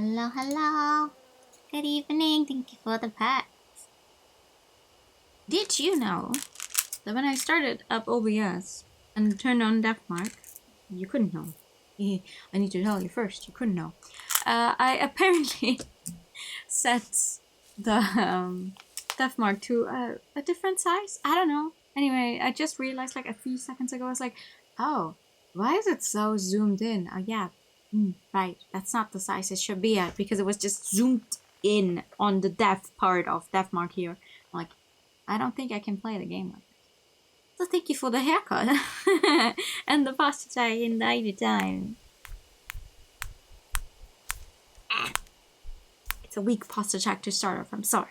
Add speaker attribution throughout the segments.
Speaker 1: Hello, hello. Good evening. Thank you for the pets. Did you know that when I started up OBS and turned on DeathMark, you couldn't know. I need to tell you first, you couldn't know. I apparently set the DeathMark to a different size. I don't know. Anyway, I just realized like a few seconds ago, I was like, oh, why is it so zoomed in? Yeah, right. That's not the size it should be at because it was just zoomed in on the death part of DeathMark here. I'm like, I don't think I can play the game like this. So thank you for the haircut and the pasta tag in the time. It's a weak posture check to start off. I'm sorry.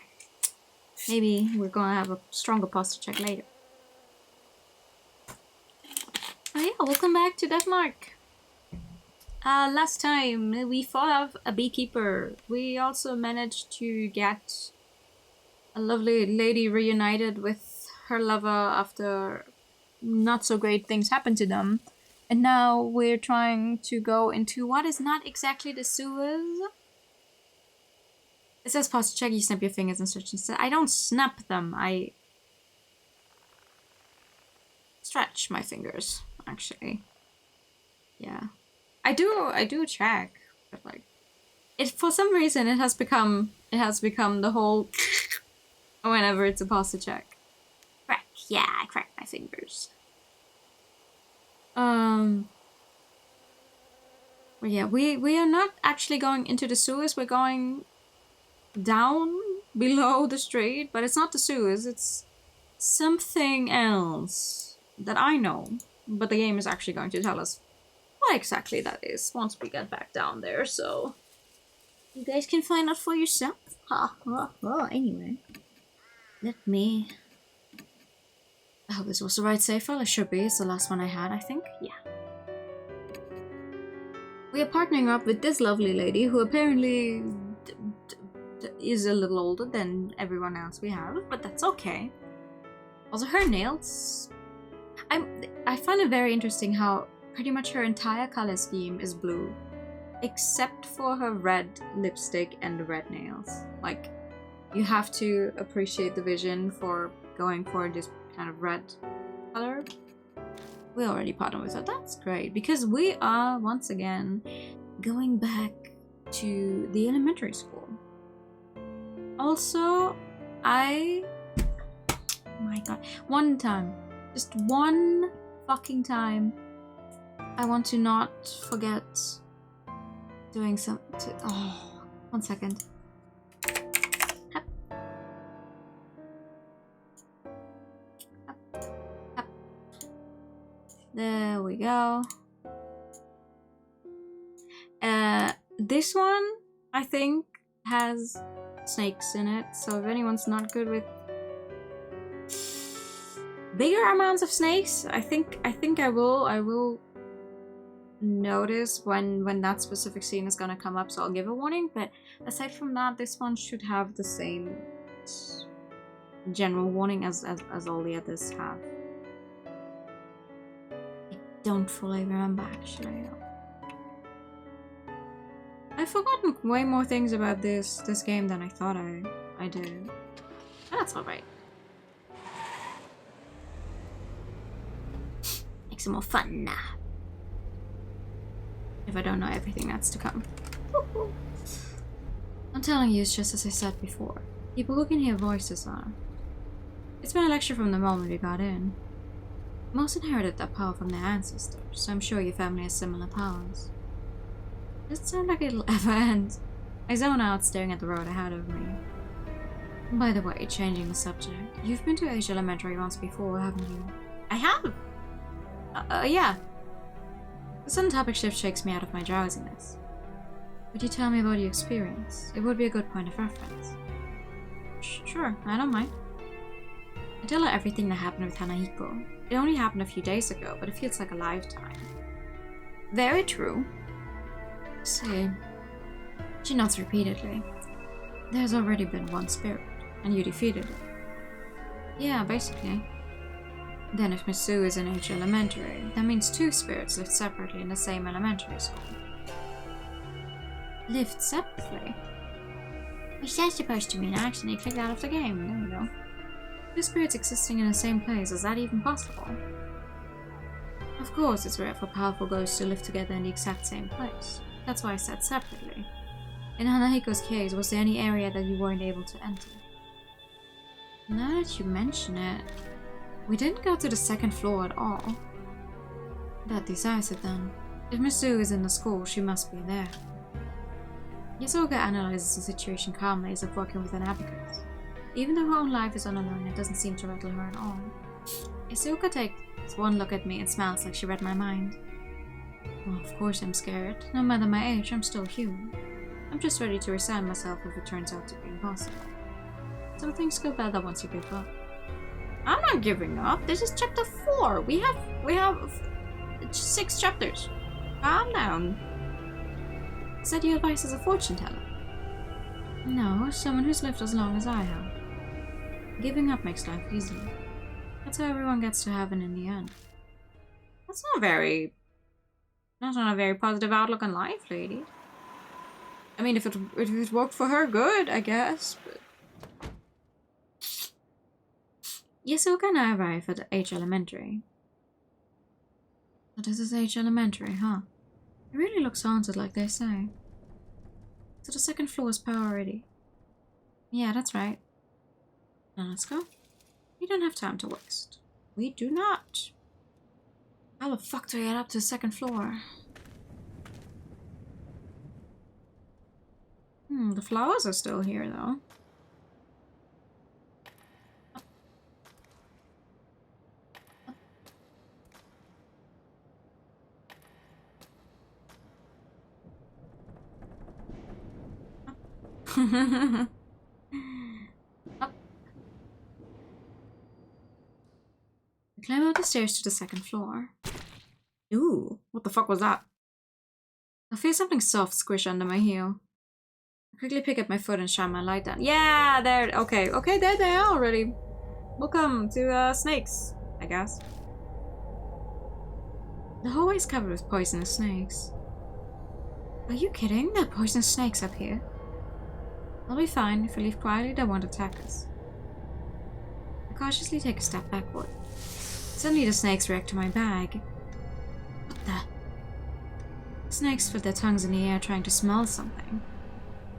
Speaker 1: Maybe we're gonna have a stronger posture check later. Oh yeah, welcome back to DeathMark. Last time we fought off a beekeeper. We also managed to get a lovely lady reunited with her lover after not so great things happened to them. And now we're trying to go into what is not exactly the sewers. It says posture check, you snap your fingers and search instead. I don't snap them, I stretch my fingers, actually. Yeah. I do check, but like it for some reason it has become the whole whenever it's a posture check. Crack, yeah, I crack my fingers. Well, yeah, we are not actually going into the sewers, we're going down below the street, but it's not the sewers, it's something else that I know, but the game is actually going to tell us what exactly that is once we get back down there, so you guys can find out for yourself. Anyway, let me... I hope this was the right save file. It should be. It's the last one I had, I think. Yeah. We are partnering up with this lovely lady who apparently is a little older than everyone else we have, but that's okay. Also, her nails... I find it very interesting how pretty much her entire color scheme is blue, except for her red lipstick and red nails. Like, you have to appreciate the vision for going for this kind of red color. We already partnered with her. That's great, because we are, once again, going back to the elementary school. Also, oh my god, one time, just one fucking time, I want to not forget doing some... oh, 1 second. Hup. Hup. Hup. There we go. This one, I think, has snakes in it, so if anyone's not good with bigger amounts of snakes, I think I will notice when that specific scene is gonna come up, so I'll give a warning, but aside from that, this one should have the same general warning as all the others have. I don't fully remember, actually. I've forgotten way more things about this game than I thought I did. That's alright. Make some more fun now. If I don't know everything that's to come. I'm telling you, it's just as I said before. People who can hear voices are. It's been a lecture from the moment we got in. Most inherited that power from their ancestors, so I'm sure your family has similar powers. Does it sound like it'll ever end? I zone out staring at the road ahead of me. By the way, changing the subject, you've been to Asia Elementary once before, haven't you? I have! Yeah. The sudden topic shift shakes me out of my drowsiness. Would you tell me about your experience? It would be a good point of reference. Sure, I don't mind. I tell her everything that happened with Hanahiko. It only happened a few days ago, but it feels like a lifetime. Very true. Say, she nods repeatedly. There's already been one spirit, and you defeated it. Yeah, basically. Then if Miss Sue is in H Elementary, that means two spirits lived separately in the same elementary school. Lift separately? Which that's supposed to mean I accidentally clicked out of the game. There we go. Two spirits existing in the same place, is that even possible? Of course, it's rare for powerful ghosts to live together in the exact same place. That's why I said separately. In Hanahiko's case, was there any area that you weren't able to enter? Now that you mention it, we didn't go to the second floor at all. That decides it then. If Miss Sue is in the school, she must be there. Yasuoka analyzes the situation calmly as if working with an abacus. Even though her own life is on the line, it doesn't seem to rattle her at all. Yasuoka takes one look at me and smiles like she read my mind. Well, of course I'm scared. No matter my age, I'm still human. I'm just ready to resign myself if it turns out to be impossible. Some things go better once you give up. I'm not giving up. This is chapter 4. We have 6 chapters. Calm down. Said your advice as a fortune teller? No, someone who's lived as long as I have. Giving up makes life easier. That's how everyone gets to heaven in the end. That's not a very positive outlook on life, lady. I mean, if it worked for her, good, I guess. But Yasuoka and I arrive at H Elementary. So this is H Elementary, huh? It really looks haunted, like they say. So the second floor is power ready. Yeah, that's right. Now let's go. We don't have time to waste. We do not. How the fuck do I get up to the second floor? The flowers are still here, though. Up. We climb up the stairs to the second floor. Ooh, what the fuck was that? I feel something soft squish under my heel. I quickly pick up my foot and shine my light down. Yeah, there. Okay, there they are already. Welcome to snakes, I guess. The hallway is covered with poisonous snakes. Are you kidding? There are poisonous snakes up here. I'll be fine. If we leave quietly, they won't attack us. I cautiously take a step backward. Suddenly the snakes react to my bag. What the? Snakes flit their tongues in the air trying to smell something.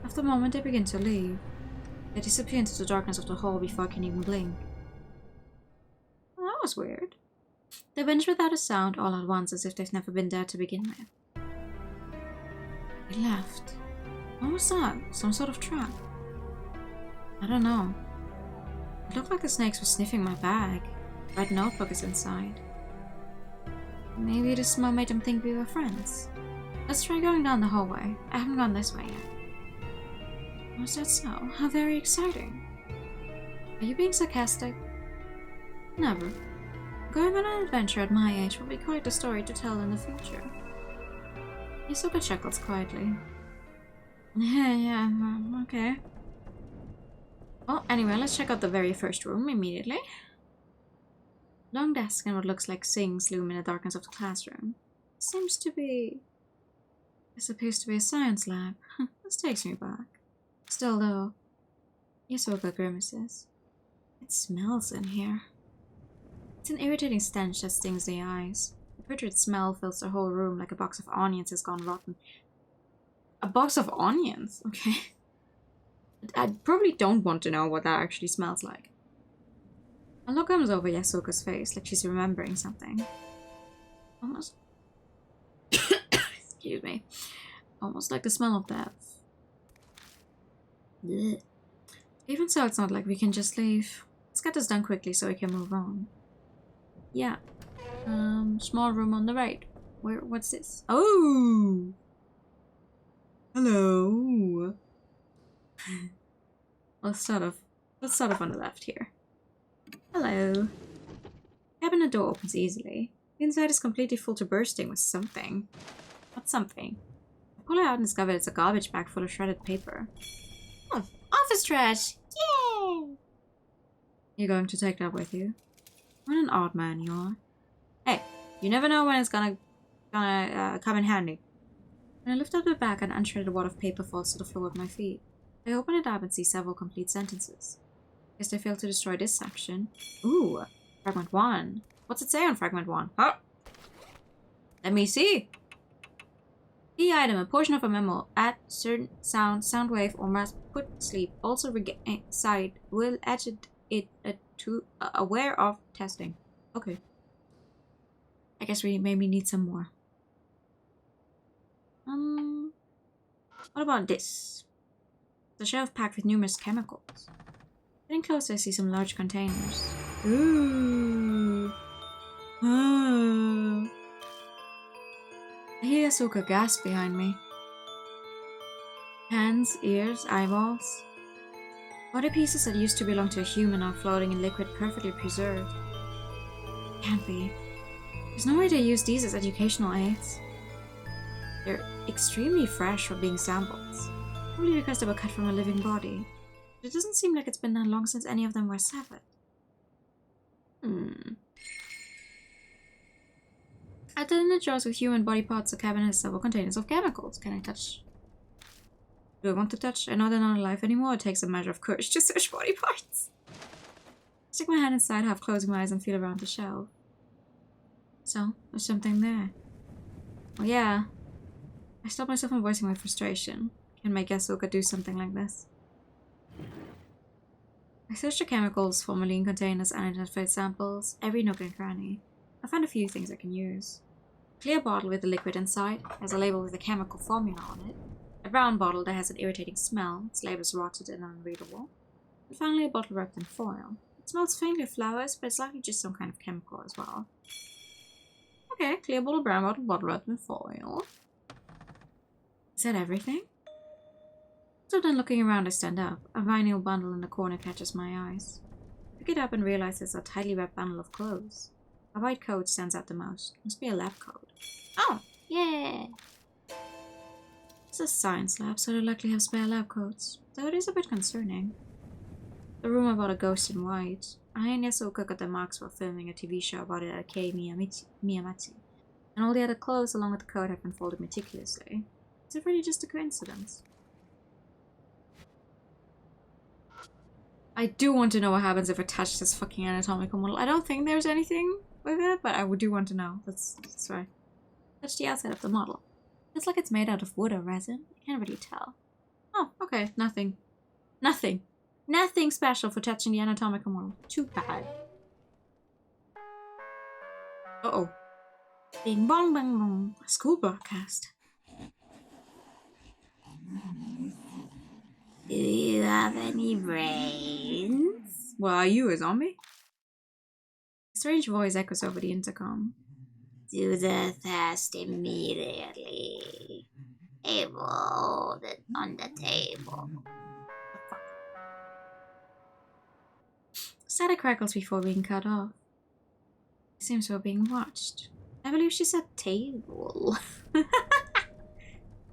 Speaker 1: After a moment, they begin to leave. They disappear into the darkness of the hall before I can even blink. Well, that was weird. They vanish without a sound all at once, as if they've never been there to begin with. They left. What was that? Some sort of trap? I don't know. It looked like the snakes were sniffing my bag. A red notebook is inside. Maybe the smell made them think we were friends. Let's try going down the hallway. I haven't gone this way yet. Was that so? How very exciting. Are you being sarcastic? Never. Going on an adventure at my age will be quite a story to tell in the future. Yasuoka chuckles quietly. Yeah, okay. Well, anyway, let's check out the very first room immediately. Long desk and what looks like sinks loom in the darkness of the classroom. This appears to be a science lab. This takes me back. Still though, Yasuoka grimaces. It smells in here. It's an irritating stench that stings the eyes. The putrid smell fills the whole room like a box of onions has gone rotten. A box of onions? Okay. I probably don't want to know what that actually smells like. A look comes over Yasuoka's face, like she's remembering something. Almost... Excuse me. Almost like the smell of death. Blech. Even so, it's not like we can just leave. Let's get this done quickly so we can move on. Yeah. Small room on the right. What's this? Oh! Hello. Let's start off on the left here. Hello. Cabinet door opens easily. The inside is completely full to bursting with something. What's something? I pull it out and discover it's a garbage bag full of shredded paper. Oh, office trash! Yay! You're going to take that with you? What an odd man you are. Hey, you never know when it's gonna come in handy. When I lift up the bag, an unshredded wad of paper falls to the floor at my feet. I open it up and see several complete sentences. Guess I failed to destroy this section. Ooh, fragment 1. What's it say on fragment 1? Huh? Let me see. Key item, a portion of a memo. Add certain sound wave, or must put sleep. Also side will edit it to aware of testing. Okay. I guess we maybe need some more. What about this? The shelf packed with numerous chemicals. Getting closer, I see some large containers. Ooh. Ah. I hear Asuka gasp behind me. Hands, ears, eyeballs. Body pieces that used to belong to a human are floating in liquid, perfectly preserved. Can't be. There's no way they use these as educational aids. They're extremely fresh for being samples. Probably because they were cut from a living body. But it doesn't seem like it's been that long since any of them were severed. At the inner drawers with human body parts, the cabinet has several containers of chemicals. Can I touch? Do I want to touch? I know they're not alive anymore. It takes a measure of courage to search body parts. I stick my hand inside, half closing my eyes, and feel around the shelf. So, there's something there. Oh yeah. I stopped myself from voicing my frustration. Can my guess Asuka do something like this? I searched the chemicals formerly in containers and identified samples, every nook and cranny. I found a few things I can use. A clear bottle with the liquid inside, has a label with a chemical formula on it. A brown bottle that has an irritating smell, its label is rotted and unreadable. And finally a bottle wrapped in foil. It smells faintly of flowers, but it's likely just some kind of chemical as well. Okay, clear bottle, brown bottle, bottle wrapped in foil. Is that everything? So then looking around, I stand up. A vinyl bundle in the corner catches my eyes. I pick it up and realize it's a tightly wrapped bundle of clothes. A white coat stands out the most. Must be a lab coat. Oh, yeah! It's a science lab, so they likely have spare lab coats. Though it is a bit concerning. The rumor about a ghost in white. I and Yasuoka got the marks while filming a TV show about it at Kei Miyamatsu. And all the other clothes along with the coat have been folded meticulously. Is it really just a coincidence? I do want to know what happens if I touch this fucking anatomical model. I don't think there's anything with it, but I do want to know. That's right. Touch the outside of the model. It's like it's made out of wood or resin. I can't really tell. Oh, okay. Nothing. Nothing. Nothing special for touching the anatomical model. Too bad. Uh-oh. Bing bong bang bong. A school broadcast. Do you have any brains? Well, are you a zombie? A strange voice echoes over the intercom. Do the test immediately. Hold it on the table. Static crackles before being cut off. It seems we're being watched. I believe she said table.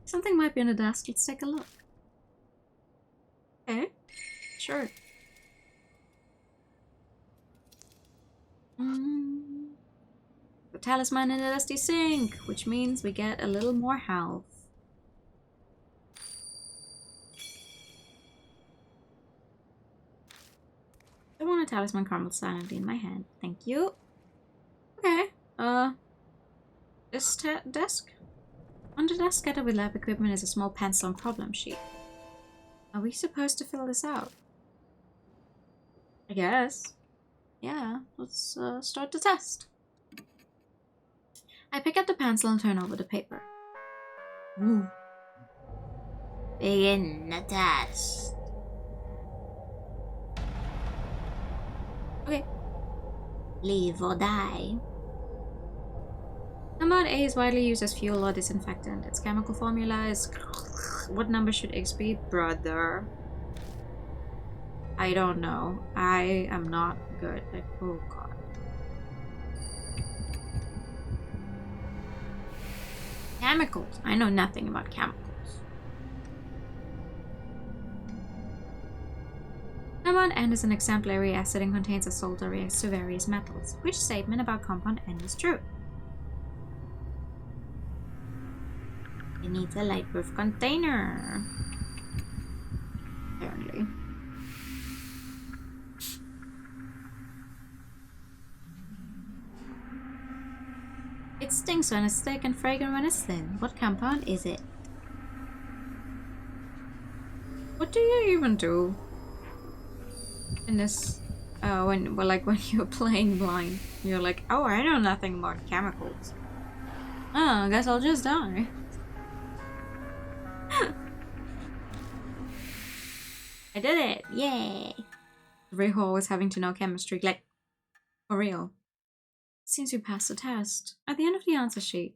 Speaker 1: Something might be on the desk. Let's take a look. Okay, sure. The talisman in the dusty sink, which means we get a little more health. I want a talisman crumbled silently in my hand. Thank you. Okay, this desk? On the desk scattered with lab equipment is a small pencil and problem sheet. Are we supposed to fill this out? I guess. Yeah, let's start the test. I pick up the pencil and turn over the paper. Ooh. Begin the test. Okay. Live or die. Compound A is widely used as fuel or disinfectant. Its chemical formula is... What number should X be? Brother. I don't know. I am not good at... Oh god. Chemicals. I know nothing about chemicals. Compound N is an exemplary acid and contains a salt that reacts to various metals. Which statement about compound N is true? It needs a light-proof container. Apparently. It stings when it's thick and fragrant when it's thin. What compound is it? What do you even do in this? When you're playing blind, you're like, oh, I know nothing about chemicals. Oh, I guess I'll just die. I did it! Yay! Riho always having to know chemistry, like, for real. Seems we passed the test. At the end of the answer sheet.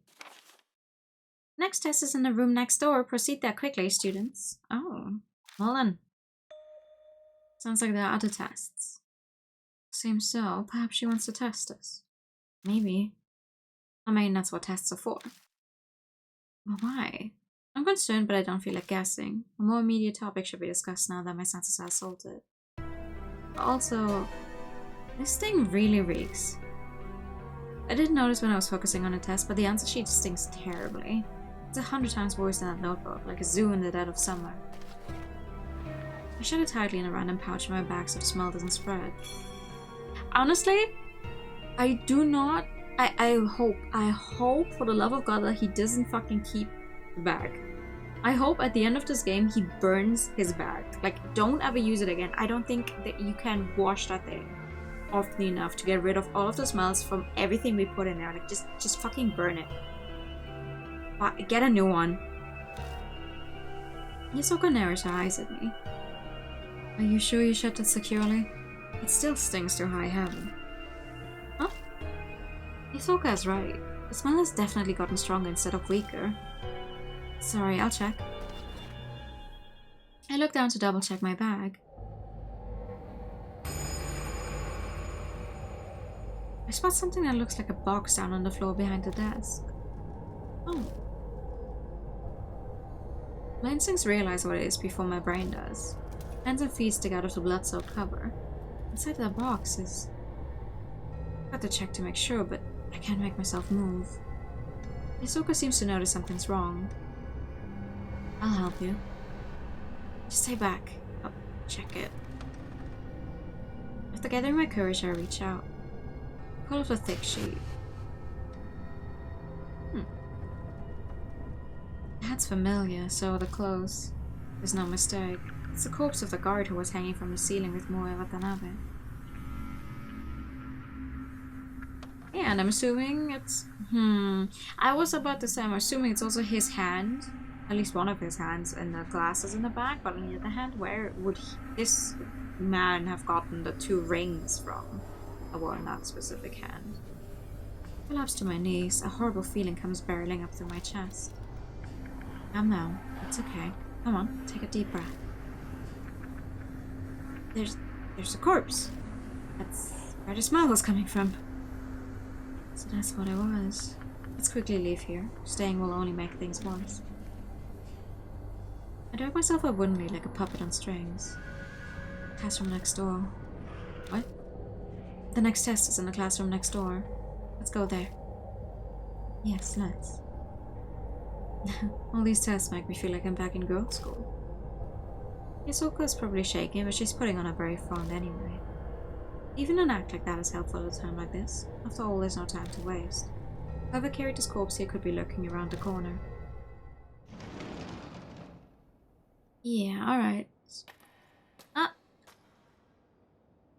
Speaker 1: Next test is in the room next door. Proceed there quickly, students. Oh, well then. Sounds like there are other tests. Seems so. Perhaps she wants to test us. Maybe. I mean, that's what tests are for. But why? I'm concerned, but I don't feel like guessing. A more immediate topic should be discussed now that my senses are assaulted. But also, this thing really reeks. I didn't notice when I was focusing on a test, but the answer sheet stinks terribly. It's 100 times worse than that notebook, like a zoo in the dead of summer. I shut it tightly in a random pouch in my bag so the smell doesn't spread. Honestly, I do not... I hope for the love of God that he doesn't fucking keep the bag. I hope at the end of this game he burns his bag. Like, don't ever use it again. I don't think that you can wash that thing often enough to get rid of all of the smells from everything we put in there. Like, just fucking burn it. Get a new one. Hisoka narrows her eyes at me. Are you sure you shut it securely? It still stings to high heaven. Huh? Hisoka is right. The smell has definitely gotten stronger instead of weaker. Sorry, I'll check. I look down to double check my bag. I spot something that looks like a box down on the floor behind the desk. Oh. My instincts realize what it is before my brain does. Hands and feet stick out of the blood-soaked cover. Inside the box is... I have to check to make sure, but I can't make myself move. Hisoka seems to notice something's wrong. I'll help you. Just stay back. I'll check it. After gathering my courage, I reach out. Pull off a thick sheet. That's familiar, so are the clothes. There's no mistake. It's the corpse of the guard who was hanging from the ceiling with Moe Watanabe. Yeah, and I'm assuming it's... I was about to say, I'm assuming it's also his hand. At least one of his hands in the glasses in the back. But on the other hand, where would this man have gotten the 2 rings from? Or in that specific hand. I collapse to my knees. A horrible feeling comes barreling up through my chest. Calm down. It's okay. Come on, take a deep breath. There's a corpse. That's where the smell was coming from. So that's what it was. Let's quickly leave here. Staying will only make things worse. I drag myself up woodenly like a puppet on strings. Classroom next door. What? The next test is in the classroom next door. Let's go there. Yes, let's. All these tests make me feel like I'm back in growth school. Hisoka is probably shaking, but she's putting on a brave front anyway. Even an act like that is helpful at a time like this. After all, there's no time to waste. Whoever carried this corpse here could be lurking around the corner. Yeah, alright. Up!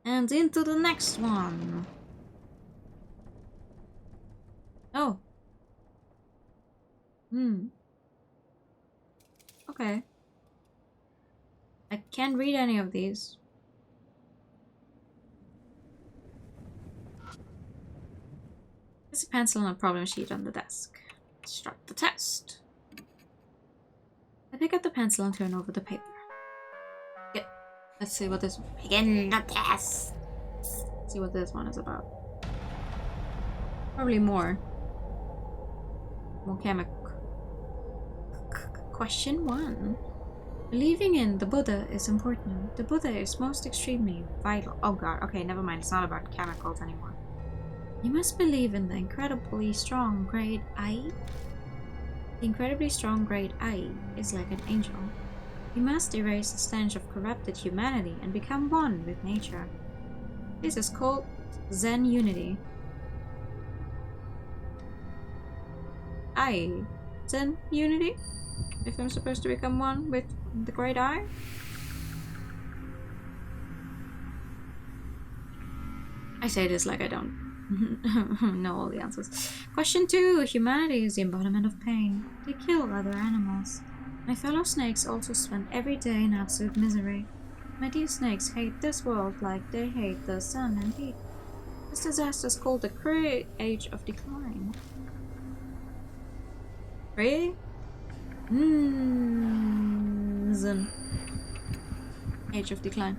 Speaker 1: And into the next one! Oh! Okay. I can't read any of these. There's a pencil and a problem sheet on the desk. Start the test. I pick up the pencil and turn over the paper. Yeah, let's see what this one. Begin the test. Let's see what this one is about. Probably more chemical. Question 1. Believing in the Buddha is important. The Buddha is most extremely vital. Oh god, okay, never mind. It's not about chemicals anymore. You must believe in the incredibly strong grade I. The incredibly strong great I is like an angel. We must erase the stench of corrupted humanity and become one with nature. This is called Zen Unity. Zen Unity? If I'm supposed to become one with the great I? I say this like I don't know all the answers. Question 2. Humanity is the embodiment of pain. They kill other animals. My fellow snakes also spend every day in absolute misery. My dear snakes hate this world like they hate the sun and heat. This disaster is called the Great Age of Decline. Really? Zen. Age of Decline.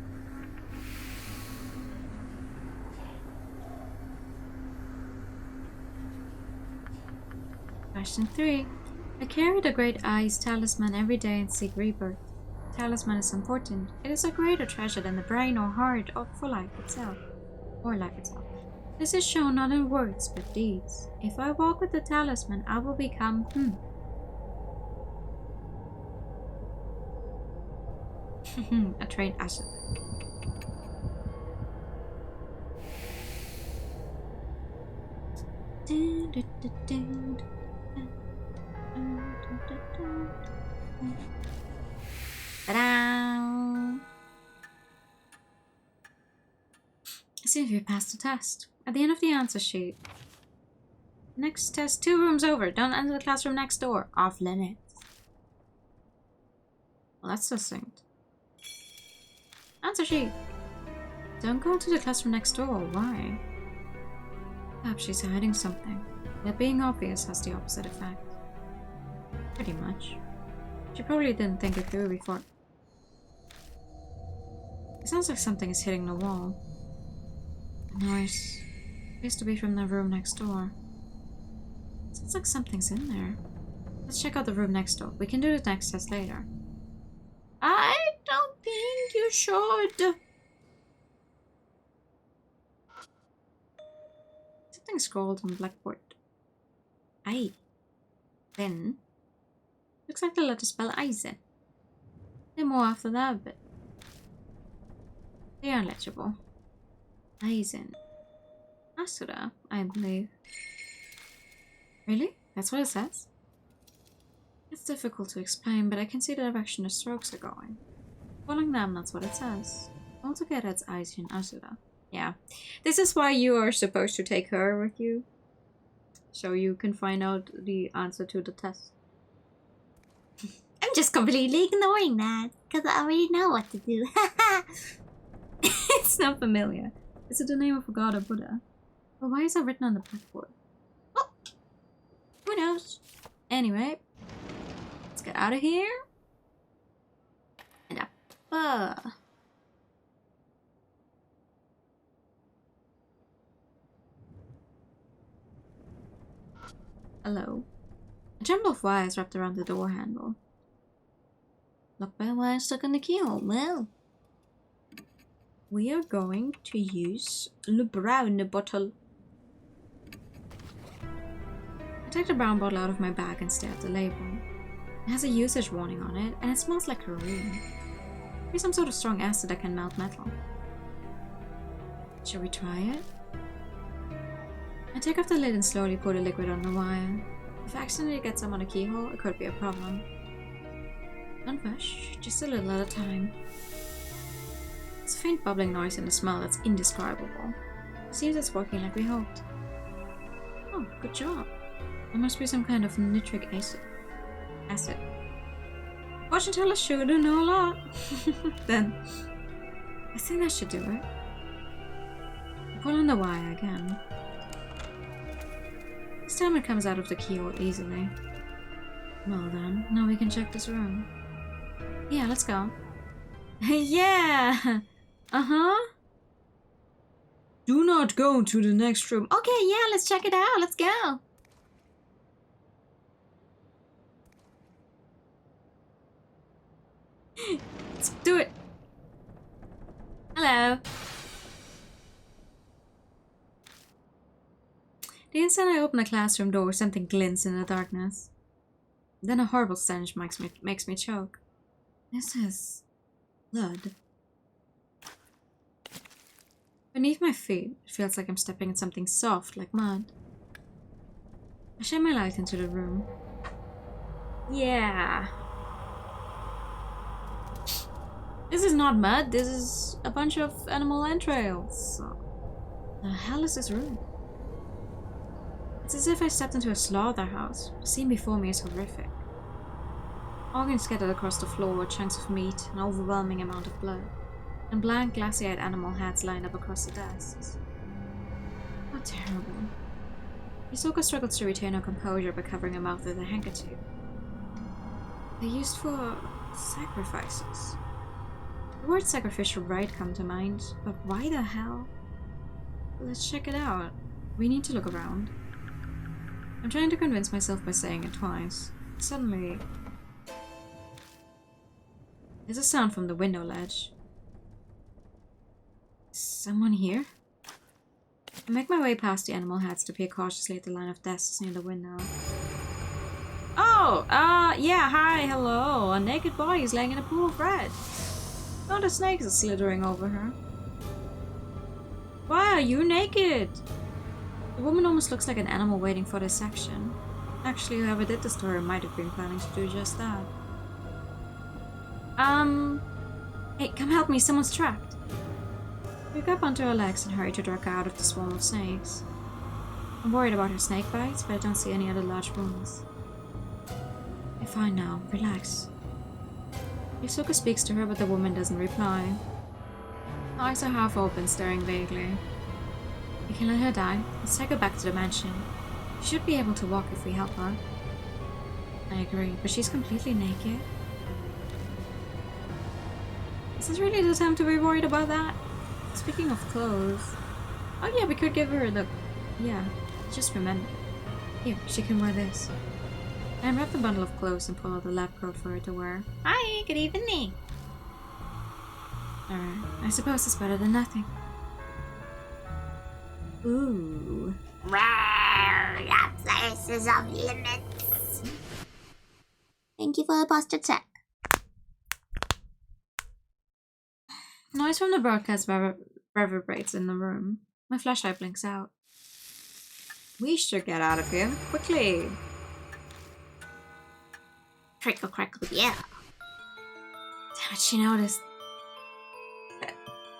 Speaker 1: Question 3. I carry the Great Eye's talisman every day and seek rebirth. The talisman is important. It is a greater treasure than the brain or heart for life itself. Or life itself. This is shown not in words but deeds. If I walk with the talisman, I will become a trained asset. Ta-da! See if you passed the test. At the end of the answer sheet. Next test 2 rooms over. Don't enter the classroom next door. Off limits. Well, that's succinct. Answer sheet. Don't go into the classroom next door. Why? Perhaps she's hiding something. But being obvious has the opposite effect. Pretty much. She probably didn't think it through before. It sounds like something is hitting the wall. The noise appears to be from the room next door. It sounds like something's in there. Let's check out the room next door. We can do the next test later. I don't think you should. Something scrawled on the blackboard. Then looks like the letter spell Eisen. Then more after that, but they are legible. Eisen. Asura, I believe. Really? That's what it says? It's difficult to explain, but I can see the direction the strokes are going. Following them, that's what it says. Altogether, it's Eisen Asura. Yeah. This is why you are supposed to take her with you. So you can find out the answer to the test. I'm just completely ignoring that, because I already know what to do. It's not familiar. Is it the name of a god or Buddha? Well, why is that written on the blackboard? Oh! Who knows? Anyway, let's get out of here. And up. Hello. A jumble of wires wrapped around the door handle. Locked by a wire stuck on the keyhole. Well, we are going to use the brown bottle. I take the brown bottle out of my bag and stare at the label. It has a usage warning on it, and it smells like a room. Maybe some sort of strong acid that can melt metal. Shall we try it? I take off the lid and slowly pour the liquid on the wire. If I accidentally get some on a keyhole, it could be a problem. Don't rush, just a little at a time. It's a faint bubbling noise and a smell that's indescribable. Seems it's working like we hoped. Oh, good job. There must be some kind of nitric acid. Fortune tellers sure do know a lot. Then, I think that should do it. I pull on the wire again. This time it comes out of the keyhole easily. Well then, now we can check this room. Yeah, let's go. Yeah! Uh-huh. Do not go to the next room. Okay, yeah, let's check it out. Let's go. Let's do it. Hello. The instant I open the classroom door, something glints in the darkness. Then a horrible stench makes me choke. This is blood. Beneath my feet, it feels like I'm stepping in something soft, like mud. I shine my light into the room. Yeah. This is not mud, this is a bunch of animal entrails. The hell is this room? It's as if I stepped into a slaughterhouse. The scene before me is horrific. Organs scattered across the floor, chunks of meat, an overwhelming amount of blood, and blank, glassy-eyed animal heads lined up across the desks. How terrible. Hisoka struggles to retain her composure by covering her mouth with a handkerchief. They're used for sacrifices. The word sacrificial rite come to mind, but why the hell? Let's check it out. We need to look around. I'm trying to convince myself by saying it twice. Suddenly, there's a sound from the window ledge. Is someone here? I make my way past the animal heads to peer cautiously at the line of desks near the window. Oh, yeah, hi, hello. A naked body is laying in a pool of red. Not a snake is slithering over her. Why are you naked? The woman almost looks like an animal waiting for dissection. Actually, whoever did this to her might have been planning to do just that. Hey, come help me, someone's trapped. We pick up onto her legs and hurry to drag her out of the swarm of snakes. I'm worried about her snake bites, but I don't see any other large wounds. You're fine now, relax. Yusuka speaks to her, but the woman doesn't reply. Her eyes are half open, staring vaguely. We can let her die. Let's take her back to the mansion. She should be able to walk if we help her. I agree, but she's completely naked. Is this really the time to be worried about that? Speaking of clothes... Oh yeah, we could give her the... Yeah, just remember. Here, she can wear this. I unwrap the bundle of clothes and pull out the lab coat for her to wear. Hi, good evening. Alright, I suppose it's better than nothing. Ooh.
Speaker 2: Rawr, that place is off limits. Thank you for the posture check.
Speaker 1: Noise from the broadcast reverberates in the room. My flashlight blinks out. We should get out of here, quickly.
Speaker 2: Crickle, crackle, yeah.
Speaker 1: Damn it, she noticed.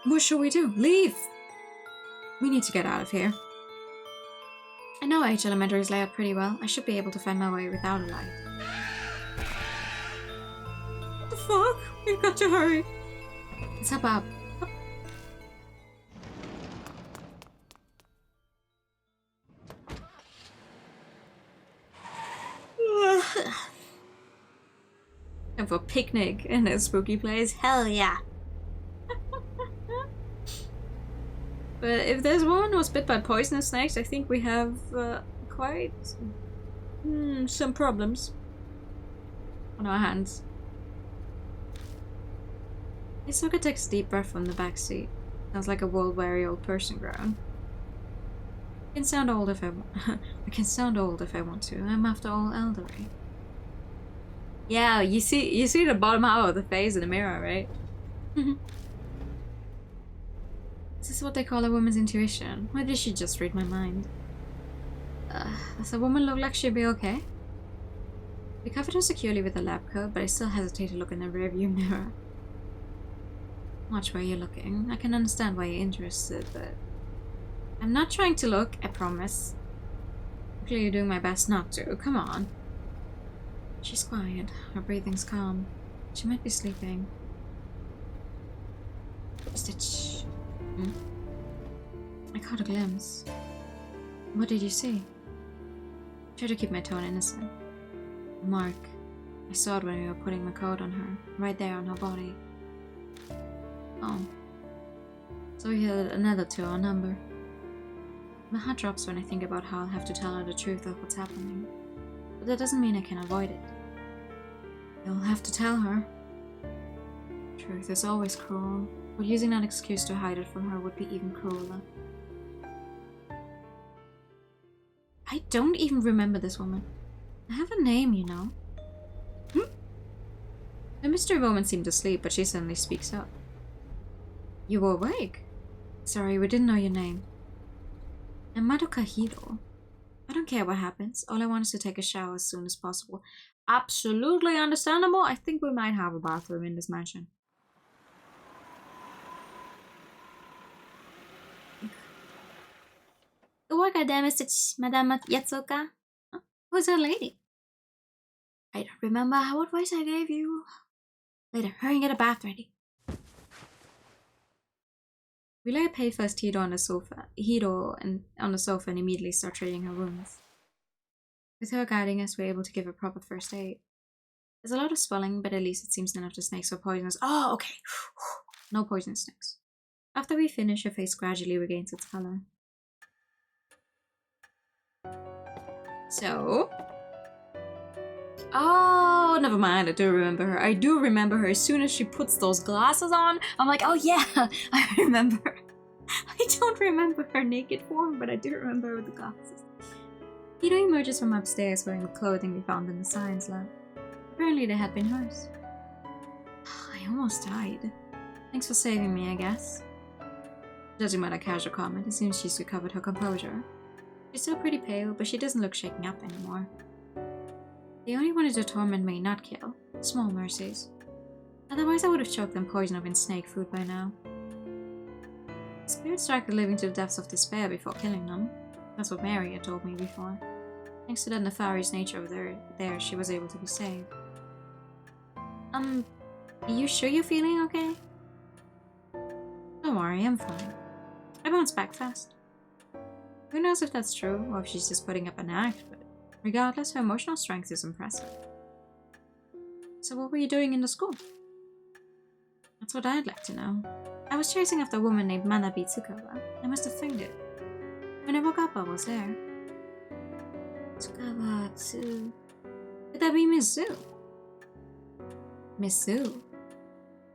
Speaker 1: What should we do? Leave! We need to get out of here. I know H Elementary's layout pretty well. I should be able to find my way without a light. What the fuck? We've got to hurry. Let's hop up. Time for a picnic in a spooky place.
Speaker 2: Hell yeah.
Speaker 1: But if there's one who was bit by poisonous snakes, I think we have quite some problems on our hands. Hisoka takes a deep breath from the back seat. Sounds like a world-weary old person groan. I can sound old if I want to. I'm after all elderly. Yeah, you see the bottom half of the face in the mirror, right? Is this what they call a woman's intuition? Or did she just read my mind? Does the woman look like she'll be okay? We covered her securely with a lab coat, but I still hesitate to look in the rearview mirror. Watch where you're looking. I can understand why you're interested, but... I'm not trying to look, I promise. I'm clearly doing my best not to. Come on. She's quiet. Her breathing's calm. She might be sleeping. Stitch. I caught a glimpse. What did you see? I try to keep my tone innocent. A mark. I saw it when we were putting my coat on her. Right there on her body. Oh. So we had another 2 on number. My heart drops when I think about how I'll have to tell her the truth of what's happening. But that doesn't mean I can avoid it. You'll have to tell her. Truth is always cruel, but using that excuse to hide it from her would be even crueler. I don't even remember this woman. I have a name, you know. The mystery woman seemed asleep, but she suddenly speaks up. You were awake? Sorry, we didn't know your name. I'm Madoka Hiro. I don't care what happens. All I want is to take a shower as soon as possible. Absolutely understandable. I think we might have a bathroom in this mansion.
Speaker 2: What goddamn is it, Madame Yatsuka? Huh? Who's that lady? I don't remember what voice I gave you. Later, hurry and get a bath ready.
Speaker 1: We lay a pay-first Hiro on the sofa. On the sofa and immediately start treating her wounds. With her guiding us, we're able to give her proper first aid. There's a lot of swelling, but at least it seems none of the snakes were poisonous. Oh, okay. No poisonous snakes. After we finish, her face gradually regains its color. So... Oh, never mind. I do remember her. I do remember her. As soon as she puts those glasses on, I'm like, oh yeah, I remember. I don't remember her naked form, but I do remember her with the glasses. Hiro emerges from upstairs wearing the clothing we found in the science lab. Apparently they had been hers. I almost died. Thanks for saving me, I guess. Judging by the casual comment, it seems she's recovered her composure. She's still pretty pale, but she doesn't look shaken up anymore. They only wanted to torment me, not kill. Small mercies. Otherwise I would have choked them poison up in snake food by now. Spirits strike the living to the depths of despair before killing them. That's what Mary had told me before. Thanks to the nefarious nature of there, she was able to be saved. Are you sure you're feeling okay? Don't worry, I'm fine. I bounced back fast. Who knows if that's true, or if she's just putting up an act, but regardless, her emotional strength is impressive. So what were you doing in the school? That's what I'd like to know. I was chasing after a woman named Manabi Tsukawa. I must have fainted. When I woke up, I was there. Tsukawa Tsu... Could that be Miss Zoo? Miss Zoo?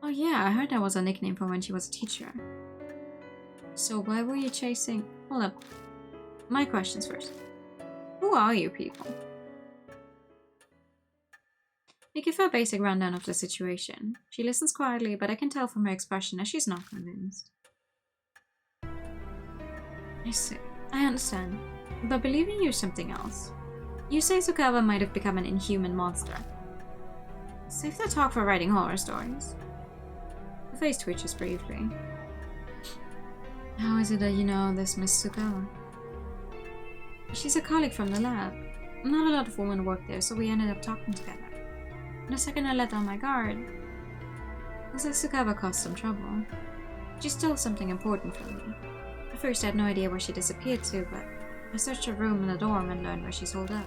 Speaker 1: Oh yeah, I heard that was a nickname for when she was a teacher. So why were you chasing... Hold up. My questions first. Who are you people? I give her a basic rundown of the situation. She listens quietly, but I can tell from her expression that she's not convinced. I see. I understand. But believing you is something else. You say Tsukawa might have become an inhuman monster. Save that talk for writing horror stories. Her face twitches briefly. How is it that you know this Miss Tsukawa? She's a colleague from the lab. Not a lot of women work there, so we ended up talking together. And the second I let down my guard, it was like Tsukawa caused some trouble. She stole something important from me. At first I had no idea where she disappeared to, but I searched her room in the dorm and learned where she's holed up.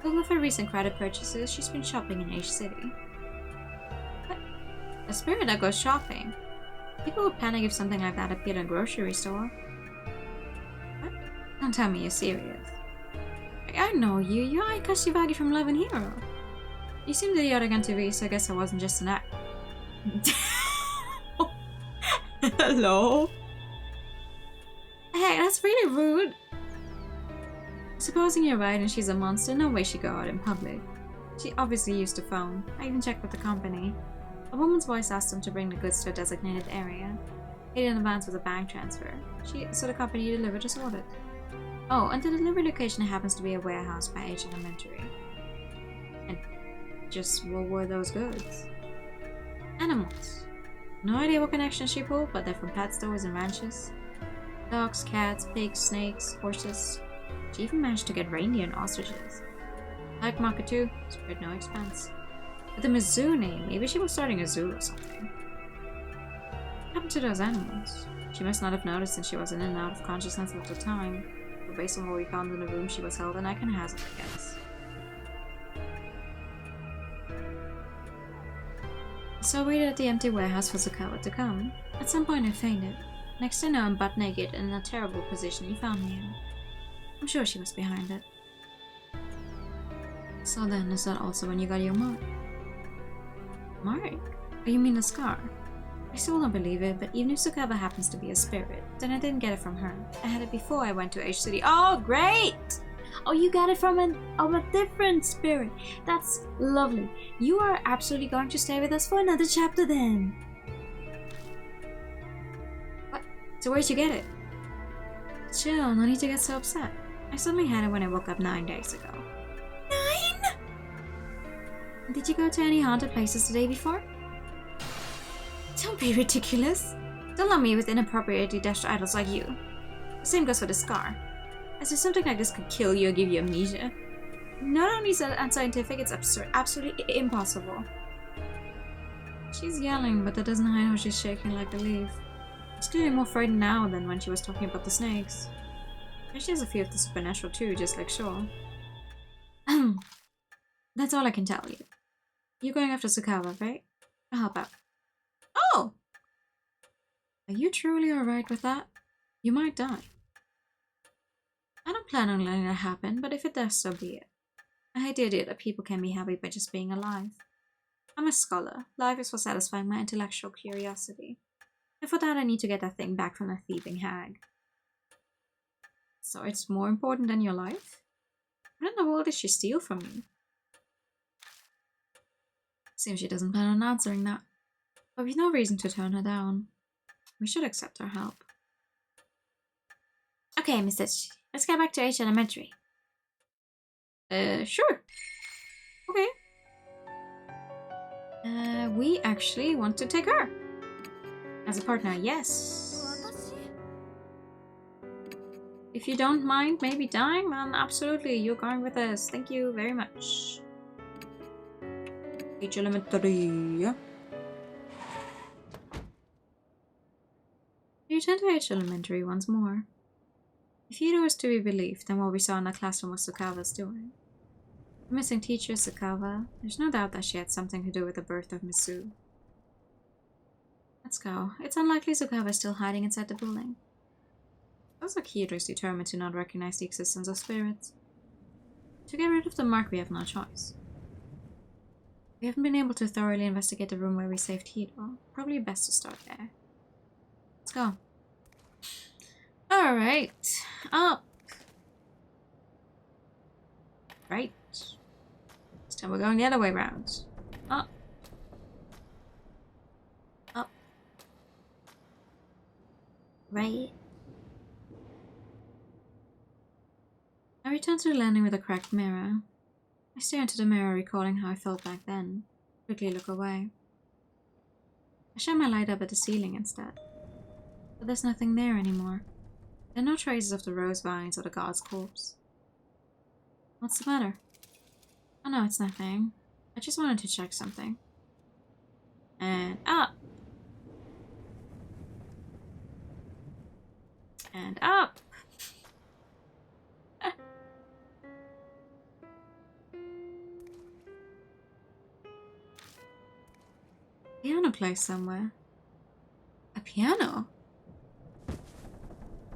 Speaker 1: Along with her recent credit purchases, she's been shopping in H City. What? A spirit that goes shopping? People would panic if something like that appeared in a grocery store. What? Don't tell me you're serious. I know you. You're Akashivagi from Love and Hero. You seemed idiotic on TV, so I guess I wasn't just an act. Hello? Hey, that's really rude. Supposing you're right and she's a monster, no way she'd go out in public. She obviously used a phone. I even checked with the company. A woman's voice asked them to bring the goods to a designated area. Paid in advance with a bank transfer. So the company delivered as ordered. Oh, and the delivery location happens to be a warehouse by H Elementary. And just what were those goods? Animals. No idea what connection she pulled, but they're from pet stores and ranches. Dogs, cats, pigs, snakes, horses. She even managed to get reindeer and ostriches. Like market too, spared no expense. With the Mizzou name, maybe she was starting a zoo or something. What happened to those animals? She must not have noticed since she was in and out of consciousness at the time. But based on what we found in the room she was held in, I can hazard a guess. So I waited at the empty warehouse for Tsukawa to come. At some point I fainted. Next I know I'm butt naked and in a terrible position you found me in. I'm sure she was behind it. So then, is that also when you got your mark? Mark? Oh, you mean the scar? I still don't believe it, but even if Tsukawa happens to be a spirit, then I didn't get it from her. I had it before I went to H City. Oh, great!
Speaker 2: Oh, you got it from a different spirit. That's lovely. You are absolutely going to stay with us for another chapter then.
Speaker 1: What? So where'd you get it? Chill, no need to get so upset. I suddenly had it when I woke up 9 days ago.
Speaker 2: 9?
Speaker 1: Did you go to any haunted places the day before?
Speaker 2: Don't be ridiculous.
Speaker 1: Don't lump me with inappropriately dashed idols like you. The same goes for the scar. As if something like this could kill you or give you amnesia. Not only is it unscientific, it's absurd, absolutely impossible. She's yelling, but that doesn't hide how she's shaking like a leaf. She's clearly more frightened now than when she was talking about the snakes. And she has a fear of the supernatural too, just like Shaw. That's all I can tell you. You're going after Sukawa, right? I'll help out. Oh! Are you truly alright with that? You might die. I don't plan on letting that happen, but if it does, so be it. I hate the idea that people can be happy by just being alive. I'm a scholar. Life is for satisfying my intellectual curiosity. And for that I need to get that thing back from the thieving hag. So it's more important than your life? What in the world did she steal from you? Seems she doesn't plan on answering that. But we've no reason to turn her down. We should accept her help.
Speaker 2: Okay, Miss Stitch. Let's get back to H Elementary.
Speaker 1: Sure. Okay. We actually want to take her. As a partner, yes. If you don't mind maybe dying, then absolutely, you're going with us. Thank you very much. H Elementary. You return to H Elementary once more. If Hiro is to be believed, then what we saw in the classroom was Sukawa's doing. The missing teacher, Sukawa. There's no doubt that she had something to do with the birth of Misu. Let's go. It's unlikely Sukawa is still hiding inside the building. Also, Hiro is determined to not recognize the existence of spirits. To get rid of the mark, we have no choice. We haven't been able to thoroughly investigate the room where we saved Hiro. Probably best to start there. Let's go. Alright. Up. Right. This time we're going the other way around. Up. Up.
Speaker 2: Right.
Speaker 1: I return to the landing with a cracked mirror. I stare into the mirror, recalling how I felt back then. Quickly look away. I shine my light up at the ceiling instead. But there's nothing there anymore. There are no traces of the rose vines or the god's corpse. What's the matter? Oh no, it's nothing. I just wanted to check something. And up! And up! Piano plays somewhere. A piano?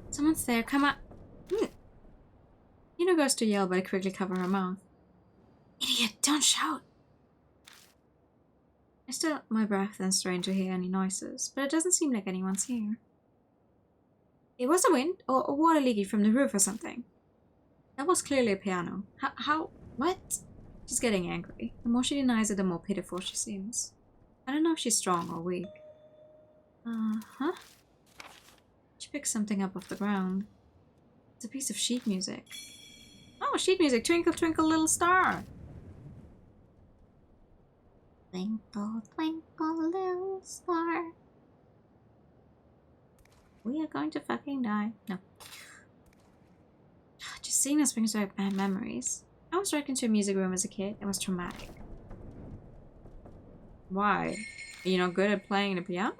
Speaker 1: Someone's there, come on. Hiro goes to yell, but I quickly cover her mouth.
Speaker 2: Idiot, don't shout.
Speaker 1: I still hold my breath and strain to hear any noises, but it doesn't seem like anyone's here. It was the wind, or water leaking from the roof or something. That was clearly a piano. How? What? She's getting angry. The more she denies it, the more pitiful she seems. I don't know if she's strong or weak. Huh? She picks something up off the ground. It's a piece of sheet music. Oh, sheet music! Twinkle, twinkle, little star!
Speaker 2: Twinkle, twinkle, little star.
Speaker 1: We are going to fucking die. No. Just seeing this brings back bad memories. I was dragged into a music room as a kid. It was traumatic. Why? Are you not good at playing the piano?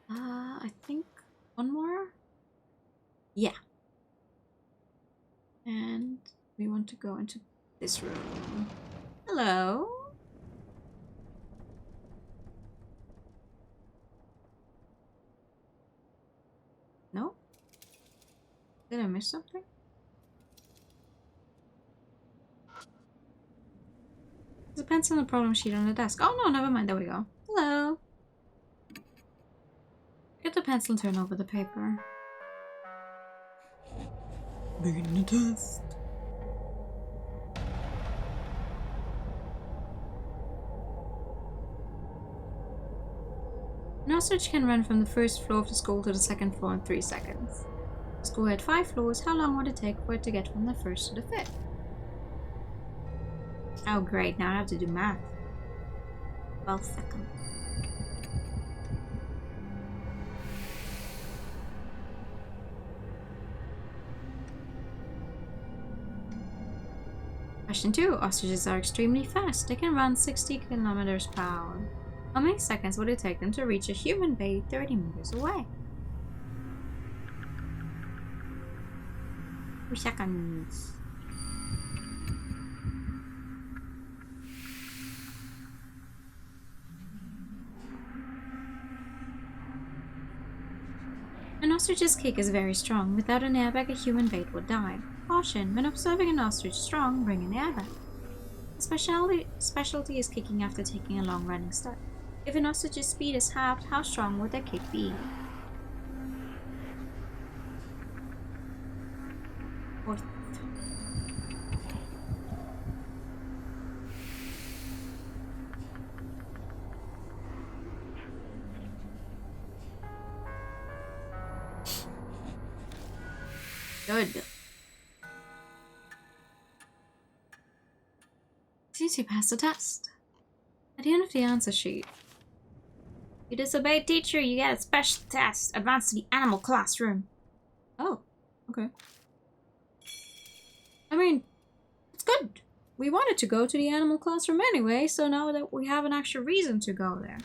Speaker 1: I think one more? Yeah. And we want to go into this room. Hello? No? Did I miss something? There's a pencil and a problem sheet on the desk. Oh no, never mind. There we go. Hello. Get the pencil and turn over the paper. Begin the test. An ostrich can run from the first floor of the school to the second floor in 3 seconds. The school had 5 floors. How long would it take for it to get from the first to the 5th? Oh great, now I have to do math. 12 seconds. Question 2. Ostriches are extremely fast. They can run 60 kilometers per hour. How many seconds would it take them to reach a human bay 30 meters away? 2 seconds. An ostrich's kick is very strong. Without an airbag, a human bait would die. Caution: when observing an ostrich strong, bring an airbag. The specialty is kicking after taking a long running start. If an ostrich's speed is halved, how strong would their kick be? Fourth. Good. Seems you passed the test. At the end of the answer sheet. You disobeyed teacher, you get a special test. Advance to the animal classroom. Oh, okay. I mean, it's good. We wanted to go to the animal classroom anyway, so now that we have an extra reason to go there.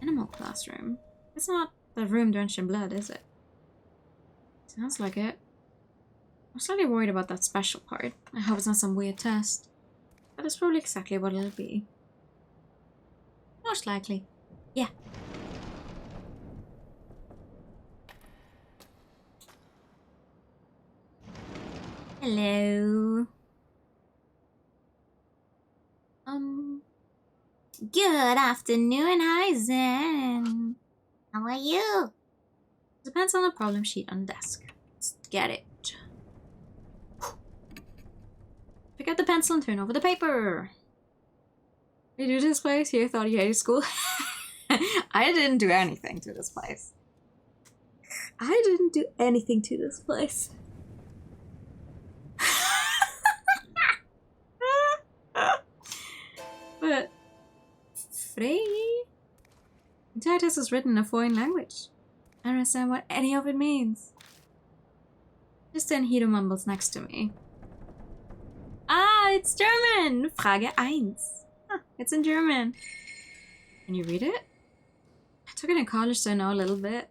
Speaker 1: Animal classroom? It's not the room drenched in blood, is it? Sounds like it. I'm slightly worried about that special part. I hope it's not some weird test. But it's probably exactly what it'll be. Most likely. Yeah.
Speaker 2: Hello. Good afternoon. Hi, Zen. How are you?
Speaker 1: Depends on the problem sheet on the desk. Let's get it. Pick up the pencil and turn over the paper. You do this place? You thought you hated school? I didn't do anything to this place. I didn't do anything to this place. But Frey, the entire test is written in a foreign language. I don't understand what any of it means. Just then Hiro mumbles next to me. Ah, it's German! Frage 1. Huh, it's in German. Can you read it? I took it in college, so I know a little bit.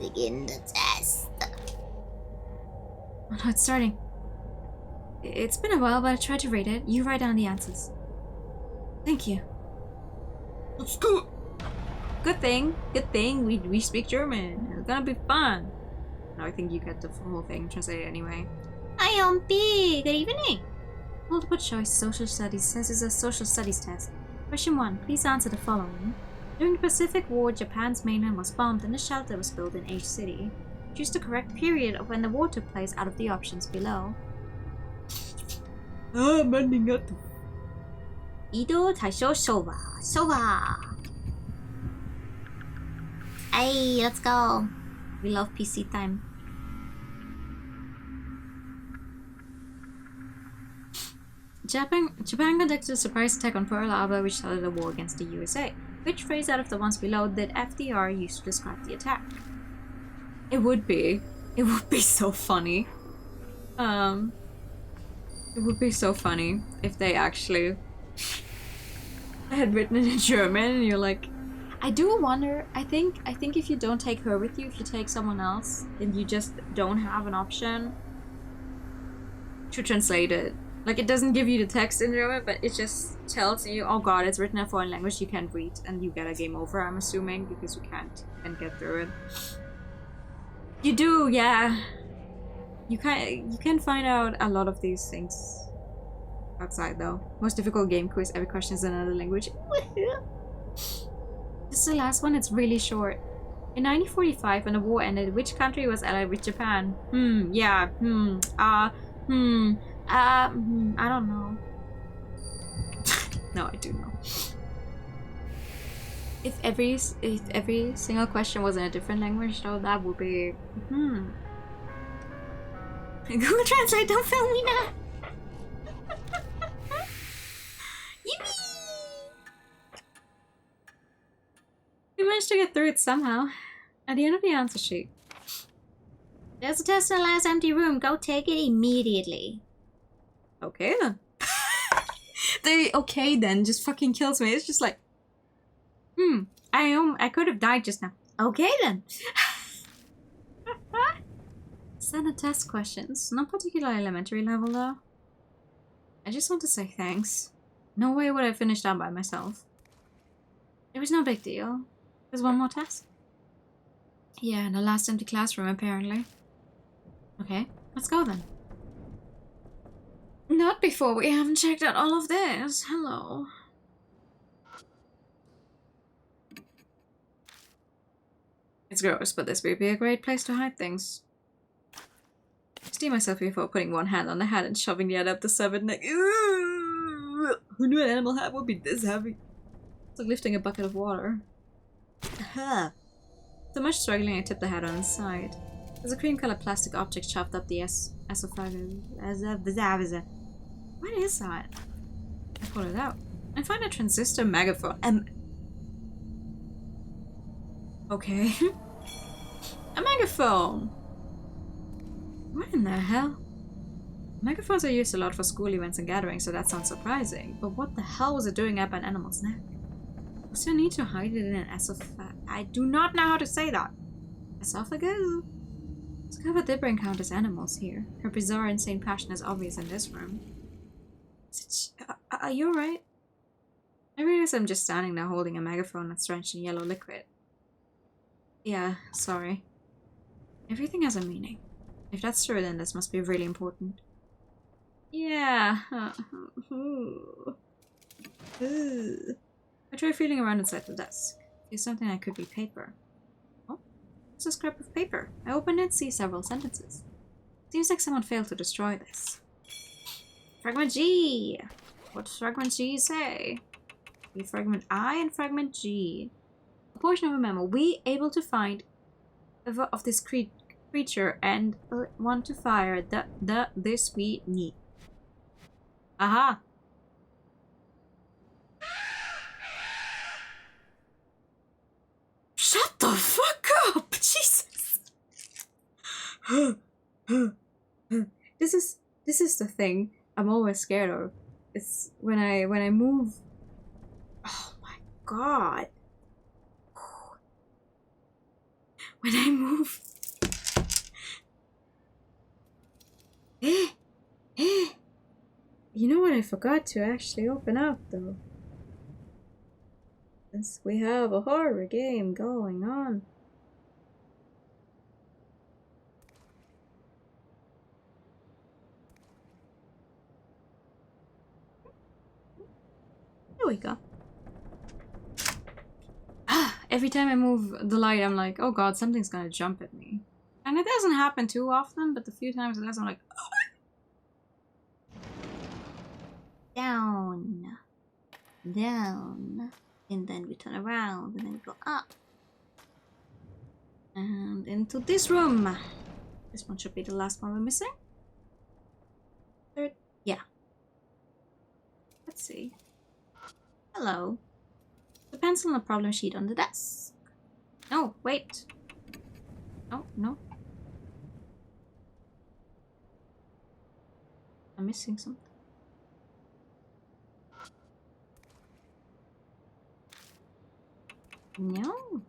Speaker 2: Begin the test.
Speaker 1: Oh no, it's starting. It's been a while, but I tried to read it. You write down the answers. Thank you. Let's go! Good thing. We speak German. It's gonna be fun. No, I think you get the whole thing translated anyway.
Speaker 2: Hi, Ompi. Good evening.
Speaker 1: Multiple choice social studies, since it's a social studies test. Question 1. Please answer the following. During the Pacific War, Japan's mainland was bombed and a shelter was built in H City. Choose the correct period of when the war took place out of the options below.
Speaker 2: Ido Taisho Showa. Hey, let's go. We love PC time.
Speaker 1: Japan conducted a surprise attack on Pearl Harbor, which started a war against the USA. Which phrase out of the ones below did FDR use to describe the attack? It would be so funny. It would be so funny if they actually had written it in German and you're like, I do wonder, I think if you don't take her with you, if you take someone else, and you just don't have an option to translate it. Like, it doesn't give you the text in German, but it just tells you, oh god, it's written in a foreign language you can't read, and you get a game over, I'm assuming, because you can't get through it. You do, yeah. You can find out a lot of these things outside, though. Most difficult game quiz, every question is in another language. This is the last one, it's really short. In 1945, when the war ended, which country was allied with Japan? I don't know. No, I do know. If every single question was in a different language, though, that would be... Google Translate, don't film me now! Yippee! We managed to get through it somehow. At the end of the answer sheet.
Speaker 2: There's a test in the last empty room. Go take it immediately.
Speaker 1: Okay then. Okay then just fucking kills me. It's just like, I could have died just now.
Speaker 2: Okay then.
Speaker 1: Standard test questions. Not particularly elementary level though. I just want to say thanks. No way would I finish that by myself. It was no big deal. There's one more test. Yeah, in the last empty classroom apparently. Okay, let's go then. Not before we haven't checked out all of this. Hello. It's gross, but this would be a great place to hide things. I steam myself before putting one hand on the hat and shoving the other up the severed neck. Ooh! Who knew an animal hat would be this heavy? It's like lifting a bucket of water. Aha! So much struggling, I tipped the hat on its side. There's a cream-colored plastic object shoved up the esophagus. What is that? I pull it out. I find a transistor megaphone. Okay. A megaphone! What in the hell? Megaphones are used a lot for school events and gatherings, so that sounds surprising. But what the hell was it doing up an animal's neck? Was there a need to hide it in an esophagus? I do not know how to say that. Esophagus? Discover did bring count as animals here. Her bizarre, insane passion is obvious in this room. Are you alright? I realize I'm just standing there holding a megaphone that's drenched in yellow liquid. Yeah, sorry. Everything has a meaning. If that's true, then this must be really important. Yeah. I try feeling around inside the desk. There's something that could be paper. Oh, it's a scrap of paper. I open it, see several sentences. Seems like someone failed to destroy this. Fragment G! What does Fragment G say? The Fragment I and Fragment G. A portion of a memo. We able to find of this creature and want to fire this we need. Aha! Shut the fuck up! Jesus! This is the thing I'm always scared of. It's when I move. Oh my god. When I move. You know what I forgot to actually open up though? Since we have a horror game going on. There we go. Every time I move the light, I'm like, oh god, something's gonna jump at me. And it doesn't happen too often, but the few times it does, I'm like, oh.
Speaker 2: Down. Down. And then we turn around, and then we go up.
Speaker 1: And into this room. This one should be the last one we're missing. Third, yeah. Let's see. Hello. The pencil and the problem sheet on the desk. No, wait. Oh, no. I'm missing something. No.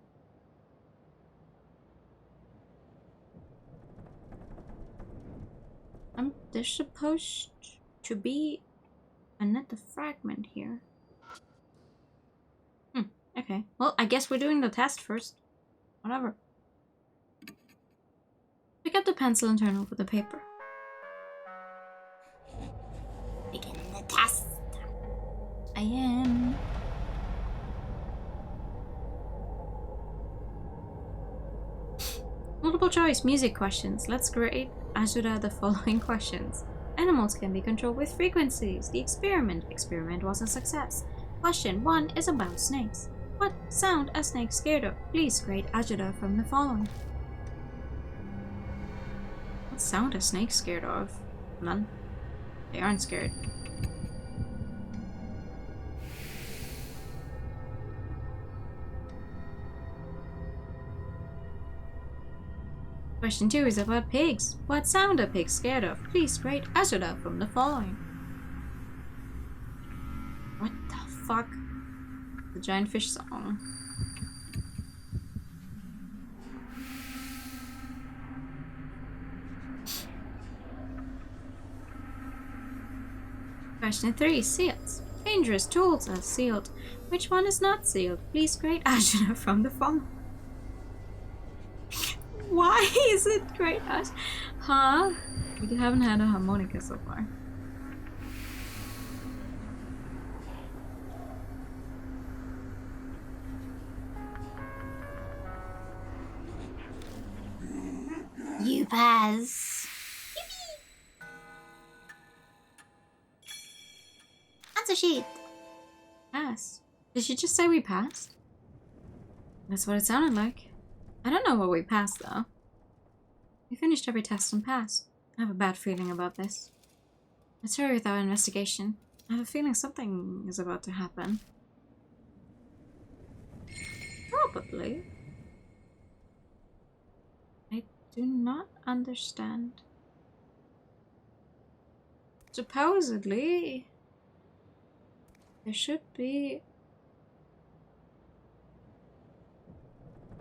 Speaker 1: There's supposed to be another fragment here. Okay. Well, I guess we're doing the test first. Whatever. Pick up the pencil and turn over the paper.
Speaker 2: Begin the test.
Speaker 1: I am. Multiple choice music questions. Let's grade Azura the following questions. Animals can be controlled with frequencies. The experiment was a success. Question 1 is about snakes. What sound are snakes scared of? Please grade Azura from the following. What sound are snakes scared of? None. They aren't scared. Question 2 is about pigs. What sound are pigs scared of? Please grade Azura from the following. What the fuck? The giant fish song. Question 3. Seals. Dangerous tools are sealed. Which one is not sealed? Please grade Azura from the following. Why is it great Ash? Huh? We haven't had a harmonica so far.
Speaker 2: You pass. Answer sheet.
Speaker 1: Pass. Did she just say we passed? That's what it sounded like. I don't know what we passed though. We finished every test and passed. I have a bad feeling about this. Let's hurry with our investigation. I have a feeling something is about to happen. Probably. I do not understand. Supposedly, there should be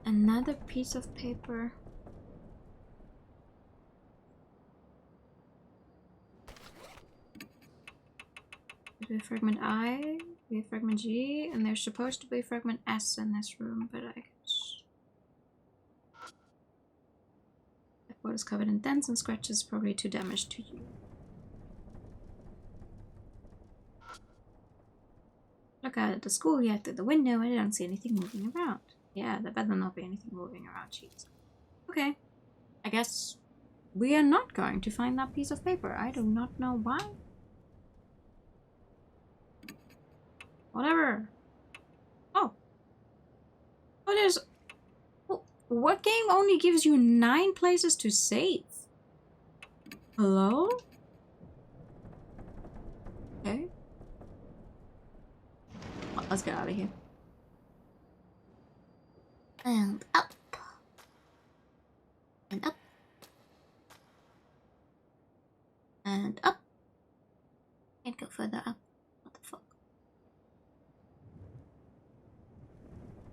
Speaker 1: another piece of paper. There's a fragment I, we have fragment G, and there's supposed to be fragment S in this room, but I guess that board is covered in dents and scratches, probably too damaged to use. Look out at the school yet through the window, I don't see anything moving around. Yeah, there better not be anything moving around, jeez. Okay, I guess we are not going to find that piece of paper. I do not know why. Whatever. Oh. Oh, there's... What game only gives you 9 places to save? Hello? Okay. Well, let's get out of here.
Speaker 2: And up. And up. And up. Can't go further up. What the fuck?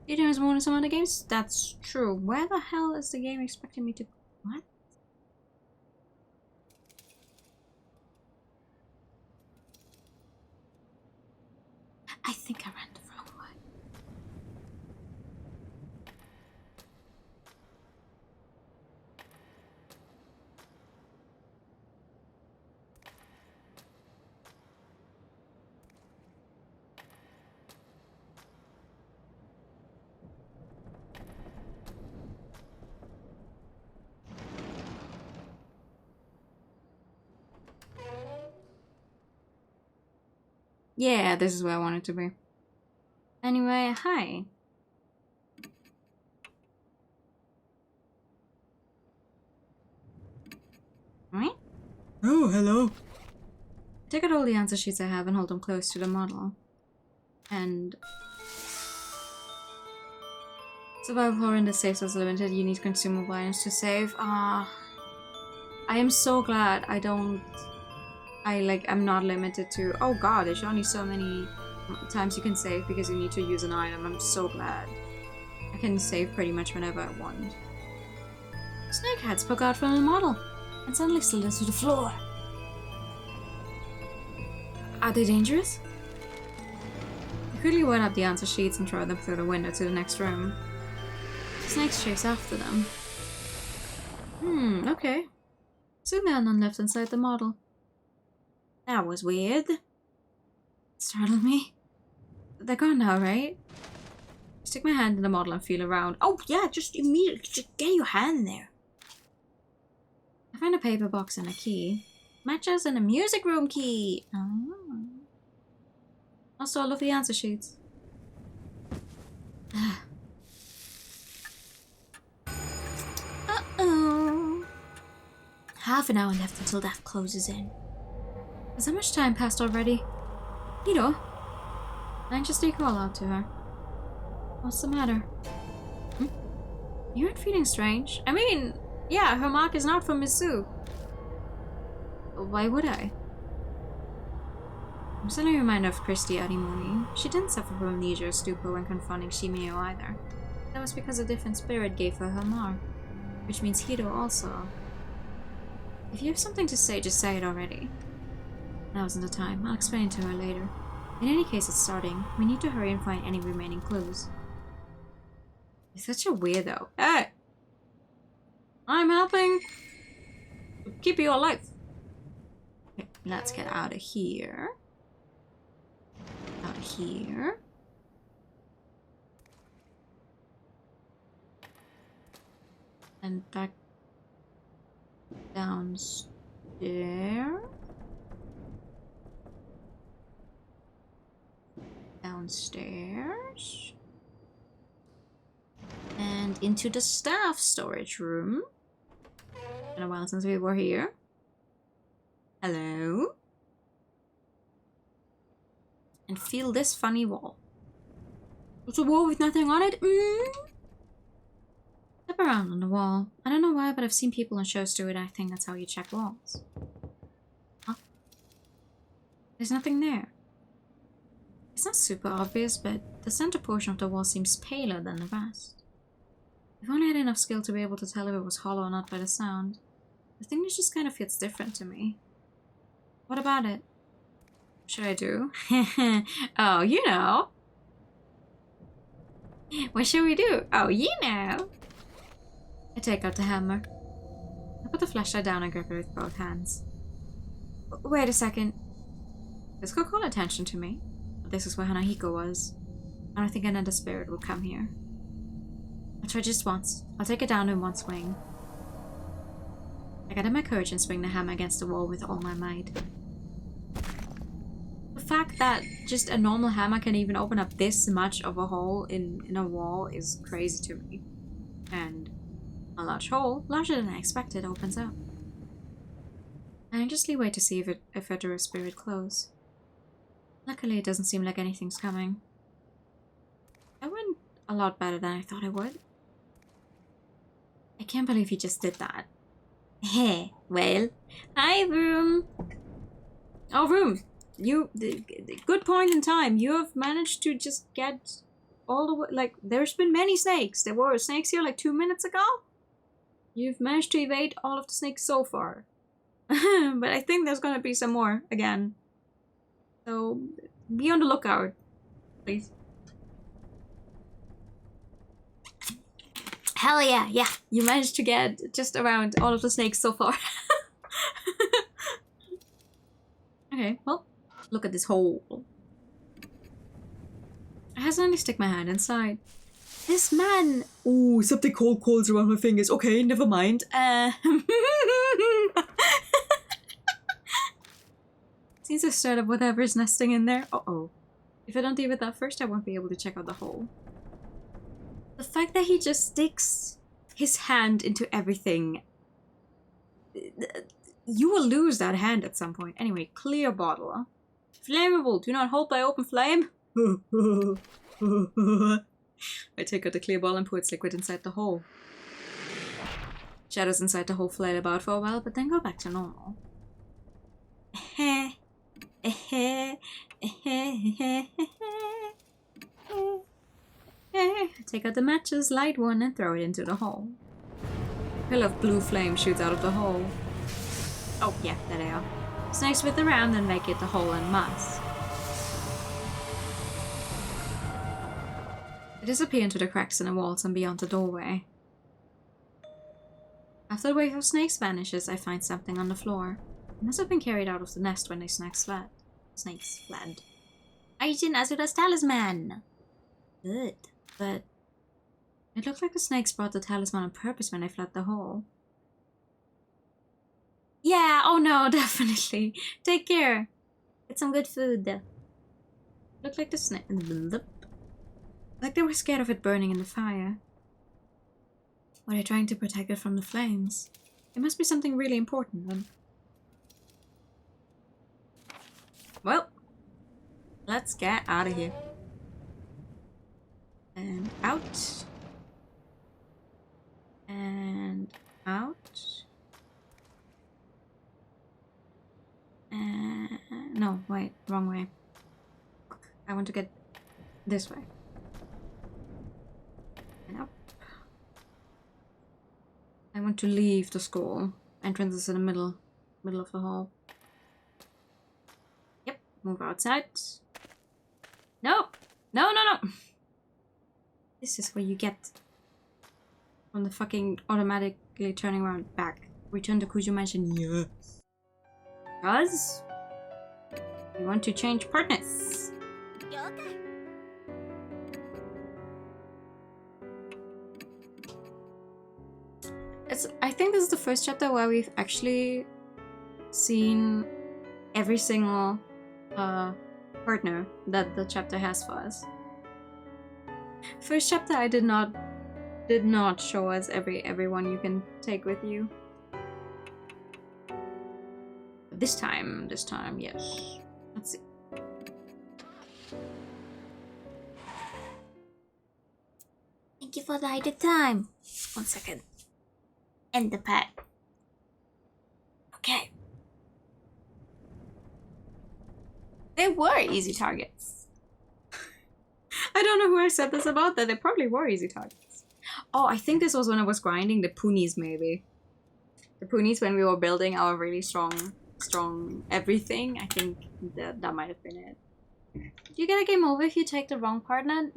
Speaker 1: You're doing more than some other games? That's true. Where the hell is the game expecting me to... What? I think I ran the wrong way. Yeah, this is where I want it to be. Anyway, hi. Right? Oh, hello. Take out all the answer sheets I have and hold them close to the model. And... Survival horror in the safe is limited. You need consumable items to save. I am so glad I'm not limited to, oh god, there's only so many times you can save because you need to use an item. I'm so glad. I can save pretty much whenever I want. Snakeheads poke out from the model and suddenly slid to the floor. Are they dangerous? I quickly wet up the answer sheets and throw them through the window to the next room. The snakes chase after them. Okay. Soon there are none left inside the model. That was weird. It startled me. They're gone now, right? Stick my hand in the model and feel around. Oh yeah, just immediately, just get your hand there. I find a paper box and a key. Matches and a music room key. Oh. Also, I love the answer sheets. Uh-oh.
Speaker 2: Half an hour left until that closes in.
Speaker 1: Has that much time passed already? Hiro? Anxiously call out to her. What's the matter? You aren't feeling strange. I mean, yeah, her mark is not from Mizu. Why would I? I'm suddenly reminded of Christy Arimori. She didn't suffer from amnesia or stupor when confronting Shimeo either. That was because a different spirit gave her mark. Which means Hiro also. If you have something to say, just say it already. That wasn't the time. I'll explain it to her later. In any case, it's starting. We need to hurry and find any remaining clues. You're such a weirdo. Hey! I'm helping keep you alive. Okay, let's get out of here. Out of here. And back downstairs. Downstairs. And into the staff storage room. Been a while since we were here. Hello. And feel this funny wall. It's a wall with nothing on it? Step around on the wall. I don't know why, but I've seen people in shows do it. I think that's how you check walls. Huh? There's nothing there. It's not super obvious, but the center portion of the wall seems paler than the rest. If only I had enough skill to be able to tell if it was hollow or not by the sound. The thing just kind of feels different to me. What about it? What should I do? Oh, you know. What should we do? Oh, you know. I take out the hammer. I put the flashlight down and grab it with both hands. Wait a second. This could call attention to me. This is where Hanahiko was. I don't think another spirit will come here. I'll try just once. I'll take it down in one swing. I gather my courage and swing the hammer against the wall with all my might. The fact that just a normal hammer can even open up this much of a hole in a wall is crazy to me. And a large hole, larger than I expected, opens up. I anxiously wait to see if I draw a spirit close. Luckily, it doesn't seem like anything's coming. That went a lot better than I thought it would. I can't believe he just did that. Heh, well, hi, Vroom. Oh, Vroom, good point in time. You have managed to just get all the way, like, there's been many snakes. There were snakes here like 2 minutes ago. You've managed to evade all of the snakes so far. But I think there's gonna be some more again. So, be on the lookout, please.
Speaker 2: Hell yeah, yeah.
Speaker 1: You managed to get just around all of the snakes so far. Okay, well, look at this hole. I hesitantly stick my hand inside. This man... Ooh, something cold crawls around my fingers. Okay, never mind. Seems to start up whatever's nesting in there. Uh-oh. If I don't deal with that first, I won't be able to check out the hole. The fact that he just sticks his hand into everything... You will lose that hand at some point. Anyway, clear bottle. Flammable. Do not hold by open flame. I take out the clear bottle and pour its liquid inside the hole. Shadows inside the hole flail about for a while, but then go back to normal. Take out the matches, light one, and throw it into the hole. A pillar of blue flame shoots out of the hole. Oh, yeah, there they are. Snakes with around and make it the hole en masse. They disappear into the cracks in the walls and beyond the doorway. After the wave of snakes vanishes, I find something on the floor. It must have been carried out of the nest when the snakes fled.
Speaker 2: Aizen Azura's talisman!
Speaker 1: Good, but it looked like the snakes brought the talisman on purpose when they fled the hole. Yeah, oh no, definitely. Take care.
Speaker 2: Get some good food.
Speaker 1: Looked like the snake. Like they were scared of it burning in the fire. Were they trying to protect it from the flames? It must be something really important then. Well, let's get out of here. And out. And out. And no, wait, wrong way. I want to get this way. And up. I want to leave the school. Entrance is in the middle of the hall. Yep, move outside. No! No, no, no! This is what you get from the fucking automatically turning around back. Return to Kujo Mansion, yes. Because we want to change partners. I think this is the first chapter where we've actually seen every single partner that the chapter has for us. First chapter I did not show us everyone you can take with you. This time, yes. Let's see.
Speaker 2: Thank you for the idle time. 1 second. End the pad. Okay.
Speaker 1: They were easy targets. I don't know who I said this about, that they probably were easy targets. Oh, I think this was when I was grinding the ponies, maybe. The ponies when we were building our really strong everything. I think that might have been it. Do you get a game over if you take the wrong partner?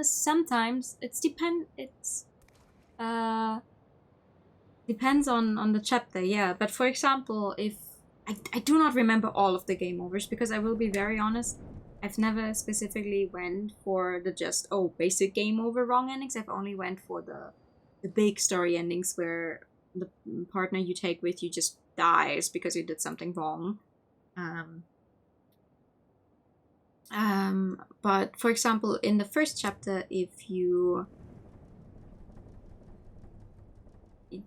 Speaker 1: Sometimes. It's depends on the chapter, yeah. But for example, if I do not remember all of the game overs, because I will be very honest, I've never specifically went for the just basic game over wrong endings. I've only went for the big story endings where the partner you take with you just dies because you did something wrong. But for example, in the first chapter, if you in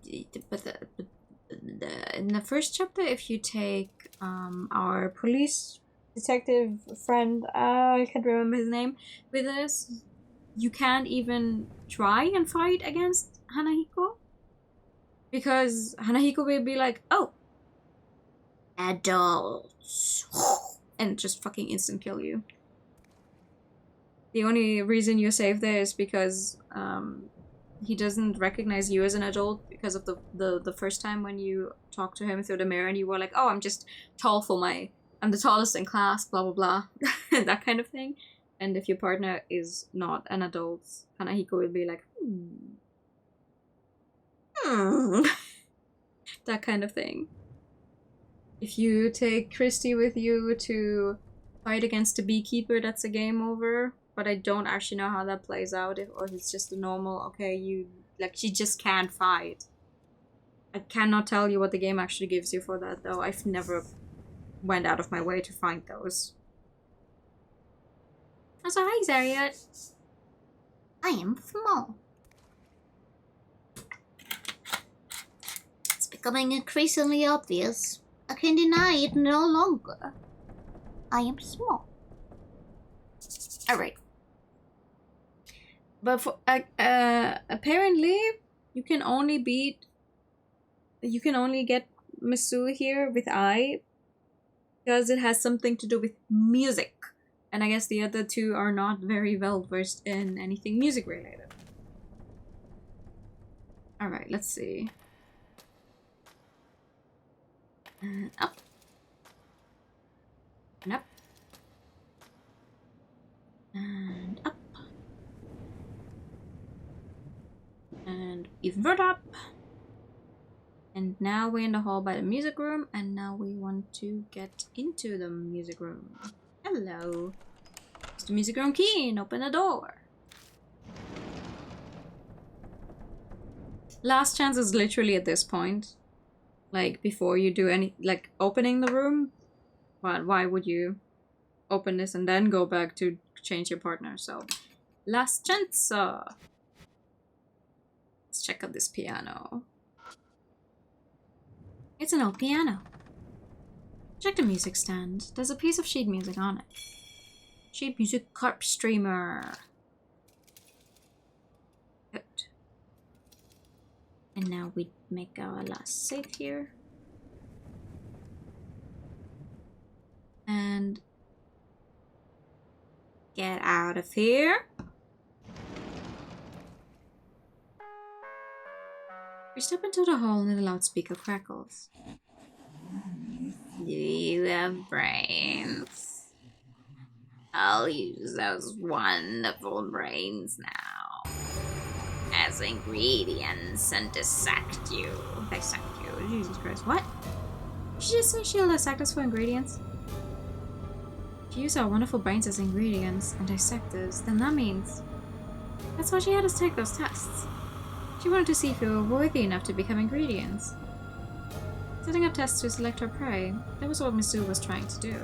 Speaker 1: the first chapter, if you take our police detective friend, I can't remember his name, with us, you can't even try and fight against Hanahiko, because Hanahiko will be like, oh, adults, and just fucking instant kill you. The only reason you're safe there is because he doesn't recognize you as an adult because of the first time when you talk to him through the mirror and you were like, oh, I'm just tall I'm the tallest in class, blah blah blah, that kind of thing. And if your partner is not an adult, Hanahiko will be like, that kind of thing. If you take Christy with you to fight against the beekeeper, that's a game over. But I don't actually know how that plays out, or if it's just a normal, okay, she just can't fight. I cannot tell you what the game actually gives you for that, though. I've never went out of my way to find those.
Speaker 2: Also, hi, Zariat. I am small. It's becoming increasingly obvious. I can deny it no longer. I am small.
Speaker 1: Alright. But for, apparently, you can only get Misu here with I, because it has something to do with music. And I guess the other two are not very well versed in anything music related. Alright, let's see. And up. And up. And up. And even further up. And now we're in the hall by the music room, and now we want to get into the music room. Hello. It's the music room key, and open the door. Last chance is literally at this point. Like, before you do any, like, opening the room? But why would you open this and then go back to change your partner? So, last chance. Let's check out this piano.
Speaker 2: It's an old piano.
Speaker 1: Check the music stand. There's a piece of sheet music on it. Sheet music carp streamer. Good. And now we make our last save here. And get out of here. We step into the hall and the loudspeaker crackles. Do you have brains? I'll use those wonderful brains now as ingredients and dissect you. Dissect you. Jesus Christ. What? Did she just say she'll dissect us for ingredients? If you use our wonderful brains as ingredients and dissect us, then that means that's why she had us take those tests. She wanted to see if we were worthy enough to become ingredients. Setting up tests to select her prey, that was what Misu was trying to do.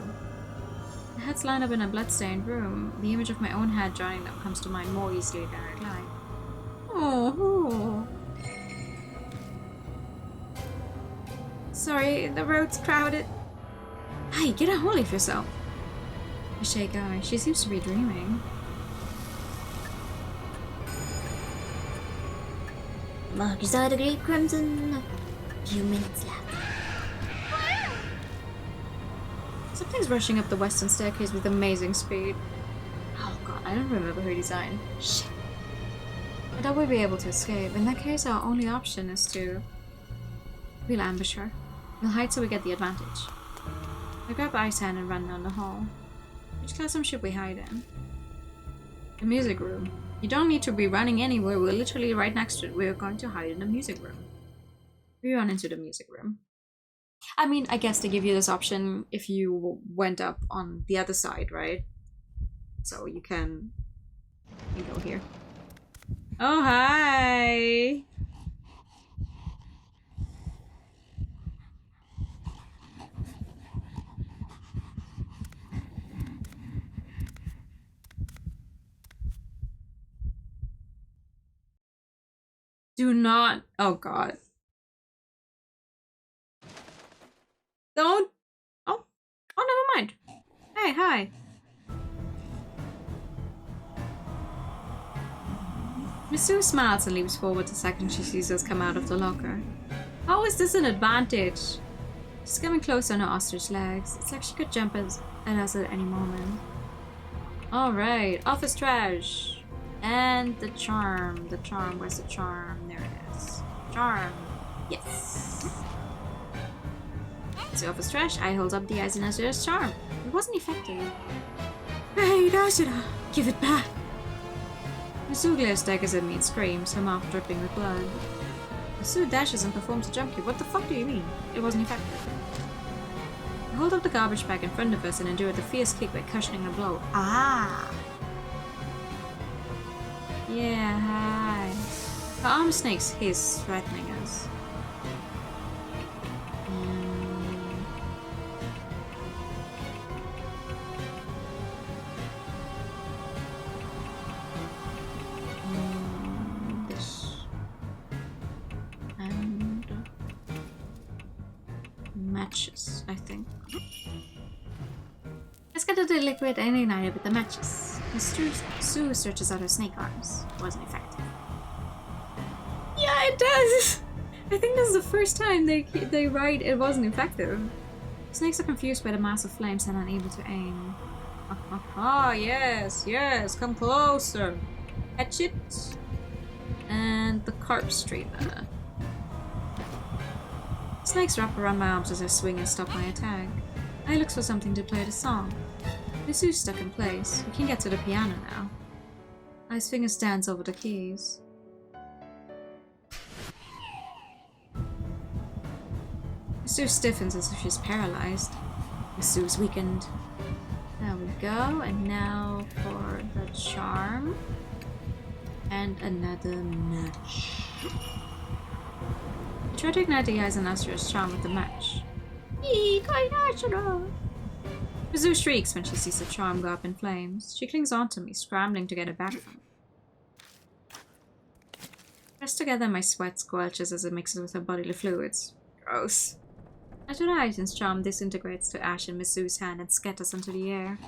Speaker 1: The heads line up in a blood-stained room. The image of my own head joining them comes to mind more easily than I'd like. Oh. Sorry, the road's crowded. Hey, get a hold of yourself. I shake eye. She seems to be dreaming.
Speaker 2: Markers are the great crimson. Few minutes left.
Speaker 1: Something's rushing up the western staircase with amazing speed. Oh god, I don't remember her design. Shit. I doubt we'll be able to escape. In that case, our only option is to... We'll ambush her. We'll hide so we get the advantage. I grab Ice's hand and run down the hall. Which classroom should we hide in? The music room. You don't need to be running anywhere. We're literally right next to it. We're going to hide in the music room. We run into the music room. I mean, I guess they give you this option if you went up on the other side, right? So you can go here. Oh, hi! Do not... Oh, God. Don't... Oh, never mind. Hey, hi. Misu smiles and leaps forward the second she sees us come out of the locker. How is this an advantage? She's coming closer on her ostrich legs. It's like she could jump at us at any moment. Alright, office trash. And the charm. The charm, where's the charm? There it is. Charm. Yes. It's the office trash. I hold up the Aizunazu's charm. It wasn't effective. Hey, Ashura, give it back. Misu glares daggers at me and screams, her mouth dripping with blood. Misu dashes and performs a jump kick. What the fuck do you mean? It wasn't effective. I hold up the garbage bag in front of us and endure the fierce kick by cushioning the blow. Ah! Yeah, hi. Her arm snakes hiss, threatening us. This. And... matches, I think. Let's get the liquid and ignite it with the matches. Sue searches out her snake arms. Wasn't effective. Yeah, it does! I think this is the first time they write it wasn't effective. Snakes are confused by the mass of flames and unable to aim. Ah, yes, yes, come closer. Catch it. And the carp streamer. Snakes wrap around my arms as I swing and stop my attack. I look for something to play the song. Misu's stuck in place. We can get to the piano now. I's fingers dance over the keys. Misu stiffens as if she's paralyzed. Misu's weakened. There we go, and now for the charm. And another match. Try to ignite the Aizen charm with the match. Mizu shrieks when she sees the charm go up in flames. She clings onto me, scrambling to get it back from me. Pressed together, my sweat squelches as it mixes with her bodily fluids. Gross. After the Aizen's charm disintegrates to ash in Mizu's hand and scatters into the air.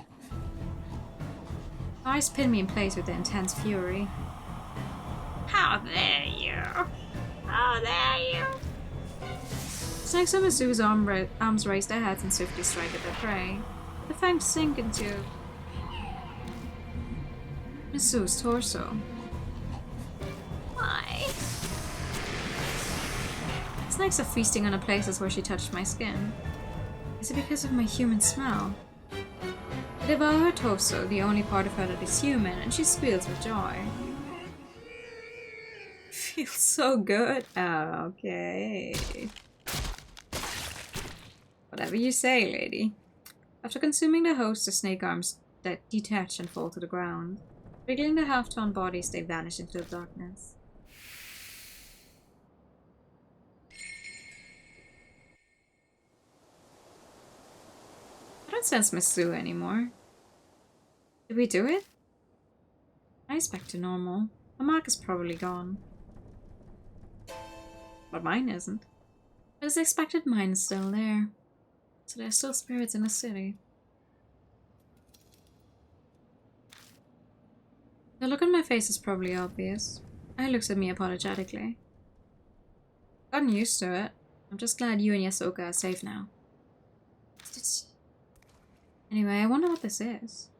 Speaker 1: Her eyes pin me in place with their intense fury. How dare you! How dare you! Snakes on Mizu's arms raise their heads and swiftly strike at their prey. The fangs sink into Mizu's torso. Why? Snakes are feasting on the places where she touched my skin. Is it because of my human smell? They devour her torso, the only part of her that is human, and she squeals with joy. Feels so good. Oh, okay. Whatever you say, lady. After consuming the host, the snake arms detach and fall to the ground. Wriggling the half-toned bodies, they vanish into the darkness. I don't sense Mizu anymore. Did we do it? Eyes back to normal. The mark is probably gone. But mine isn't. But as expected, mine is still there. So there are still spirits in the city. The look on my face is probably obvious. I looks at me apologetically. Gotten used to it. I'm just glad you and Yasuoka are safe now. Anyway, I wonder what this is.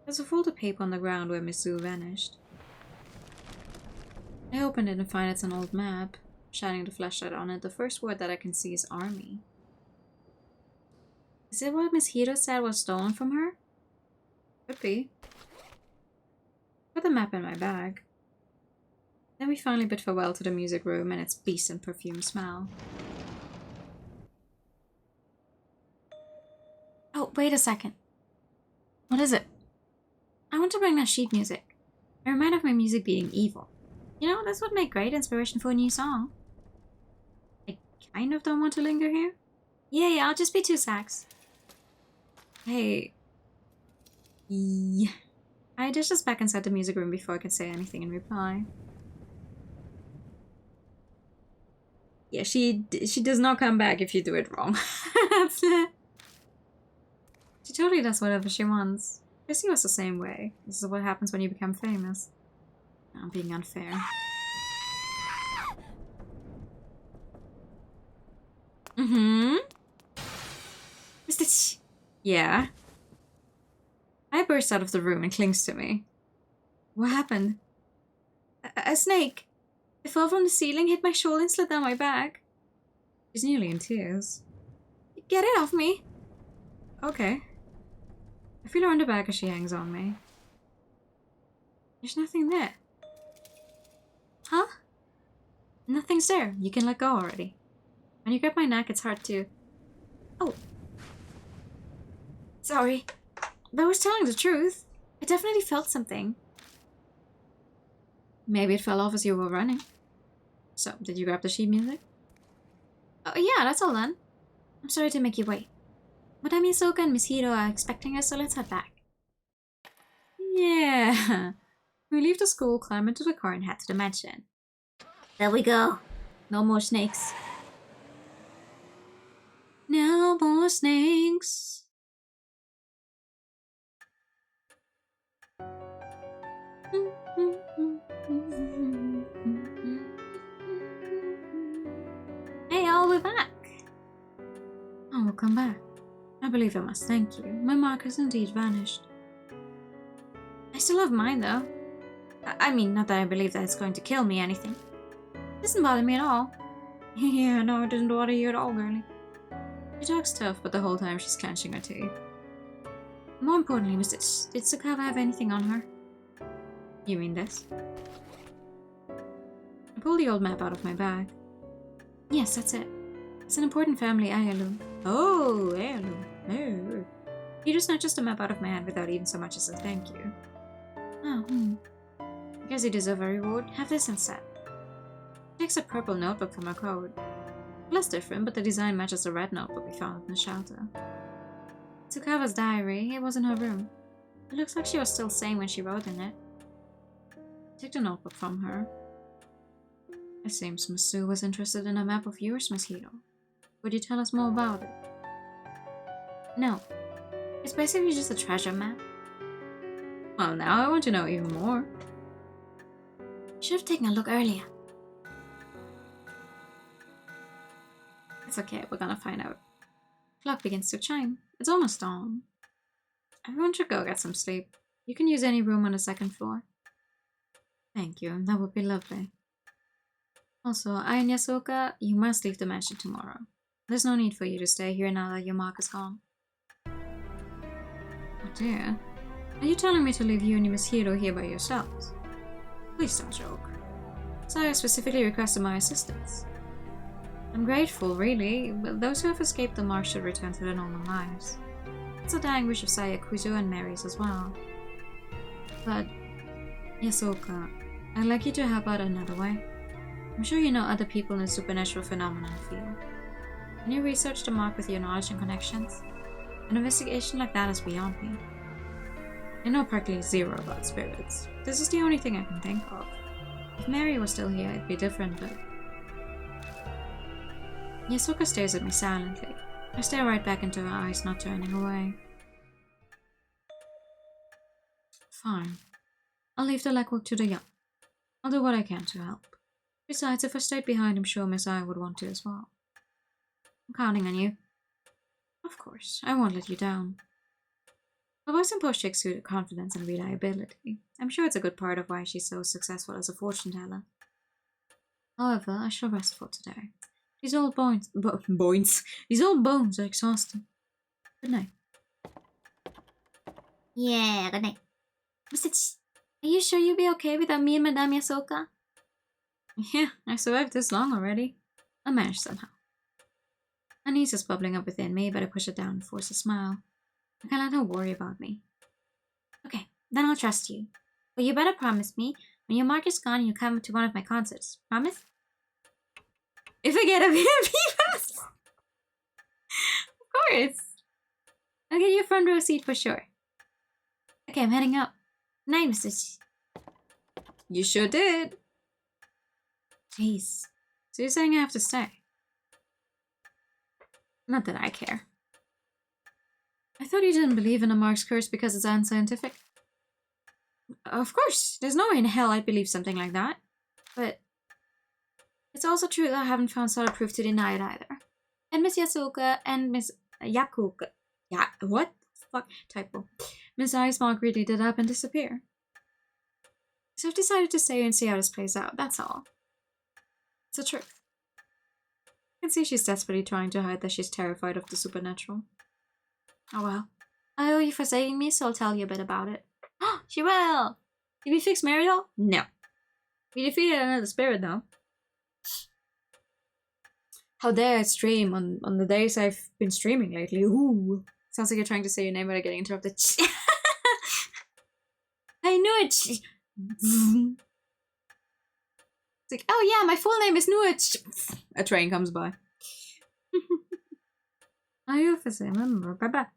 Speaker 1: There's a folded paper on the ground where Mizu vanished. I open it and find it's an old map. Shining the flashlight on it, the first word that I can see is army. Is it what Miss Hiro said was stolen from her? Could be. Put the map in my bag. Then we finally bid farewell to the music room and its beast and perfume smell. Oh, wait a second. What is it? I want to bring that sheet music. I remind of my music being evil. You know, this would make great inspiration for a new song. I kind of don't want to linger here. Yeah, I'll just be 2 secs. Hey. Yeah. I dashed us back inside the music room before I could say anything in reply. Yeah, she does not come back if you do it wrong. That's it. She totally does whatever she wants. Chrissy was the same way. This is what happens when you become famous. I'm being unfair. Mr. Ch. Yeah. I burst out of the room and clings to me. What happened? A snake. It fell from the ceiling, hit my shoulder, and slid down my back. She's nearly in tears. Get it off me. Okay. I feel her on the back as she hangs on me. There's nothing there. Huh? Nothing's there. You can let go already. When you grab my neck, it's hard to... Oh. Sorry. But I was telling the truth. I definitely felt something. Maybe it fell off as you were running. So, did you grab the sheet music? Oh, yeah, that's all done. I'm sorry to make you wait. Madame Yasuoka and Miss Hiro are expecting us, so let's head back. Yeah. We leave the school, climb into the car, and head to the mansion. There we go. No more snakes. No more snakes. Hey, all, we're back. Oh, welcome back. I believe I must thank you. My mark has indeed vanished. I still have mine, though. I mean, not that I believe that it's going to kill me or anything. It doesn't bother me at all. Yeah, no, it doesn't bother you at all, girlie. She talks tough, but the whole time she's clenching her teeth. More importantly, did Tsukava have anything on her? You mean this? I pull the old map out of my bag. Yes, that's it. It's an important family heirloom. Oh, heirloom. Oh. You just snatched the map out of my hand without even so much as a thank you. Oh, Guess you deserve a reward. Have this instead. Takes a purple notebook from her coat. Less different, but the design matches the red notebook we found in the shelter. Tsukava's diary, it was in her room. It looks like she was still sane when she wrote in it. Take the notebook from her. It seems Masu was interested in a map of yours, Miss Hiro. Would you tell us more about it?
Speaker 2: No. It's basically just a treasure map.
Speaker 1: Well, now I want to know even more.
Speaker 2: Should have taken a look earlier.
Speaker 1: It's okay, we're gonna find out. Clock begins to chime. It's almost dawn. Everyone should go get some sleep. You can use any room on the second floor. Thank you, that would be lovely. Also, I and Yasuoka, you must leave the mansion tomorrow. There's no need for you to stay here now that your mark is gone. Oh dear. Are you telling me to leave you and Miss Hiro here by yourselves? Please don't joke. Saya specifically requested my assistance. I'm grateful, really, but those who have escaped the mark should return to their normal lives. It's a dying wish of Saya Kuzo and Mary's as well. But, Yasuoka, I'd like you to help out another way. I'm sure you know other people in the supernatural phenomenon field. Can you research the mark with your knowledge and connections? An investigation like that is beyond me. I know practically zero about spirits. This is the only thing I can think of. If Mary was still here, it'd be different, but... Yasuoka stares at me silently. I stare right back into her eyes, not turning away. Fine. I'll leave the legwork to the young. I'll do what I can to help. Besides, if I stayed behind, I'm sure Miss I would want to as well. I'm counting on you. Of course, I won't let you down. Her voice and posture exuded confidence and reliability. I'm sure it's a good part of why she's so successful as a fortune teller. However, I shall rest for today. These old These old bones are exhausting. Good night.
Speaker 2: Yeah, good night. Mr. Are you sure you'll be okay without me and Madame Yasuoka?
Speaker 1: Yeah, I survived this long already. I managed somehow. Unease is bubbling up within me, but I push it down and force a smile. I can't let her worry about me.
Speaker 2: Okay, then I'll trust you. But you better promise me, when your mark is gone, you'll come to one of my concerts. Promise?
Speaker 1: If I get a VIP pass! Of course! I'll get you a front row seat for sure.
Speaker 2: Okay, I'm heading out. Night, Mr.
Speaker 1: You sure did.
Speaker 2: Jeez.
Speaker 1: So you're saying I have to stay? Not that I care. I thought you didn't believe in a mark's curse because it's unscientific. Of course, there's no way in hell I'd believe something like that. But it's also true that I haven't found solid proof to deny it either. And Miss Yasuoka and Miss Yakuka... what? Fuck, typo. Miss I's mark really did up and disappear. So I've decided to stay and see how this plays out, that's all. It's the truth. I can see she's desperately trying to hide that she's terrified of the supernatural.
Speaker 2: Oh well. I owe you for saving me, so I'll tell you a bit about it.
Speaker 1: She will! Did we fix Mary though? No. We defeated another spirit though. How dare I stream on the days I've been streaming lately? Ooh. Sounds like you're trying to say your name without getting interrupted. I knew it! It's like, oh yeah, my full name is Nuit. A train comes by. I remember. Bye-bye.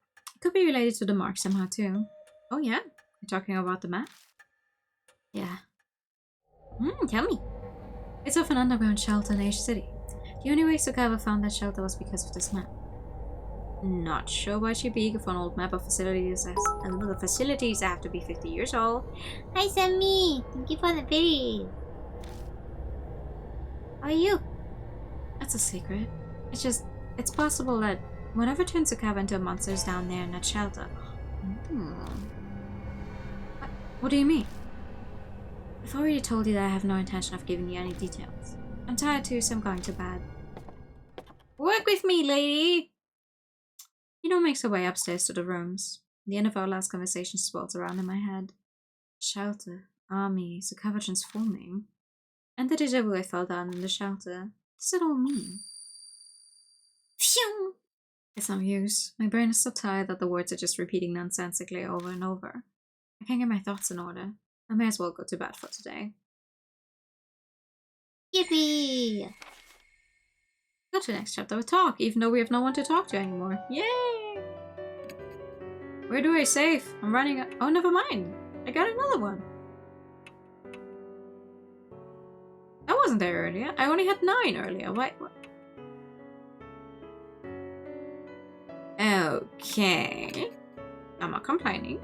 Speaker 1: Could be related to the mark somehow too. Oh yeah? You're talking about the map?
Speaker 2: Yeah. Tell me.
Speaker 1: It's of an underground shelter in Asia City. The only way Tsukava found that shelter was because of this map. Not sure why she'd be eager for an old map of facilities as the facilities have to be 50 years old.
Speaker 2: Hi Sammy! Thank you for the video. How are you?
Speaker 1: That's a secret. It's possible that whatever turns Tsukava into a monster is down there in that shelter. What do you mean? I've already told you that I have no intention of giving you any details. I'm tired too, so I'm going to bed. Work with me, lady! Hino makes her way upstairs to the rooms. The end of our last conversation swirls around in my head. Shelter, army, Tsukava transforming. And the déjà vu I fell down in the shelter. What does it all mean? Phew! It's no use. My brain is so tired that the words are just repeating nonsensically over and over. I can't get my thoughts in order. I may as well go to bed for today.
Speaker 2: Yippee!
Speaker 1: Go to the next chapter of talk, even though we have no one to talk to anymore. Yay! Where do I save? I'm running out. Oh, never mind. I got another one. That wasn't there earlier. I only had 9 earlier. What? Okay. I'm not complaining.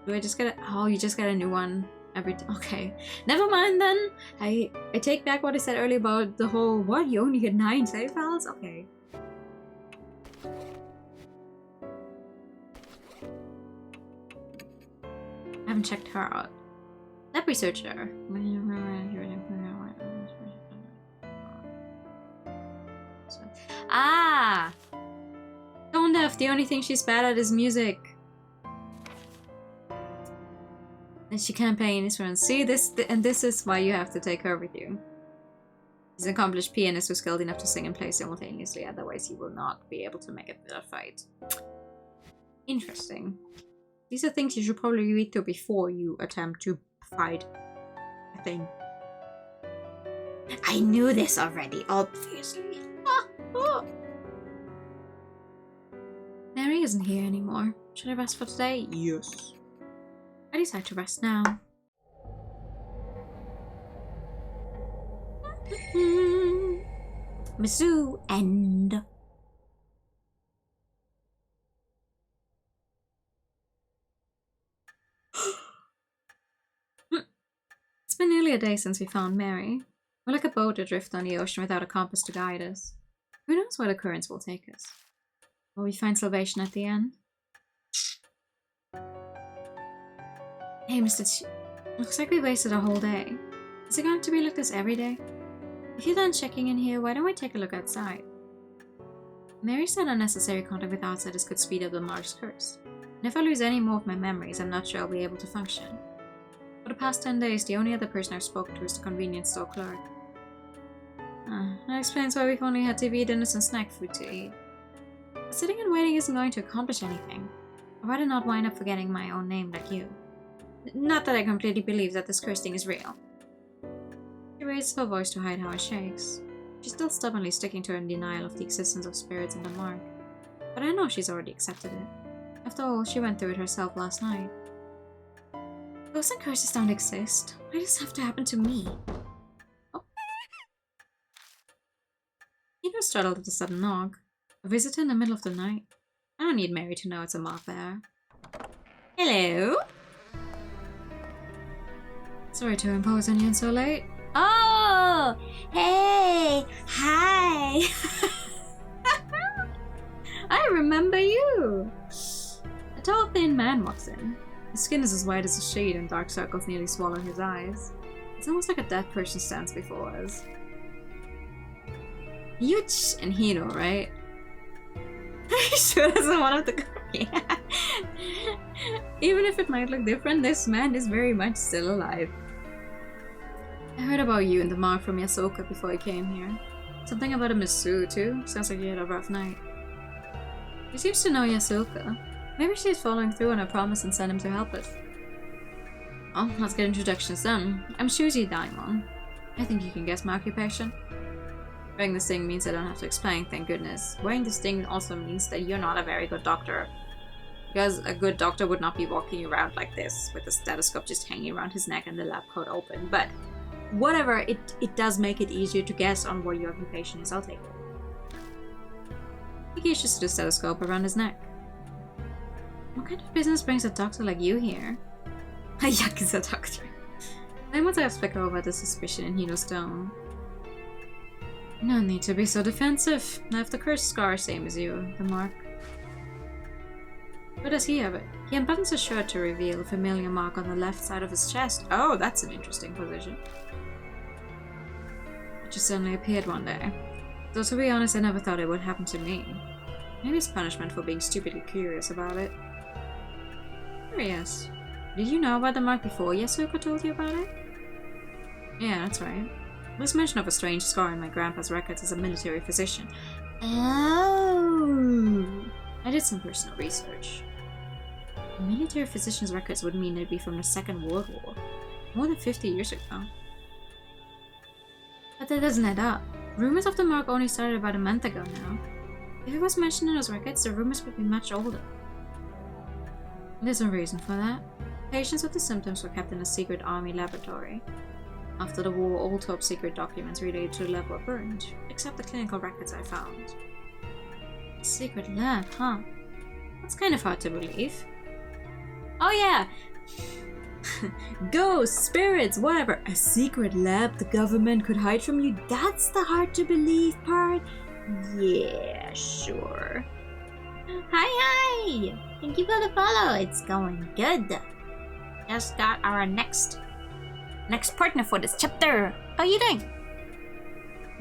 Speaker 1: Do I just get a... Oh, you just get a new one every time. Okay. Never mind then. I take back what I said earlier about the whole... What? You only get 9 save files? Okay. I haven't checked her out. Lab researcher. Ah! Tone deaf. The only thing she's bad at is music. And she can't play any instruments. See, and this is why you have to take her with you. He's an accomplished pianist who's skilled enough to sing and play simultaneously, otherwise he will not be able to make it to a fight. Interesting. These are things you should probably read through before you attempt to fight a thing.
Speaker 2: I knew this already, obviously.
Speaker 1: Mary isn't here anymore. Should I rest for today? Yes. I decide to rest now.
Speaker 2: Mizzou end.
Speaker 1: It's been nearly a day since we found Mary. We're like a boat adrift on the ocean without a compass to guide us. Who knows where the currents will take us? Will we find salvation at the end? Hey, Mr. Looks like we wasted a whole day. Is it going to be like this every day? If you're done checking in here, why don't we take a look outside? Mary said unnecessary contact with outsiders could speed up the Mark's curse. And if I lose any more of my memories, I'm not sure I'll be able to function. For the past 10 days, the only other person I've spoken to is the convenience store clerk. That explains why we've only had TV dinners and snack food to eat. But sitting and waiting isn't going to accomplish anything. I'd rather not wind up forgetting my own name like you. Not that I completely believe that this curse thing is real. She raises her voice to hide how it shakes. She's still stubbornly sticking to her denial of the existence of spirits in the Mark. But I know she's already accepted it. After all, she went through it herself last night. Ghosts and curses don't exist. Why does this have to happen to me? Oh. You know, startled at the sudden knock. A visitor in the middle of the night. I don't need Mary to know it's a moth there. Hello? Sorry to impose on you so late.
Speaker 2: Oh! Hey! Hi!
Speaker 1: I remember you! A tall, thin man walks in. His skin is as white as a sheet and dark circles nearly swallow his eyes. It's almost like a dead person stands before us. Huge and Hino, right? Are you sure that's one of the... Yeah. Even if it might look different, this man is very much still alive. I heard about you and the mark from Yasuoka before I came here. Something about a Mizzou too. Sounds like you had a rough night. He seems to know Yasuoka. Maybe she's following through on her promise and sent him to help us. Well, let's get introductions done. I'm Shuji Daimon. I think you can guess my occupation. Wearing this thing means I don't have to explain, thank goodness. Wearing this thing also means that you're not a very good doctor. Because a good doctor would not be walking around like this, with the stethoscope just hanging around his neck and the lab coat open. But whatever, it does make it easier to guess on what your occupation is, I'll take it. He gauges the stethoscope around his neck. What kind of business brings a doctor like you here? A Yakuza doctor. I must have flicker over the suspicion in Hino's tone. No need to be so defensive. I have the cursed scar, same as you, the mark. Where does he have it? He unbuttons his shirt to reveal a familiar mark on the left side of his chest. Oh, that's an interesting position. It just suddenly appeared one day. Though to be honest, I never thought it would happen to me. Maybe it's punishment for being stupidly curious about it. Curious. Did you know about the mark before Yasuoka told you about it? Yeah, that's right. There's mention of a strange scar in my grandpa's records as a military physician.
Speaker 2: Oh!
Speaker 1: I did some personal research. A military physician's records would mean they'd be from the Second World War. More than 50 years ago. But that doesn't add up. Rumors of the mark only started about a month ago now. If it was mentioned in those records, the rumors would be much older. There's a reason for that. Patients with the symptoms were kept in a secret army laboratory. After the war, all top secret documents related to the lab were burned, except the clinical records I found. A secret lab, huh? That's kind of hard to believe. Oh yeah! Ghosts, spirits, whatever. A secret lab the government could hide from you? That's the hard to believe part? Yeah, sure.
Speaker 2: Hi! Thank you for the follow. It's going good. Just got our next partner for this chapter. How are you doing?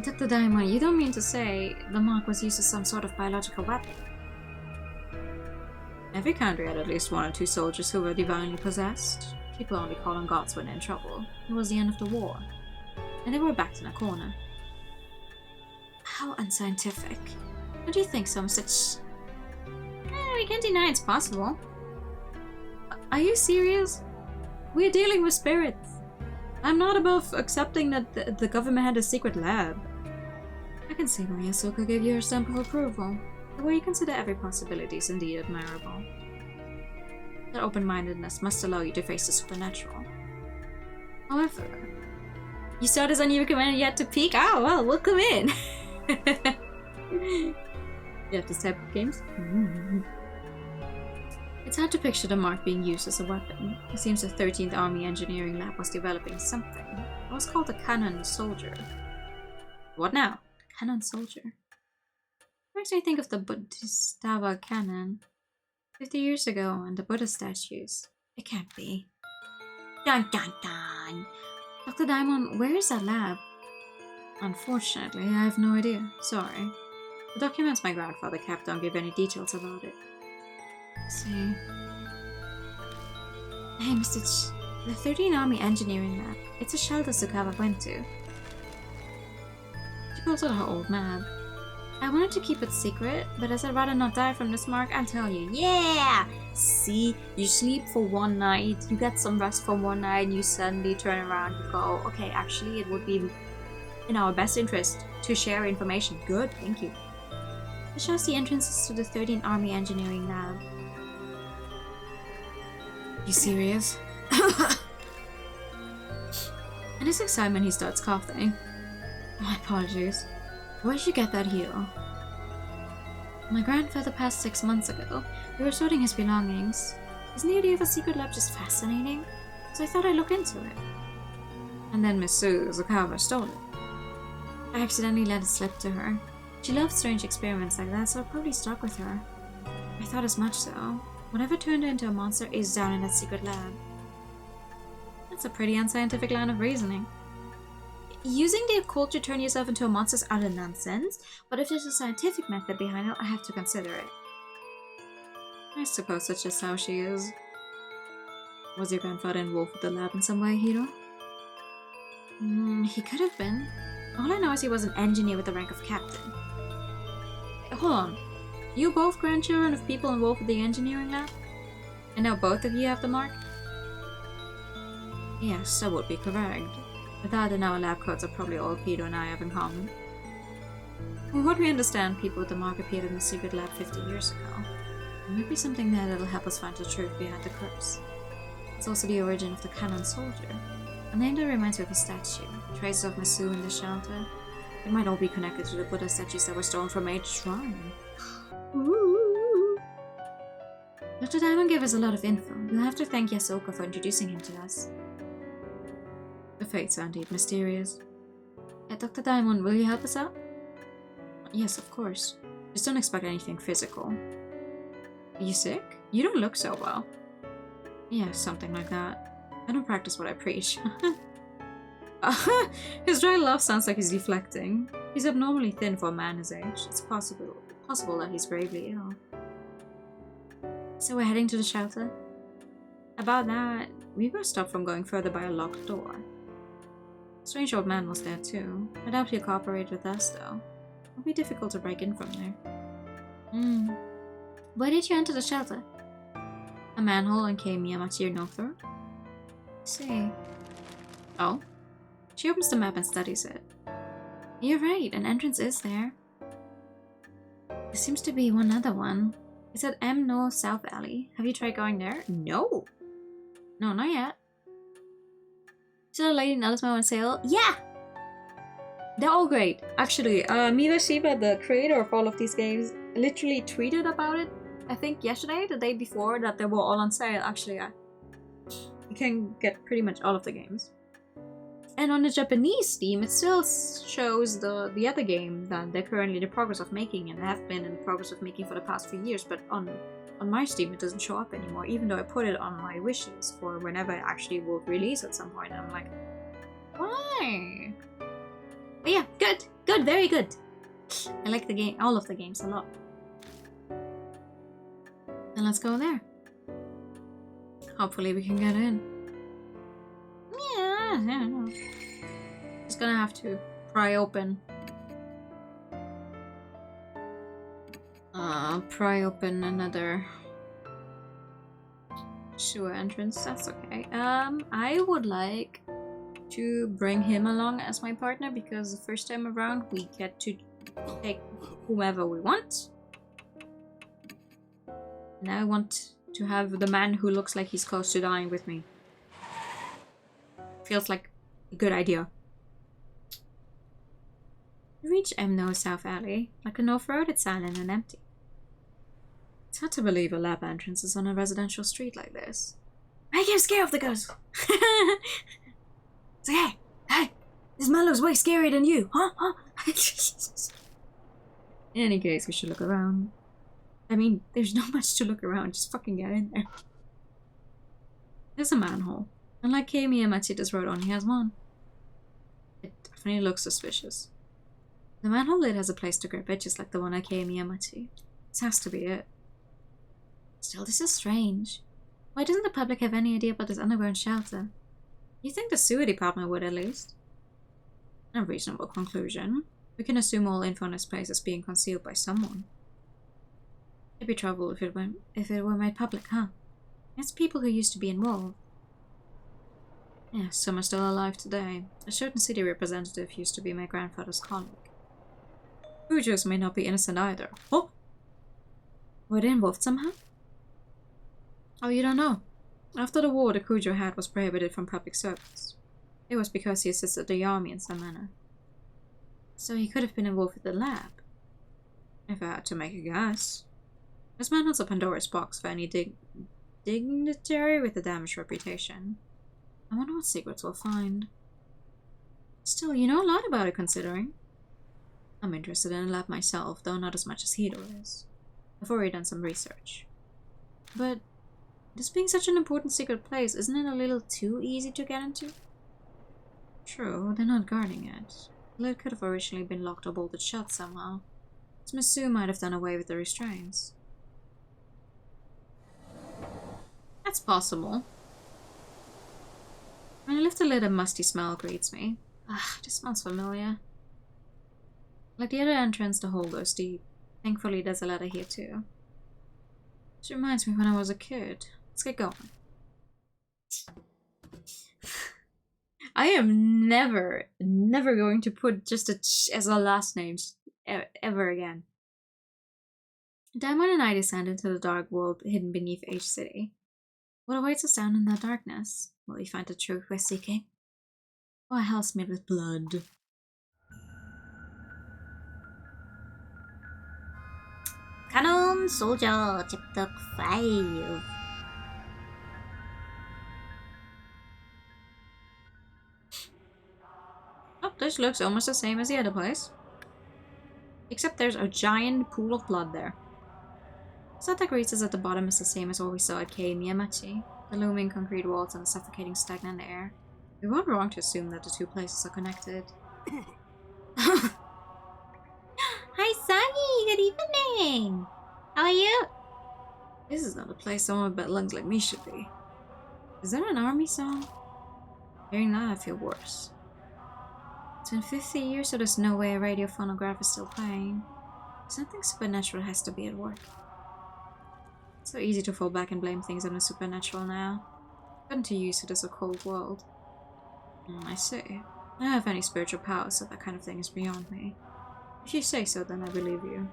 Speaker 1: Dr. Diamond, you don't mean to say the mark was used as some sort of biological weapon? Every country had at least 1 or 2 soldiers who were divinely possessed. People only called on gods when in trouble. It was the end of the war. And they were backed in a corner. How unscientific. Don't you think some such... we can't deny it's possible. Are you serious? We're dealing with spirits. I'm not above accepting that the government had a secret lab. I can see why Yasuko gave you her stamp of approval. The way you consider every possibility is indeed admirable. That open-mindedness must allow you to face the supernatural. However, you saw this and you recommended yet to peek? Oh, well, welcome in! You have this type of games? It's hard to picture the mark being used as a weapon. It seems the 13th Army Engineering Lab was developing something. It was called the Cannon Soldier. What now? The Cannon Soldier. Makes me think of the Bodhisattva cannon. 50 years ago, and the Buddha statues. It can't be.
Speaker 2: Dun dun dun.
Speaker 1: Dr. Diamond, where is that lab? Unfortunately, I have no idea. Sorry. The documents my grandfather kept don't give any details about it. Let's see. Hey, Mr. The 13th Army Engineering Lab. It's a shelter Sukawa went to. She calls it her old map. I wanted to keep it secret, but as I'd rather not die from this mark, I'll tell you.
Speaker 2: Yeah! See, you sleep for one night, you get some rest for one night, and you suddenly turn around and go, okay, actually it would be in our best interest to share information. Good, thank you.
Speaker 1: It shows the entrances to the 13th Army Engineering Lab. You serious? In his excitement, he starts coughing. My apologies. Where did you get that heel? My grandfather passed 6 months ago. We were sorting his belongings. Isn't the idea of a secret lab just fascinating? So I thought I'd look into it. And then Miss Sukawa stole it. I accidentally let it slip to her. She loved strange experiments like that, so it probably stuck with her. I thought as much so. Whatever turned her into a monster is down in that secret lab. That's a pretty unscientific line of reasoning.
Speaker 2: Using the occult to turn yourself into a monster is utter nonsense, but if there's a scientific method behind it, I have to consider it.
Speaker 1: I suppose that's just how she is. Was your grandfather involved with the lab in some way, Hiro? He could have been. All I know is he was an engineer with the rank of captain. Hold on. You both grandchildren of people involved with the engineering lab? And now both of you have the mark? Yes, that would be correct. Without in our lab coats are probably all Peter and I have in common. From what we understand, people with the mark appeared in the secret lab 50 years ago. There might be something there that'll help us find the truth behind the curse. It's also the origin of the Cannon Soldier. A name that reminds me of a statue, traces of Masu in the shelter. It might all be connected to the Buddha statues that were stolen from Age Shrine. Ooh. Dr. Diamond gave us a lot of info. We'll have to thank Yasuko for introducing him to us. The fates are indeed mysterious. Dr. Diamond, will you help us out? Yes, of course. Just don't expect anything physical. Are you sick? You don't look so well. Yeah, something like that. I don't practice what I preach. His dry laugh sounds like he's deflecting. He's abnormally thin for a man his age. It's possible that he's gravely ill. So we're heading to the shelter? About that, we were stopped from going further by a locked door. A strange old man was there too. I doubt he'll cooperate with us though. It'll be difficult to break in from there. Why did you enter the shelter? A manhole in Kei Miyamachi no through? I see. Oh? She opens the map and studies it. You're right, an entrance is there. There seems to be one other one. It said M North South Alley. Have you tried going there?
Speaker 2: No.
Speaker 1: No, not yet. Is there a lady in Ellismo on sale? Yeah!
Speaker 2: They're all great. Actually, Mira Shiba, the creator of all of these games, literally tweeted about it, I think yesterday, the day before, that they were all on sale. Actually, you can get pretty much all of the games. And on the Japanese Steam, it still shows the other game that they're currently in the progress of making and have been in the progress of making for the past few years, but on my Steam it doesn't show up anymore, even though I put it on my wish list for whenever it actually will release at some point. I'm like, why? But yeah, good, very good. I like the game, all of the games a lot. Then let's go there. Hopefully we can get in. Yeah. Just gonna have to pry open. Pry open another sewer entrance. That's okay. I would like to bring him along as my partner because the first time around we get to take whomever we want. And I want to have the man who looks like he's close to dying with me. Feels like a good idea. You reach M South Alley. Like a North Road, it's silent and empty. It's hard to believe a lab entrance is on a residential street like this. I get scared of the ghost. It's like, hey, this man looks way scarier than you, huh? In any case, we should look around. I mean, there's not much to look around, just fucking get in there. There's a manhole. Unlike Kami and Matsuda's this road only has one. It definitely looks suspicious. The manhole lid has a place to grip it, just like the one at Kami and Matsu. This has to be it. Still, this is strange. Why doesn't the public have any idea about this underground shelter? You think the sewer department would at least? A reasonable conclusion. We can assume all info in this place is being concealed by someone. It'd be trouble if it were made public, huh? It's people who used to be involved. Yes, some are still alive today. A certain city representative used to be my grandfather's colleague. Kujos may not be innocent either. Oh! Were they involved somehow? Oh, you don't know. After the war, the Kujo hat was prohibited from public service. It was because he assisted the army in some manner. So he could have been involved with the lab. If I had to make a guess. This man holds a Pandora's box for any dignitary with a damaged reputation. I wonder what secrets we'll find. Still, you know a lot about it, considering. I'm interested in the lab myself, though not as much as Hiro is. I've already done some research. But this being such an important secret place, isn't it a little too easy to get into? True, they're not guarding it. The lid could have originally been locked or bolted shut somehow. So Misu might have done away with the restraints. That's possible. When I lift the lid, a musty smell greets me. Ah, this smells familiar. Like the other entrance, the hole goes deep. Thankfully, there's a ladder here too. This reminds me when I was a kid. Let's get going. I am never going to put just a ch as a last name ever again. Diamond and I descend into the dark world hidden beneath H City. What awaits us down in the darkness? Will we find the truth we're seeking? Or a hell smeared with blood? Canon Soldier, Chapter 5.
Speaker 1: Oh, this looks almost the same as the other place. Except there's a giant pool of blood there. So that greets us at the bottom is the same as what we saw at Kei Miyamachi. The looming concrete walls and the suffocating stagnant air. We weren't wrong to assume that the two places are connected.
Speaker 2: Hi Sagi, good evening! How are you?
Speaker 1: This is not a place someone with bad lungs like me should be. Is that an army song? Hearing that, I feel worse. It's been 50 years, so there's no way a radio phonograph is still playing. Something supernatural has to be at work. It's so easy to fall back and blame things on the supernatural now. Gotten too used to this occult world. I see. I don't have any spiritual powers, so that kind of thing is beyond me. If you say so, then I believe you.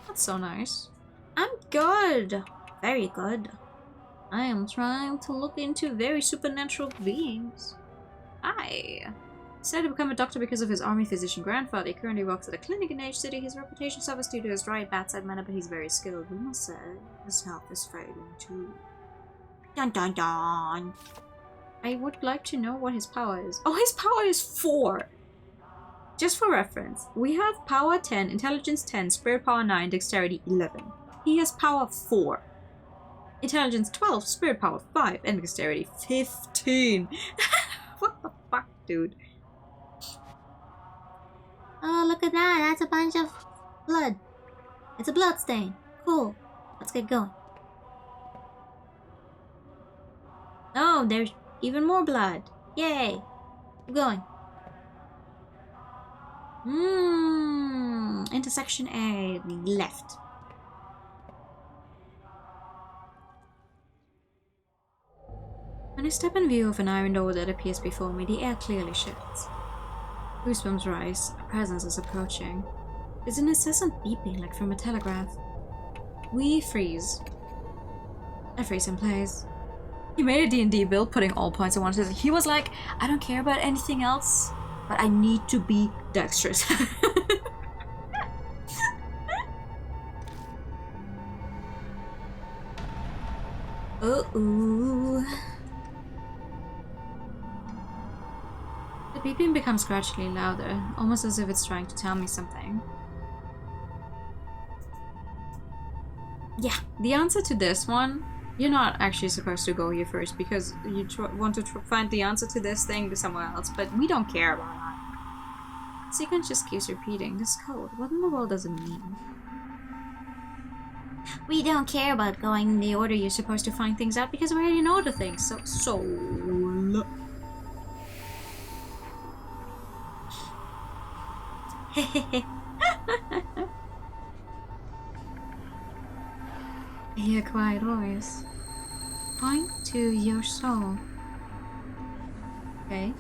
Speaker 1: That's so nice.
Speaker 2: I'm good. Very good. I am trying to look into very supernatural beings.
Speaker 1: Hi. Decided to become a doctor because of his army physician grandfather. He currently works at a clinic in H City. His reputation suffers due to his dry, bad-side manner, but he's very skilled. We must say, his health is failing too.
Speaker 2: Dun dun dun.
Speaker 1: I would like to know what his power is. Oh, his power is 4! Just for reference, we have power 10, intelligence 10, spirit power 9, dexterity 11. He has power 4. Intelligence 12, spirit power 5, and dexterity 15. What the fuck, dude?
Speaker 2: Oh, look at that. That's a bunch of blood. It's a blood stain. Cool. Let's get going. Oh, there's even more blood. Yay. Keep going.
Speaker 1: Intersection A, left. When I step in view of an iron door that appears before me, the air clearly shifts. Goosebumps rise, a presence is approaching. There's an incessant beeping like from a telegraph. We freeze. I freeze in place. He made a D&D build, putting all points I wanted. He was like, I don't care about anything else, but I need to be dexterous. Uh-oh. The beeping becomes gradually louder, almost as if it's trying to tell me something. Yeah, the answer to this one, you're not actually supposed to go here first because you want to find the answer to this thing somewhere else, but we don't care about that. The sequence just keeps repeating. This code, what in the world does it mean?
Speaker 2: We don't care about going in the order you're supposed to find things out because we already know the things. So
Speaker 1: I hear a quiet voice. Point to your soul. Okay.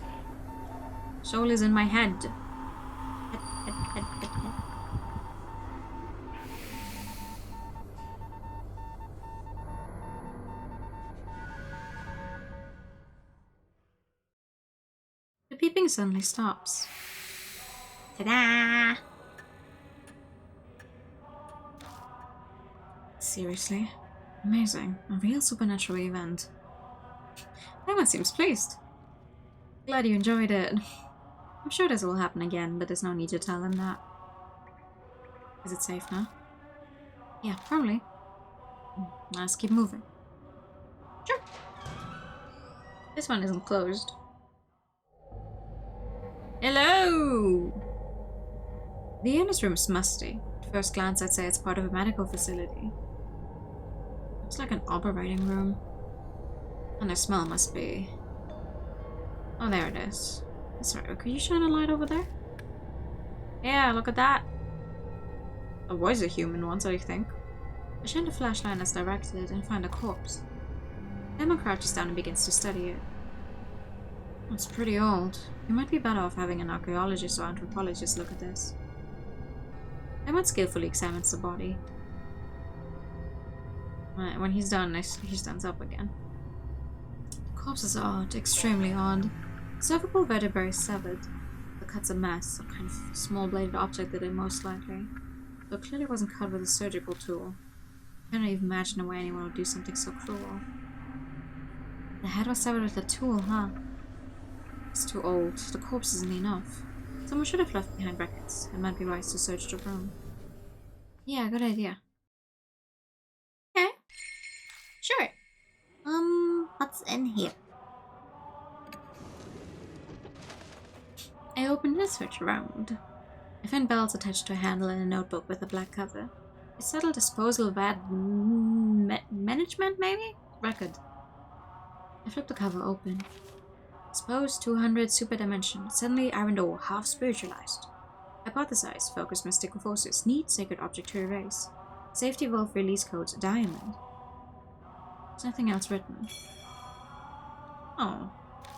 Speaker 1: Soul is in my head. The peeping suddenly stops.
Speaker 2: Ta-da!
Speaker 1: Seriously? Amazing. A real supernatural event. Emma seems pleased. Glad you enjoyed it. I'm sure this will happen again, but there's no need to tell him that. Is it safe now? Yeah, probably. Let's keep moving. Sure. This one isn't closed. Hello! The illness room is musty. At first glance, I'd say it's part of a medical facility. Looks like an operating room. And the smell must be... Oh, there it is. Sorry, could you shine a light over there? Yeah, look at that. It was a human once, I think. I shine the flashlight as directed and find a corpse. Emma crouches down and begins to study it. It's pretty old. You might be better off having an archaeologist or anthropologist look at this. Emma skillfully examines the body. When he's done, he stands up again. The corpse is odd, extremely odd. Cervical vertebrae is severed. The cut's a mess, some kind of small bladed object that it most likely. Though it clearly wasn't cut with a surgical tool. I can't even imagine a way anyone would do something so cruel. The head was severed with a tool, huh? It's too old. The corpse isn't enough. Someone should have left behind records. It might be wise to search the room. Yeah, good idea.
Speaker 2: Okay. Sure. What's in here?
Speaker 1: I opened it and searched around. I found belts attached to a handle and a notebook with a black cover. A subtle disposal of bad management, maybe? Record. I flipped the cover open. Exposed 200 super dimension. Suddenly iron door, half spiritualized. Hypothesize, focus mystical forces. Need sacred object to erase. Safety valve release codes, diamond. There's nothing else written. Oh.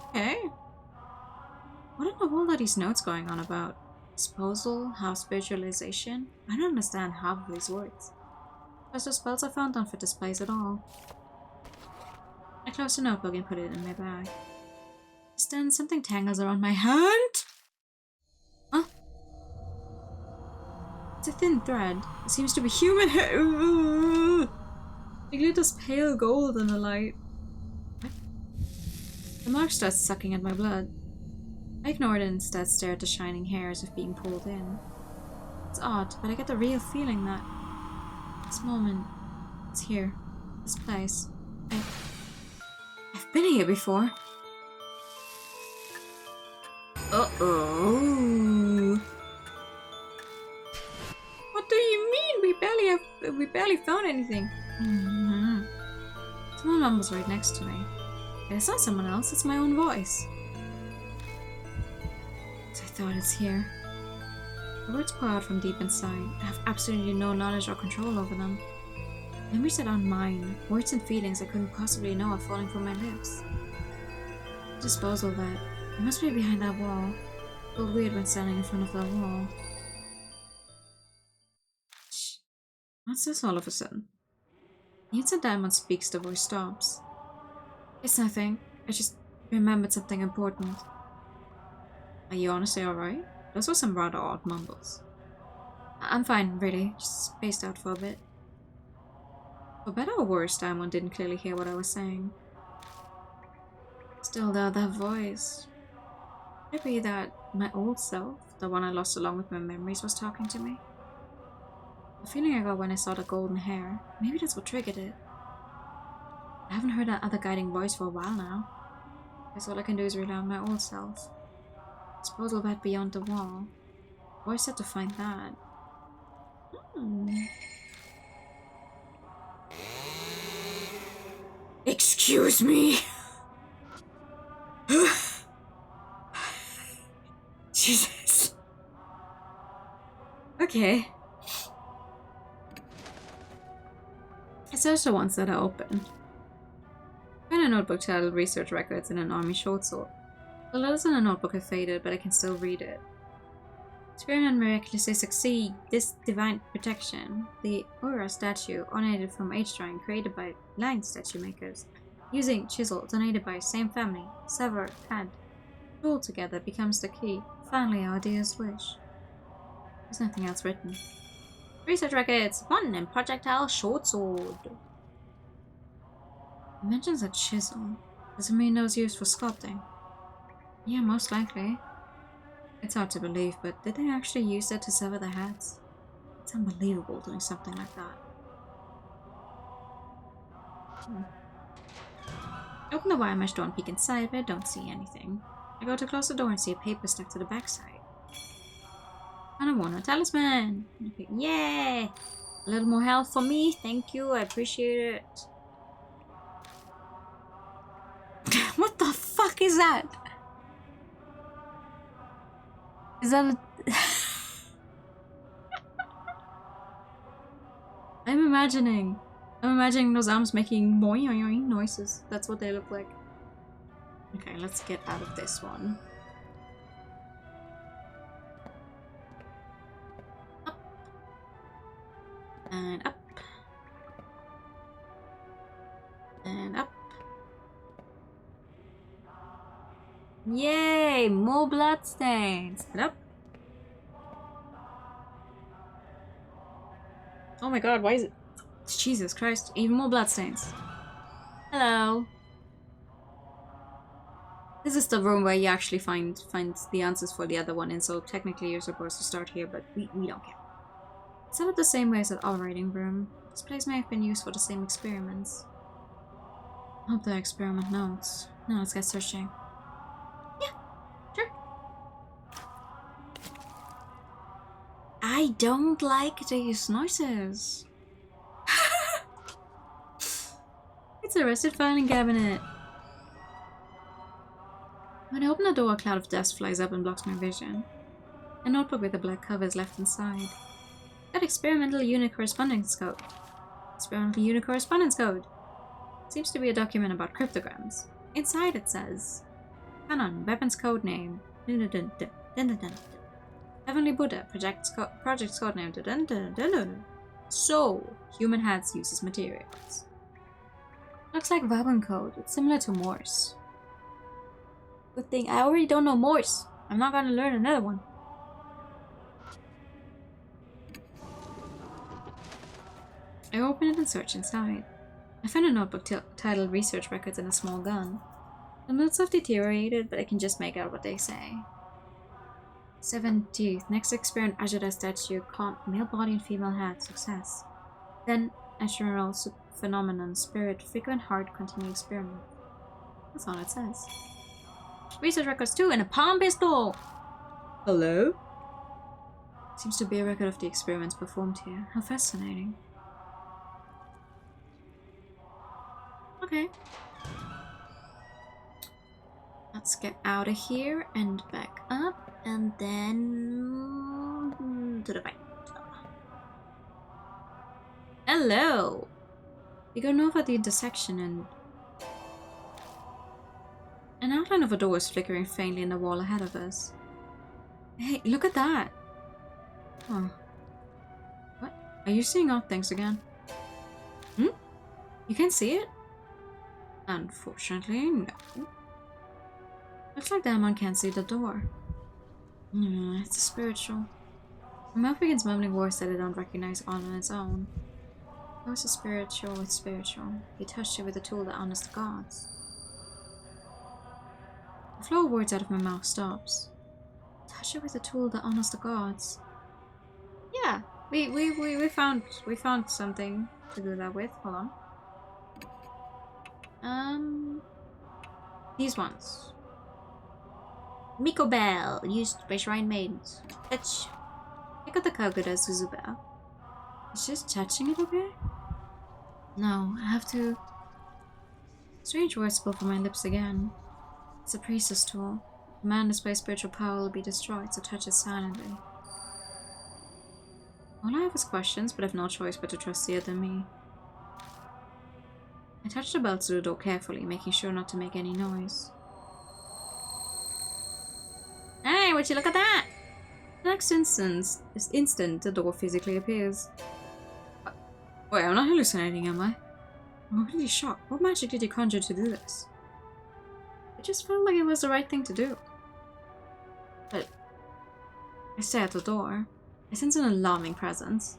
Speaker 1: Okay. What in the world are these notes going on about? Disposal, house visualization? I don't understand half of these words. Plus the spells I found don't fit this place at all. I closed the notebook and put it in my bag. Just then something tangles around my hand. Huh? It's a thin thread. It seems to be human hair. It glitters pale gold in the light. What? The mark starts sucking at my blood. I ignored it and instead stared at the shining hair as if being pulled in. It's odd, but I get the real feeling that this moment is here. This place. I've been here before. Uh-oh. What do you mean? We barely found anything. Someone mumbles right next to me. It's not someone else, it's my own voice. So I thought it's here. The words pour out from deep inside. I have absolutely no knowledge or control over them. Memories that aren't mine, words and feelings I couldn't possibly know are falling from my lips. Disposal that. It must be behind that wall. It felt weird when standing in front of that wall. Shh. What's this all of a sudden? The instant Diamond speaks, the voice stops. It's nothing. I just remembered something important. Are you honestly alright? Those were some rather odd mumbles. I'm fine, really. Just spaced out for a bit. For better or worse, Diamond didn't clearly hear what I was saying. Still though, that voice... Could it be that my old self, the one I lost along with my memories, was talking to me? The feeling I got when I saw the golden hair, maybe that's what triggered it. I haven't heard that other guiding voice for a while now. Guess all I can do is rely on my old self. Disposal bed beyond the wall. Voice had to find that. Excuse me. Jesus. Okay. I searched the ones that are open. I found a notebook titled Research Records and an Army Short Sword. The letters in the notebook have faded, but I can still read it. Experiment miraculously succeed. This divine protection. The Aura statue, ornated from age-drying, created by line statue makers. Using chisel, donated by same family. Sever, head. All together becomes the key. Finally, our dearest wish. There's nothing else written. Research Records 1 and Projectile Short Sword. It mentions a chisel. Does it mean those used for sculpting? Yeah, most likely. It's hard to believe, but did they actually use it to sever their heads? It's unbelievable doing something like that. I open the wire mesh door and peek inside, but I don't see anything. I go to close the door and see a paper stuck to the backside. And I won a talisman! Okay, yay! A little more health for me, thank you, I appreciate it. What the fuck is that? Is that a... I'm imagining those arms making boing noises. That's what they look like. Okay, let's get out of this one. Up. And up. And up. Yay! More bloodstains! And up. Oh my god, why is it... Jesus Christ, even more bloodstains. Hello. This is the room where you actually find the answers for the other one, and so technically you're supposed to start here, but we don't care. It's set up the same way as that operating room. This place may have been used for the same experiments. I hope the experiment notes. Now let's get searching. Yeah, sure. I don't like these noises. It's a rusted filing cabinet. When I open the door, a cloud of dust flies up and blocks my vision. A notebook with a black cover is left inside. That experimental unit correspondence code. Experimental unit correspondence code. Seems to be a document about cryptograms. Inside it says, Canon, weapons code name, Dun, dun, dun, dun, dun, dun, dun. Heavenly Buddha, project codename. Dun, dun, dun, dun, dun. So, human hands uses materials. Looks like Vabon code. It's similar to Morse. Good thing I already don't know Morse. I'm not gonna learn another one. I open it and search inside. I find a notebook titled Research Records and a small gun. The notes have deteriorated, but I can just make out what they say. 17th. Next experiment, Ajita statue, male body and female head, success. Then, natural phenomenon, spirit, frequent heart, continue experiment. That's all it says. Research records 2 and a palm pistol! Hello? Seems to be a record of the experiments performed here. How fascinating. Okay. Let's get out of here and back up, and then to the right. Hello! We go north at the intersection and an outline of a door is flickering faintly in the wall ahead of us. Hey, look at that! Huh. What? Are you seeing odd things again? Hmm? You can see it? Unfortunately, no. Looks like Damon can't see the door. It's a spiritual. My mouth begins mumbling words that I don't recognize on its own. How is a spiritual with spiritual? He touched it with a tool that honors the gods. The flow of words out of my mouth stops. Touch it with a tool that honors the gods. Yeah, we found something to do that with. Hold on. These ones. Miko Bell, used by Shrine Maidens. Touch. Pick up the Kaguda Suzubel. Is just touching it okay? No, I have to. Strange words spill from my lips again. It's a priestess tool. A man displayed spiritual power will be destroyed, so touch it silently. All I have is questions, but I have no choice but to trust the other me. I touched the bell to the door carefully, making sure not to make any noise. Hey, would you look at that? The next instant, the door physically appears. Wait, I'm not hallucinating, am I? I'm completely shocked. What magic did you conjure to do this? It just felt like it was the right thing to do. But I stare at the door. I sense an alarming presence.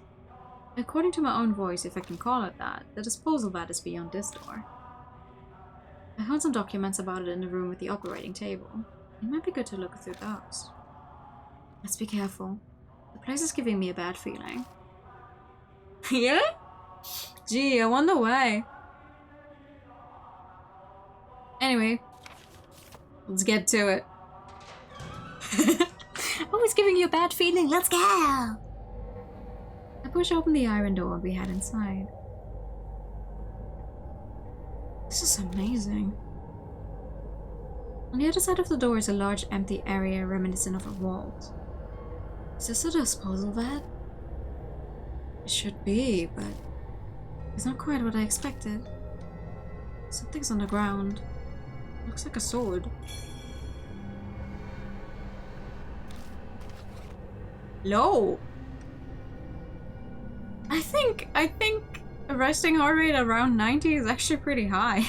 Speaker 1: According to my own voice, if I can call it that, the disposal vat is beyond this door. I found some documents about it in the room with the operating table. It might be good to look through those. Let's be careful. The place is giving me a bad feeling. Yeah? Gee, I wonder why. Anyway, let's get to it. Always giving you a bad feeling. Let's go! I push open the iron door we had inside. This is amazing. On the other side of the door is a large empty area reminiscent of a vault. Is this a disposal vat? It should be, but it's not quite what I expected. Something's on the ground. Looks like a sword. Low. I think a resting heart rate around 90 is actually pretty high.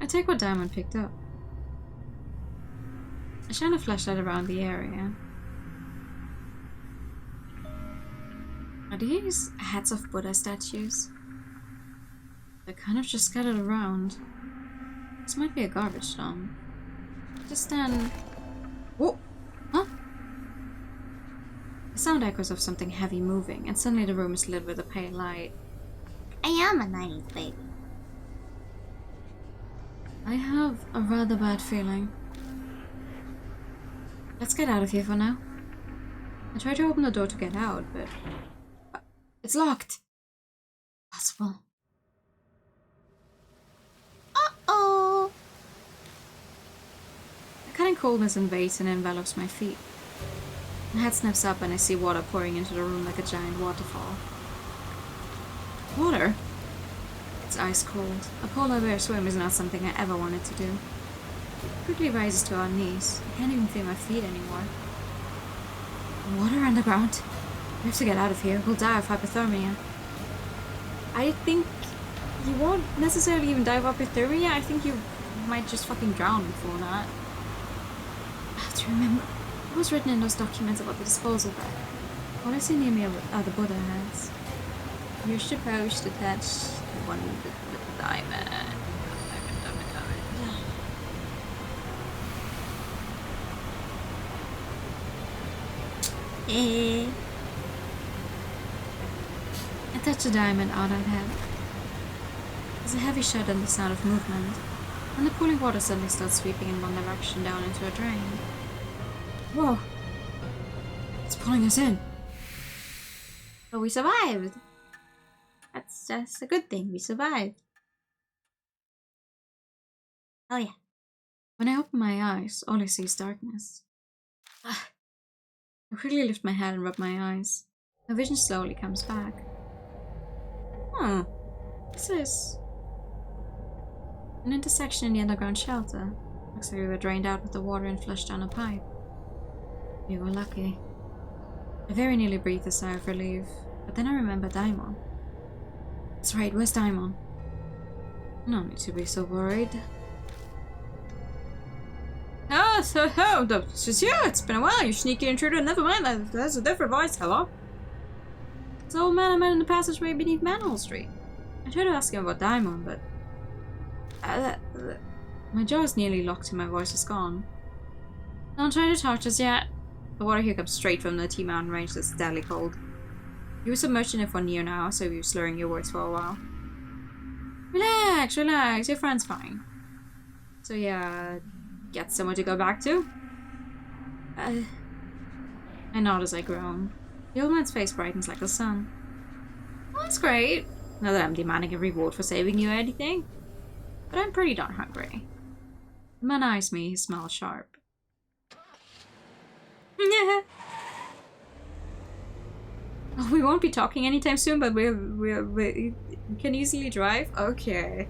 Speaker 1: I take what Diamond picked up. I shine a flashlight around the area. Are these heads of Buddha statues? They're kind of just scattered around. This might be a garbage dump. Just then... Whoa! Huh? The sound echoes of something heavy moving, and suddenly the room is lit with a pale light. I am a 90s baby. I have a rather bad feeling. Let's get out of here for now. I try to open the door to get out, but... it's locked! Possible. Uh-oh! A cutting coldness invades and envelops my feet. My head snaps up and I see water pouring into the room like a giant waterfall. Water? It's ice cold. A polar bear swim is not something I ever wanted to do. Quickly rises to our knees. I can't even feel my feet anymore. Water underground. We have to get out of here. We'll die of hypothermia. I think you won't necessarily even die of hypothermia. I think you might just fucking drown before that. I have to remember what was written in those documents about the disposal bag. All I see near me are the Buddha heads. You're supposed to touch the one with the diamond. I touch the diamond out of head. There's a heavy shudder and the sound of movement, and the cooling water suddenly starts sweeping in one direction down into a drain. Whoa! It's pulling us in. But we survived! That's a good thing, we survived. Oh yeah. When I open my eyes, all I see is darkness. I quickly lift my head and rub my eyes. My vision slowly comes back. This is an intersection in the underground shelter. Looks like we were drained out with the water and flushed down a pipe. We were lucky. I very nearly breathed a sigh of relief, but then I remember Daimon. That's right, where's Daimon? No need to be so worried. Oh, it's you! It's been a while, you sneaky intruder. Never mind, that's a different voice. Hello? It's the old man I met in the passageway beneath Manhole Street. I tried to ask him about Daimon, but... my jaw is nearly locked and my voice is gone. Don't try to talk just yet. The water here comes straight from the T-Mountain range that's deadly cold. You were submerged in it for near now, so you were slurring your words for a while. Relax, relax, your friend's fine. So yeah, get somewhere to go back to? I nod as I groan. The old man's face brightens like the sun. Well, that's great. Not that I'm demanding a reward for saving you or anything. But I'm pretty darn hungry. The man eyes me, his smile sharp. Oh, we won't be talking anytime soon, but we can easily drive? Okay.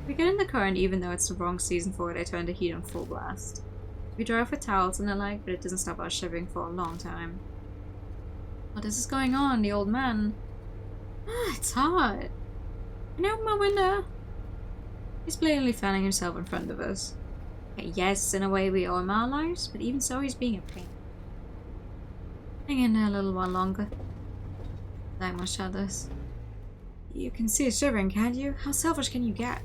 Speaker 1: We get in the car, and even though it's the wrong season for it, I turn the heat on full blast. We drive with towels and the like, but it doesn't stop us shivering for a long time. What is going on? The old man... it's hot. Can I open my window? He's blatantly fanning himself in front of us. Okay, yes, in a way we owe him our lives, but even so he's being a pain. Hang in there a little while longer. Daimon shudders. You can see it shivering, can't you? How selfish can you get?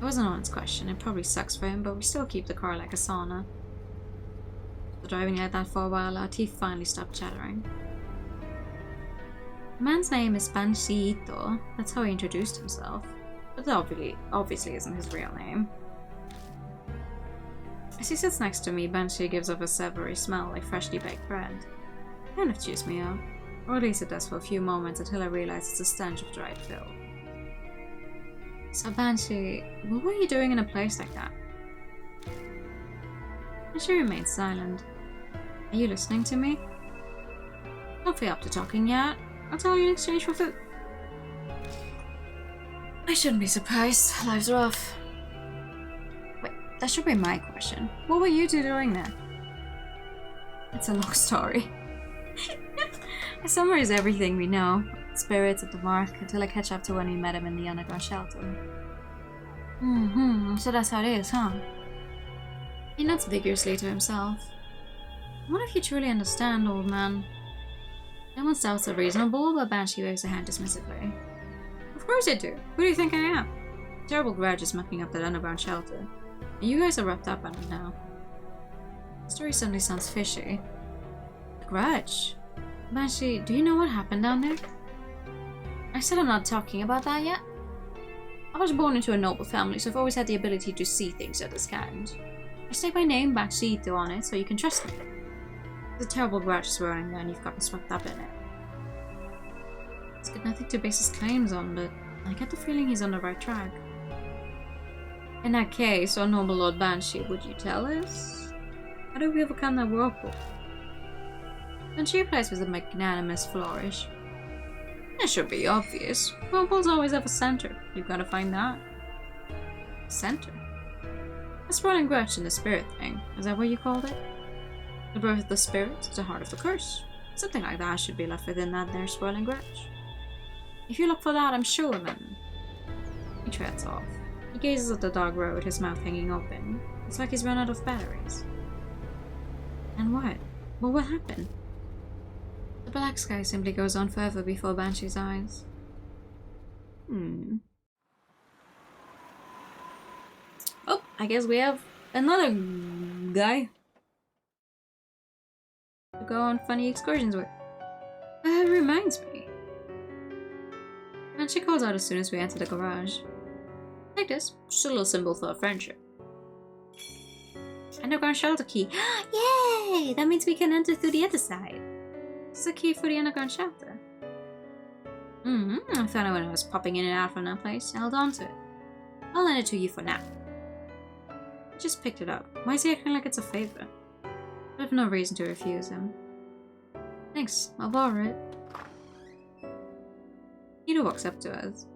Speaker 1: It wasn't an honest question. It probably sucks for him, but we still keep the car like a sauna. After driving like that for a while, our teeth finally stopped chattering. The man's name is Banshee Ito. That's how he introduced himself. But that obviously isn't his real name. As he sits next to me, Banshee gives off a savory smell like freshly baked bread. It kind of chews me up. Or at least it does for a few moments until I realize it's a stench of dried filth. So Banshee, what were you doing in a place like that? Banshee remains silent. Are you listening to me? Don't feel up to talking yet. I'll tell you in exchange for food. I shouldn't be surprised. Life's rough. Wait, that should be my question. What were you two doing there? It's a long story. I summarize everything we know. Spirits at the mark until I catch up to when we met him in the underground shelter. So that's how it is, huh? He nods vigorously to himself. What if you truly understand, old man? Everyone's doubts are reasonable, but Banshee waves a hand dismissively. Of course I do. Who do you think I am? A terrible grudge is mucking up that underground shelter. And you guys are wrapped up in it now. The story suddenly sounds fishy. A grudge? Banshee, do you know what happened down there? I said I'm not talking about that yet. I was born into a noble family, so I've always had the ability to see things at a scan. I stake my name, Banshee Ito, on it, so you can trust me. There's a terrible grudge swirling there and you've gotten swept up in it. He's got nothing to base his claims on, but I get the feeling he's on the right track. In that case, our noble Lord Banshee, would you tell us? How do we overcome that whirlpool? Banshee replies with a magnanimous flourish. That should be obvious. Whirlpools always have a center. You've got to find that. Center? A swirling grudge in the spirit thing. Is that what you called it? The birth of the spirit, the heart of the curse. Something like that should be left within that there swirling grudge. If you look for that, I'm sure then. He treads off. He gazes at the dark road, his mouth hanging open. It's like he's run out of batteries. And what? What will happen? The black sky simply goes on forever before Banshee's eyes. Oh, I guess we have another guy to go on funny excursions with. That reminds me. And she calls out as soon as we enter the garage. Take this, just a little symbol for our friendship. Underground shelter key. Yay! That means we can enter through the other side. This is a key for the underground shelter. I found it when I was popping in and out from that place. I held on to it. I'll lend it to you for now. I just picked it up. Why is he acting like it's a favor? I have no reason to refuse him. Thanks, I'll borrow it. Ito walks up to us.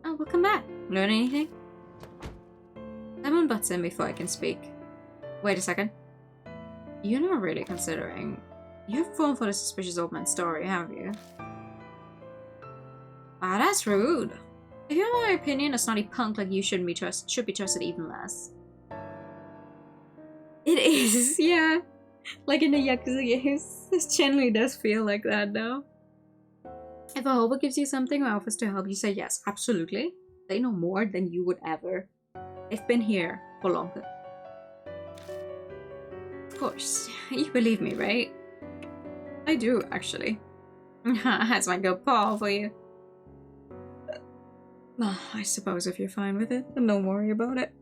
Speaker 1: Oh, welcome back. Learn anything? Someone butts in before I can speak. Wait a second. You're not really considering... You haven't fallen for the suspicious old man's story, have you? Ah, that's rude. If you have my opinion, a snotty punk like you should be trusted even less. It is, yeah. Like in the Yakuza games, this generally does feel like that, though. If a hobo gives you something or offers to help, you say yes, absolutely. They know more than you would ever. They've been here for longer. Of course, you believe me, right? I do, actually. That's my good paw for you. I suppose if you're fine with it, then don't worry about it.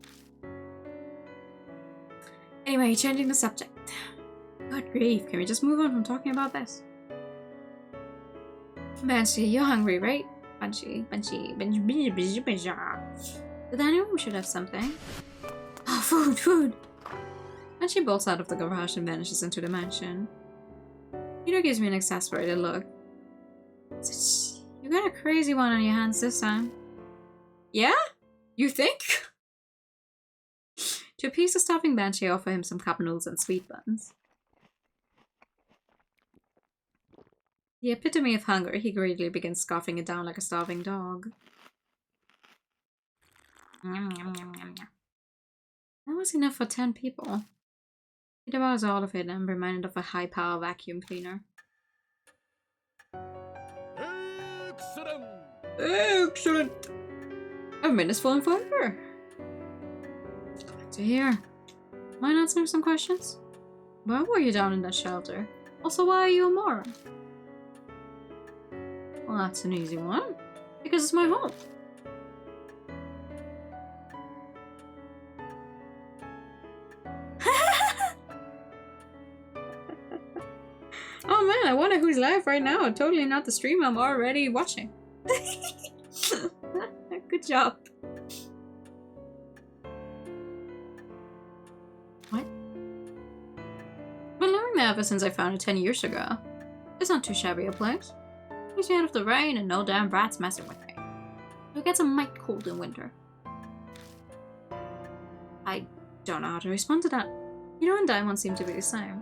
Speaker 1: Anyway, changing the subject. Good grief, can we just move on from talking about this? Banshee, you're hungry, right? Banshee. But I know we should have something. Oh, food! Banshee bolts out of the garage and vanishes into the mansion. Ito gives me an exasperated look. You got a crazy one on your hands this time. Yeah? You think? To appease the starving Banshee, I offer him some cup noodles and sweet buns. The epitome of hunger, he greedily begins scarfing it down like a starving dog. That was enough for 10 people. He devours all of it and I'm reminded of a high-power vacuum cleaner.
Speaker 3: Excellent!
Speaker 1: Excellent! I've been this full forever. Glad to hear. Mind answering some questions? Why were you down in that shelter? Also, why are you a moron? Well, that's an easy one. Because it's my home. Oh man, I wonder who's live right now. Totally not the stream I'm already watching. Good job. What? Been living there ever since I found it 10 years ago. It's not too shabby a place. Keeps me out of the rain and no damn rats messing with me. It gets a mite cold in winter. I don't know how to respond to that. You and Diamond seem to be the same.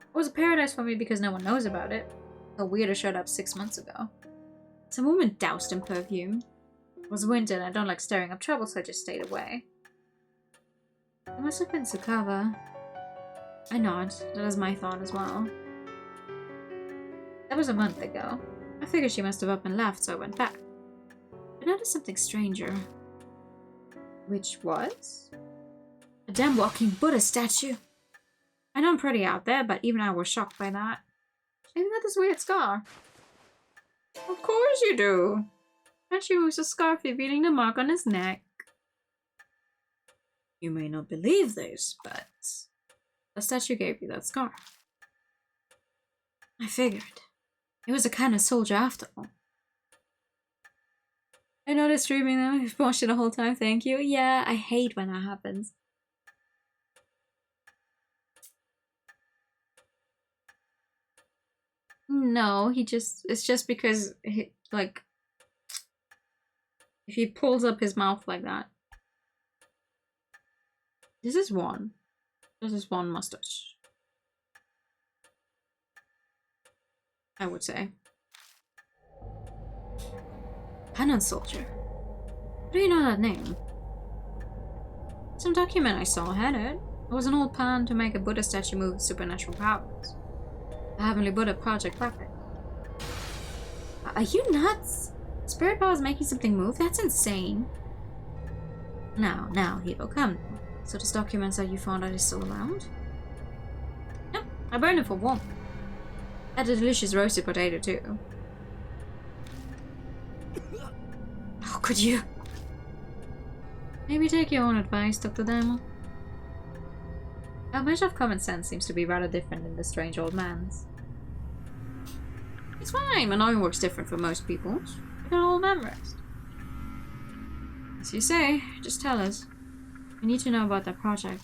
Speaker 1: It was a paradise for me because no one knows about it. A weirdo showed up 6 months ago. Some woman doused in perfume. It was winter and I don't like stirring up trouble, so I just stayed away. It must have been Tsukava. I nod. That was my thought as well. That was a month ago. I figured she must have up and left, so I went back. I noticed something stranger. Which was? A damn walking Buddha statue. I know I'm pretty out there, but even I was shocked by that. I even got this weird scar. Of course you do. And she moves a scarf revealing the mark on his neck. You may not believe this, but the statue gave you that scar. I figured. It was a kind of soldier after all. I know they're streaming now. You've watched it the whole time, thank you. Yeah, I hate when that happens. No, it's just because, like, if he pulls up his mouth like that. This is one. This is one mustache. I would say. Cannon Soldier. How do you know that name? Some document I saw had it. It was an old plan to make a Buddha statue move with supernatural powers. The Heavenly Buddha Project Puppet. Are you nuts? Spirit powers making something move? That's insane. Now, Hiro, come. So those documents that you found out is still around? Yep, I burned it for warmth. Had a delicious roasted potato too. How could you? Maybe take your own advice, Dr. Daimon. Our measure of common sense seems to be rather different than the strange old man's. It's fine, my knowing works different for most people. We can all memorize. As you say, just tell us. We need to know about that project.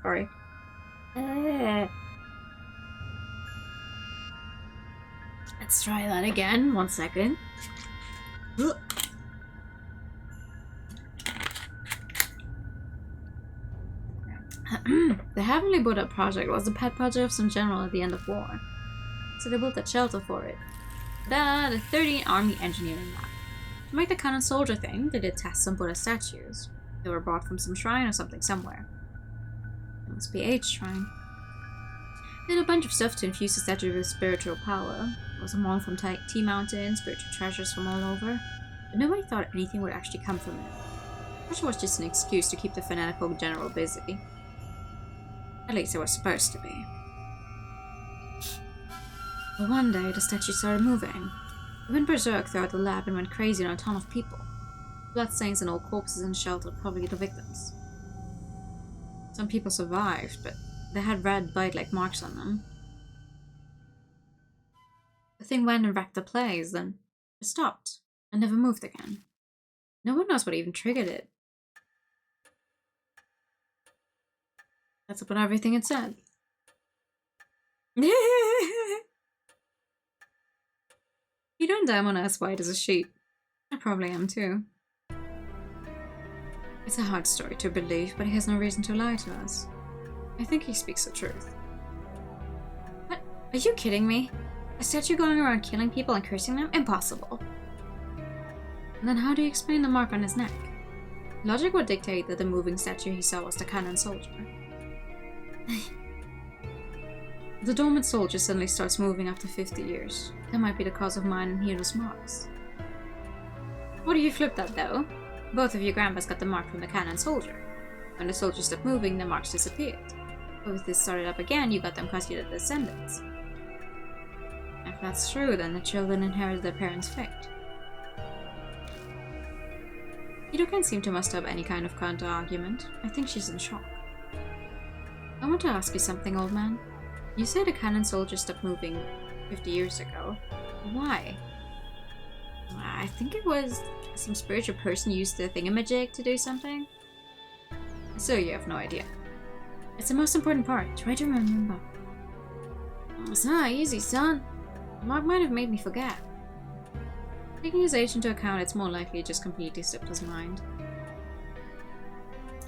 Speaker 1: Sorry. Let's try that again. 1 second. The Heavenly Buddha Project was the pet project of some general at the end of war. So they built a shelter for it. The 13th Army Engineering Lab. To make the Cannon Soldier thing, they did test some Buddha statues. They were brought from some shrine or something somewhere. It must be H shrine. They had a bunch of stuff to infuse the statue with spiritual power. There was a monk from T Mountain, spiritual treasures from all over. But nobody thought anything would actually come from it. It was just an excuse to keep the fanatical general busy. At least it was supposed to be. But one day, the statue started moving. It went berserk throughout the lab and went crazy on a ton of people. Bloodstains and old corpses in the shelter, probably the victims. Some people survived, but they had red bite-like marks on them. The thing went and wrecked the place, then it stopped and never moved again. No one knows what even triggered it. That's about everything it said. You don't damn on as white as a sheet. I probably am too. It's a hard story to believe, but he has no reason to lie to us. I think he speaks the truth. What? Are you kidding me? A statue going around killing people and cursing them? Impossible. And then how do you explain the mark on his neck? Logic would dictate that the moving statue he saw was the Cannon Soldier. The dormant soldier suddenly starts moving after 50 years. That might be the cause of mine and Hiro's marks. What do you flip that though? Both of your grandpas got the mark from the Cannon Soldier. When the soldier stopped moving, the marks disappeared. But if this started up again, you got them because you're the descendants. If that's true, then the children inherited their parents' fate. Hiro can't seem to muster up any kind of counter-argument. I think she's in shock. I want to ask you something, old man. You say the Cannon Soldier stopped moving 50 years ago. Why? I think it was some spiritual person used the thingamajig to do something. So you have no idea. It's the most important part. Try to remember. It's not easy, son. Mark might have made me forget. Taking his age into account, it's more likely he just completely slipped his mind.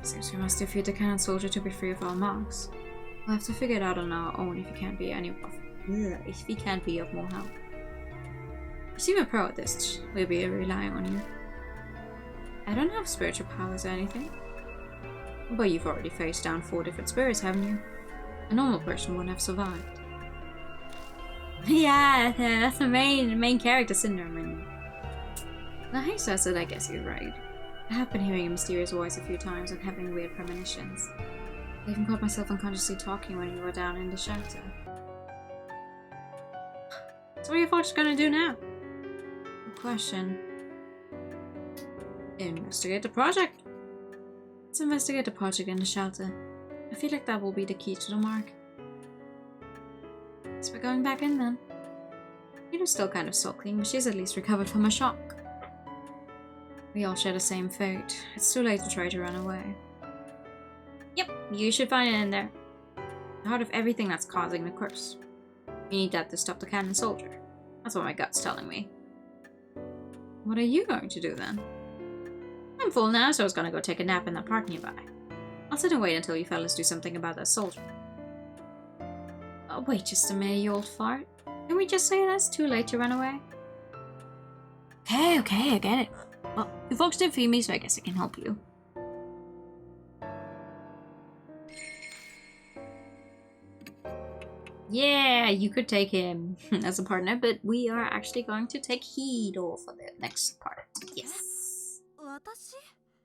Speaker 1: Seems we must defeat the Cannon Soldier to be free of our marks. We'll have to figure it out on our own if he can't be of more help. You seem a pro at this. We'll be relying on you. I don't have spiritual powers or anything. But you've already faced down 4 different spirits, haven't you? A normal person wouldn't have survived. Yeah, that's the main character syndrome. And now he says it, I guess he's right. I have been hearing a mysterious voice a few times and having weird premonitions. I even caught myself unconsciously talking when you were down in the shelter. So what are you folks gonna do now? Good question. Investigate the project. Let's investigate the project in the shelter. I feel like that will be the key to the mark. So we're going back in then. Hiro's still kind of sulking, but she's at least recovered from her shock. We all share the same fate. It's too late to try to run away. Yep, you should find it in there. The heart of everything that's causing the curse. We need that to stop the Cannon Soldier. That's what my gut's telling me. What are you going to do then? I'm full now, so I was gonna go take a nap in that park nearby. I'll sit and wait until you fellas do something about that soldier. Oh, wait just a minute, you old fart. Can we just say that's too late to run away? Okay, I get it. Well, you folks did feed me, so I guess I can help you. Yeah, you could take him as a partner, but we are actually going to take Hiro for the next part. Yes.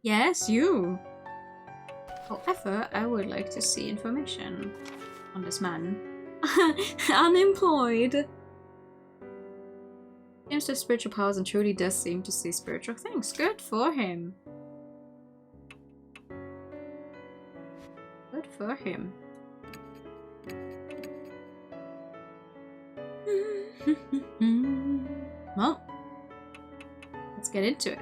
Speaker 1: Yes, you. However, I would like to see information on this man. Unemployed. Seems to have spiritual powers and truly does seem to see spiritual things. Good for him. Good for him. Well, let's get into it.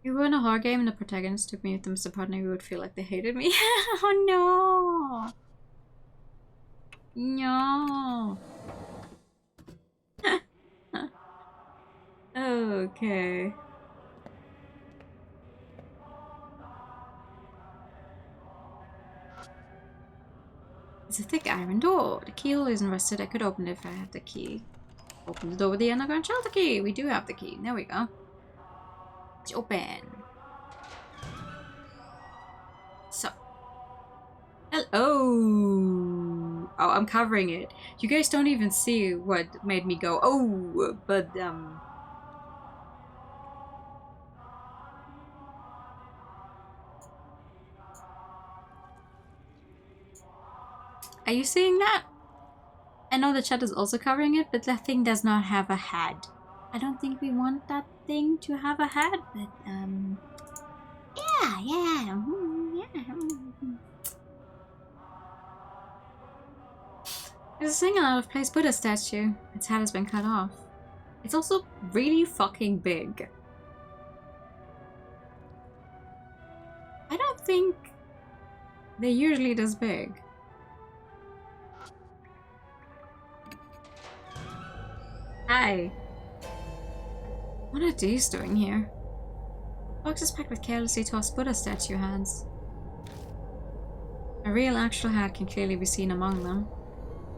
Speaker 1: You were in a horror game and the protagonist took me with them as a partner, you would feel like they hated me. Oh no! No! Okay. It's a thick iron door. The keyhole isn't rusted. I could open it if I had the key. Open the door with the underground shelter key. We do have the key. There we go. It's open. So. Hello. Oh, I'm covering it. You guys don't even see what made me go, oh, but, Are you seeing that? I know the chat is also covering it, but that thing does not have a head. I don't think we want that thing to have a head, but, yeah. There's a single out of place Buddha statue. Its head has been cut off. It's also really fucking big. I don't think they're usually this big. Hi. What are these doing here? Boxes packed with carelessly tossed Buddha statue heads. A real actual head can clearly be seen among them.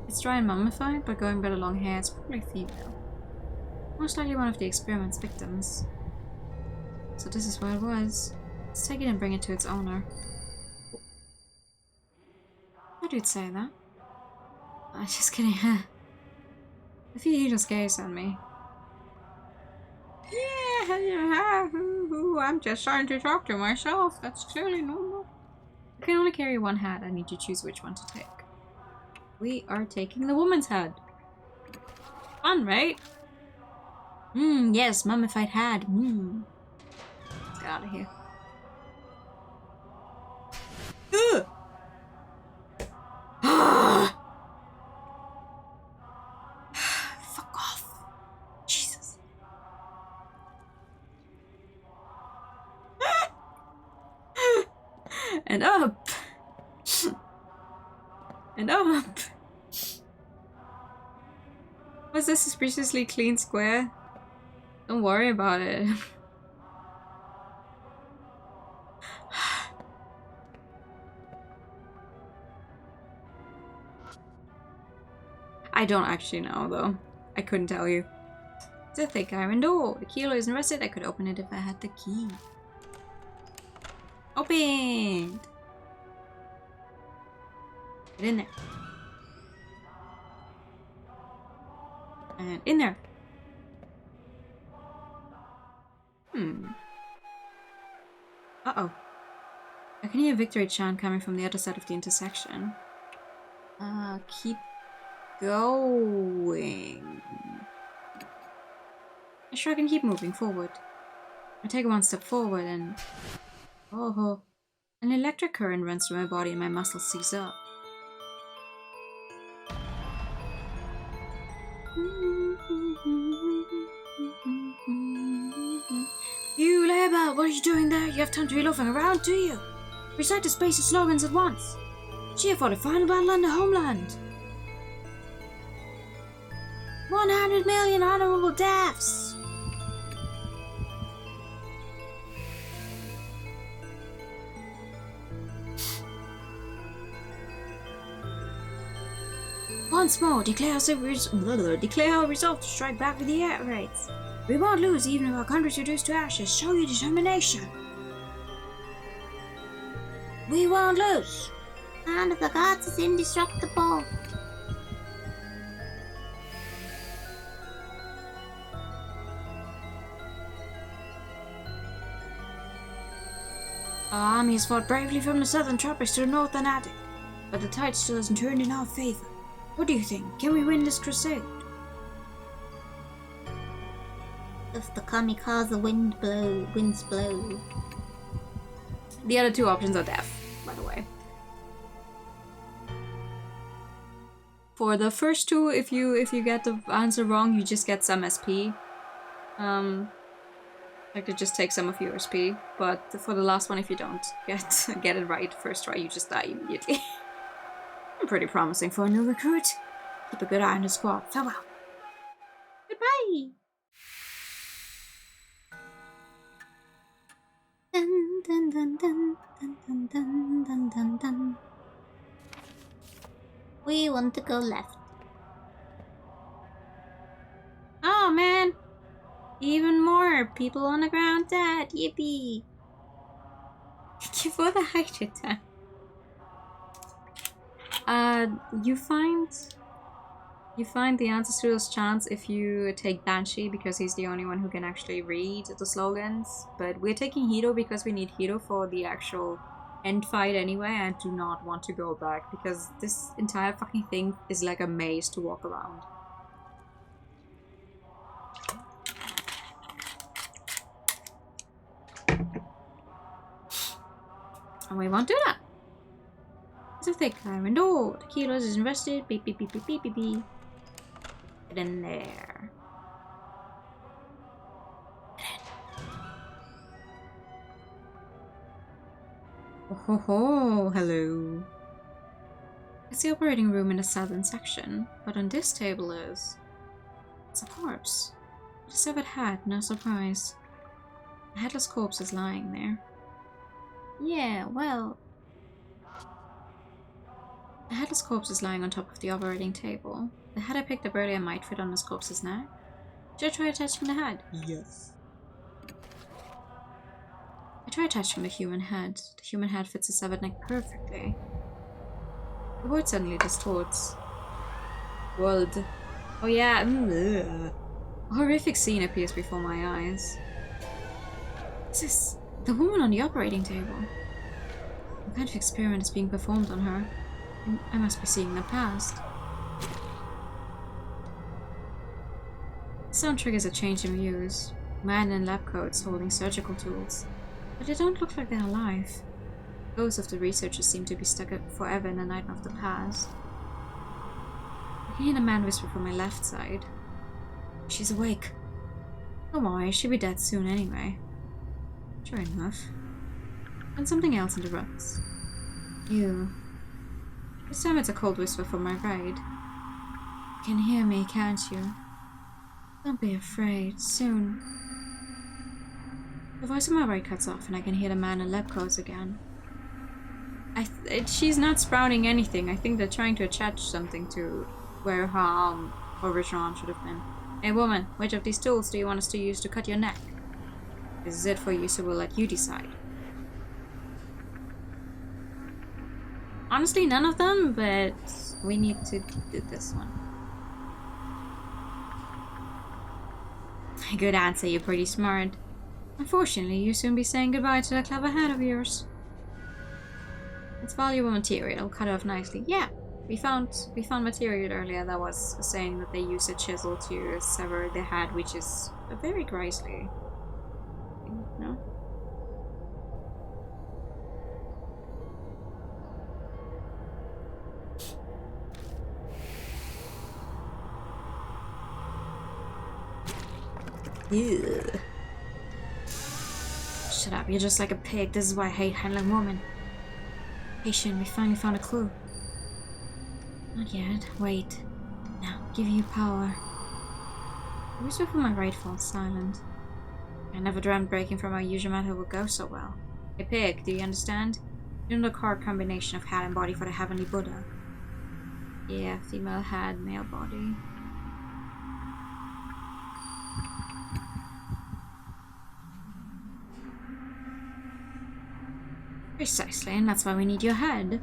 Speaker 1: It's dry and mummified, but going by the long hair, it's probably female. Most likely one of the experiment's victims. So this is what it was. Let's take it and bring it to its owner. Why do you say that? Just kidding. I feel he just scares at me. Yeah, I'm just trying to talk to myself. That's clearly normal. I can only carry one hat. I need to choose which one to take. We are taking the woman's head. Fun, right? Yes, mummified head. Let's get out of here. Ugh! Fuck off. Jesus. And up. And up. Was this suspiciously clean square? Don't worry about it. I don't actually know though. I couldn't tell you. It's a thick iron door. The keyhole isn't rusted. I could open it if I had the key. Opened! Get in there. And in there. Uh-oh. I can hear a victory chant coming from the other side of the intersection. Keep going. I sure can keep moving forward. I take one step forward and... Oh, an electric current runs through my body and my muscles seize up. are you doing there? You have time to be loafing around, do you? Recite the space's slogans at once. Cheer for the final battle on the homeland. 100 million honorable deaths. Once more, declare our resolve to strike back with the air raids. We won't lose even if our country's reduced to ashes. Show your determination. We won't lose.
Speaker 2: Hand of the gods is indestructible.
Speaker 1: Our army has fought bravely from the southern tropics to the north Atlantic, but the tide still hasn't turned in our favor. What do you think? Can we win this crusade?
Speaker 2: If the kamikaze winds blow.
Speaker 1: The other two options are death, by the way. For the first two, if you get the answer wrong, you just get some SP. Like to just take some of your SP. But for the last one, if you don't get it right first try, you just die immediately. Pretty promising for a new recruit. Keep a good eye on the squad. Farewell.
Speaker 2: Goodbye. Dun, dun, dun, dun, dun, dun, dun, dun, dun, dun. We want to go left.
Speaker 1: Oh man! Even more people on the ground dead. Yippee! Thank you for the hydrogen. You find the answers to those chants if you take Banshee, because he's the only one who can actually read the slogans. But we're taking Hiro because we need Hiro for the actual end fight anyway. I do not want to go back because this entire fucking thing is like a maze to walk around. And we won't do that. As if they climb in door. The kilos is invested. Beep beep beep beep beep beep beep. Get in there. Oh ho ho, hello. It's the operating room in the southern section, but on this table it's a corpse. With a severed head, no surprise. A headless corpse is lying there. Yeah, well... The headless corpse is lying on top of the operating table. The head I picked up earlier might fit on this corpse's neck. Should I try attaching the head?
Speaker 3: Yes.
Speaker 1: I try attaching the human head. The human head fits the severed neck perfectly. The word suddenly distorts. World. Oh yeah. A horrific scene appears before my eyes. This is the woman on the operating table. What kind of experiment is being performed on her? I must be seeing the past. The sound triggers a change in views. Men in lab coats holding surgical tools. But they don't look like they're alive. Ghosts of the researchers seem to be stuck forever in the night of the past. I can hear the man whisper from my left side. She's awake. Don't worry, she'll be dead soon anyway. Sure enough. And something else interrupts. You. This time it's a cold whisper from my right. You can hear me, can't you? Don't be afraid. Soon. The voice on my right cuts off and I can hear the man in lab coats again. She's not sprouting anything. I think they're trying to attach something to where her arm, or original arm, should have been. Hey woman, which of these tools do you want us to use to cut your neck? This is it for you, so we'll let you decide. Honestly, none of them, but we need to do this one. Good answer, you're pretty smart. Unfortunately, you'll soon be saying goodbye to that clever head of yours. It's valuable material, it'll cut it off nicely. Yeah, we found material earlier that was saying that they use a chisel to sever the head, which is a very grisly thing, no? Ew. Shut Shut up, you're just like a pig. This is why I hate handling women. Patient, we finally found a clue. Not yet. Wait. Now, give you power. The whisper from my right falls silent. I never dreamt breaking from our usual method would go so well. Hey pig, do you understand? You're the correct combination of head and body for the heavenly Buddha. Yeah, female head, male body. Precisely, and that's why we need your head.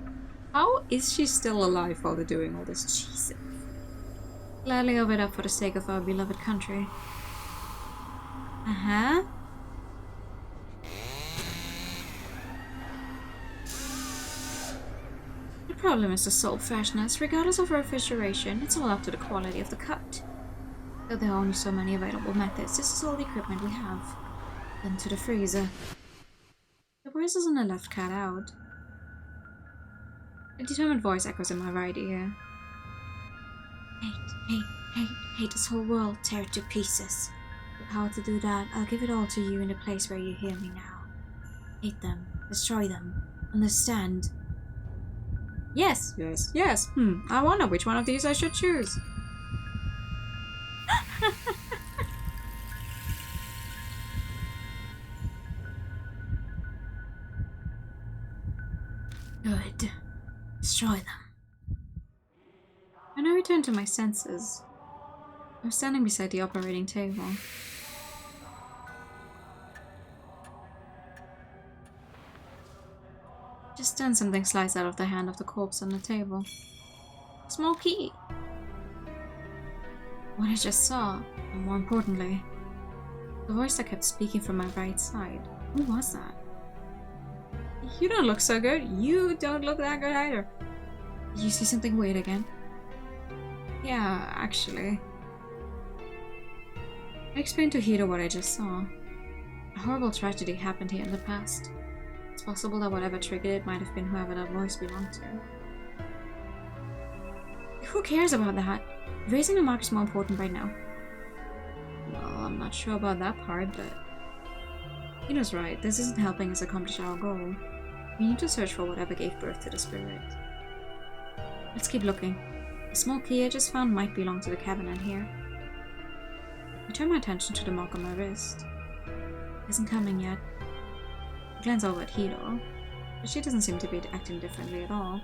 Speaker 1: How is she still alive while they're doing all this? Jesus. Gladly give it up for the sake of our beloved country. Uh-huh. The problem is the soul freshness. Regardless of refrigeration, it's all up to the quality of the cut. Though there are only so many available methods, this is all the equipment we have. Then to the freezer. The voice is on the left cut out. A determined voice echoes in my right ear. Hate this whole world, tear it to pieces. The power to do that, I'll give it all to you in the place where you hear me now. Hate them, destroy them, understand? Yes. I wonder which one of these I should choose. Good. Destroy them. When I return to my senses, I'm standing beside the operating table. Just then something slides out of the hand of the corpse on the table. A small key. What I just saw, and more importantly, the voice that kept speaking from my right side. Who was that? You don't look so good. You don't look that good either. Did you see something weird again? Yeah, actually. I explained to Hiro what I just saw. A horrible tragedy happened here in the past. It's possible that whatever triggered it might have been whoever that voice belonged to. Who cares about that? Raising the mark is more important right now. Well, I'm not sure about that part, but... Hito's right. This isn't helping us accomplish our goal. We need to search for whatever gave birth to the spirit. Let's keep looking. The small key I just found might belong to the cabinet here. I turn my attention to the mark on my wrist. It isn't coming yet. I glance over at Hiro, but she doesn't seem to be acting differently at all.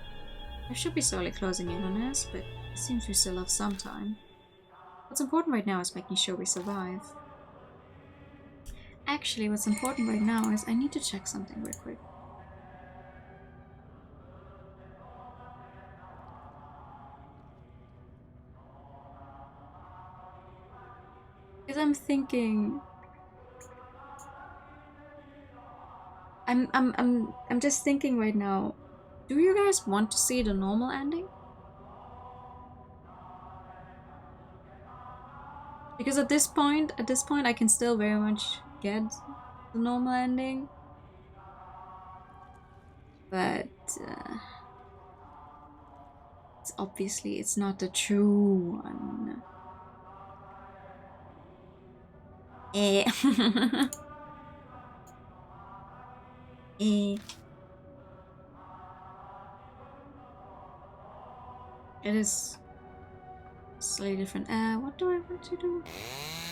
Speaker 1: I should be slowly closing in on us, but it seems we still have some time. What's important right now is making sure we survive. Actually, what's important right now is I need to check something real quick. Because I'm thinking... I'm just thinking right now, do you guys want to see the normal ending? Because at this point I can still very much get the normal ending. But it's obviously it's not the true one. It is slightly different. What do I want to do?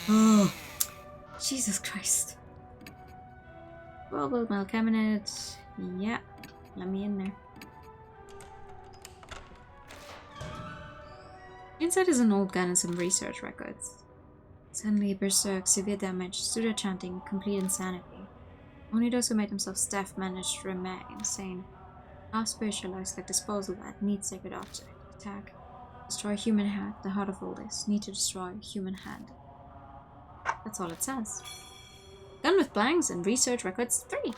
Speaker 1: Oh, Jesus Christ. Global mail cabinet. Yeah, let me in there. Inside is an old gun and some research records. Suddenly, berserk, severe damage, pseudo chanting, complete insanity. Only those who made themselves deaf managed to remain sane. Half spiritualized like disposal that needs sacred object. Attack. Destroy human head. The heart of all this. Need to destroy human head. That's all it says. Gun with blanks and research records 3. Okay,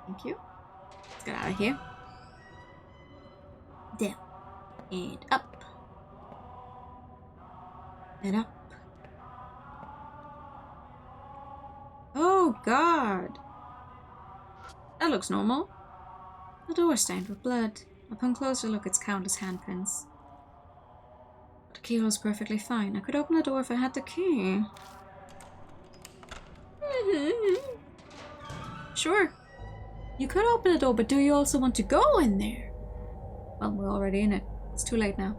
Speaker 1: thank you. Let's get out of here. Down. And up. And up. Oh god! That looks normal. The door is stained with blood. Upon closer look, it's countless handprints. But the keyhole is perfectly fine. I could open the door if I had the key. Sure. You could open the door, but do you also want to go in there? Well, we're already in it. It's too late now.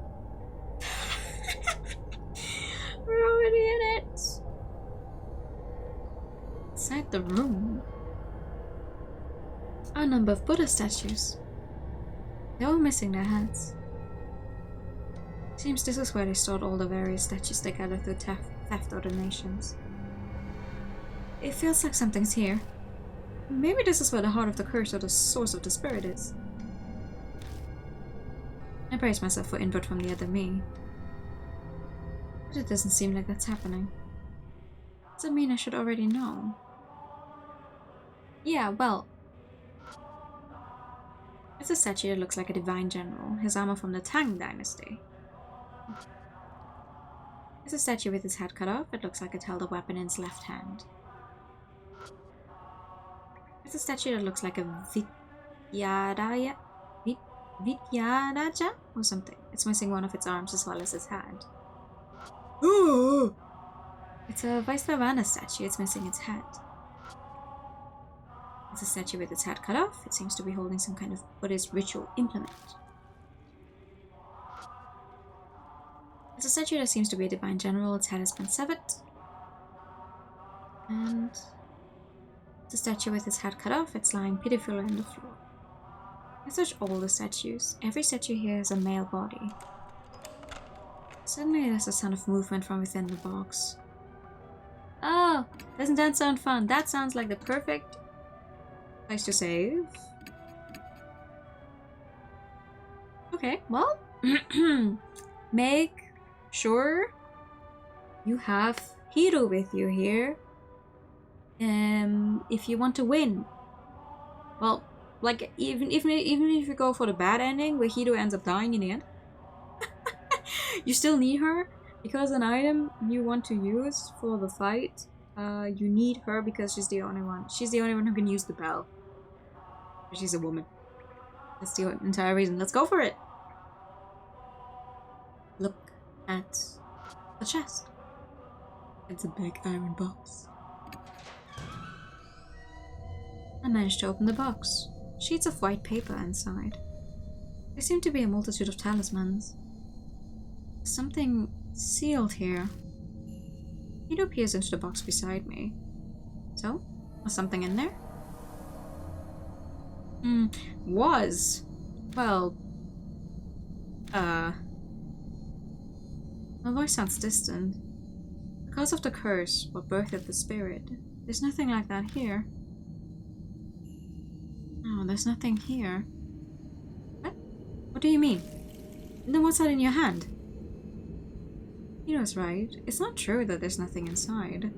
Speaker 1: We're already in it. Inside the room, a number of Buddha statues. They're all missing their heads. Seems this is where they stored all the various statues they gathered through theft or donations. It feels like something's here. Maybe this is where the heart of the curse or the source of the spirit is. I brace myself for input from the other me. But it doesn't seem like that's happening. Does that mean I should already know? Yeah, well... It's a statue that looks like a divine general, his armor from the Tang dynasty. It's a statue with his head cut off. It looks like it held a weapon in its left hand. It's a statue that looks like a Vidyadaya or something. It's missing one of its arms as well as its hand. Ooh! It's a Vaisravana statue. It's missing its head. It's a statue with its head cut off. It seems to be holding some kind of Buddhist ritual implement. It's a statue that seems to be a divine general. Its head has been severed. And it's a statue with its head cut off. It's lying pitifully on the floor. I searched all the statues. Every statue here has a male body. Suddenly there's a sound of movement from within the box. Oh, doesn't that sound fun? That sounds like the perfect place to save. Okay, well, make sure you have Hiro with you here. If you want to win. Well, like even if you go for the bad ending where Hiro ends up dying in the end, you still need her because an item you want to use for the fight. You need her because she's the only one. She's the only one who can use the bell. She's a woman. That's the entire reason. Let's go for it. Look at the chest. It's a big iron box. I managed to open the box. Sheets of white paper inside. There seem to be a multitude of talismans. Something sealed here. Hiro peers into the box beside me. So, was something in there? Was. Well, my voice sounds distant. Because of the curse, what birthed the spirit, there's nothing like that here. Oh, there's nothing here. What? What do you mean? Then what's that in your hand? Hiro's right. It's not true that there's nothing inside.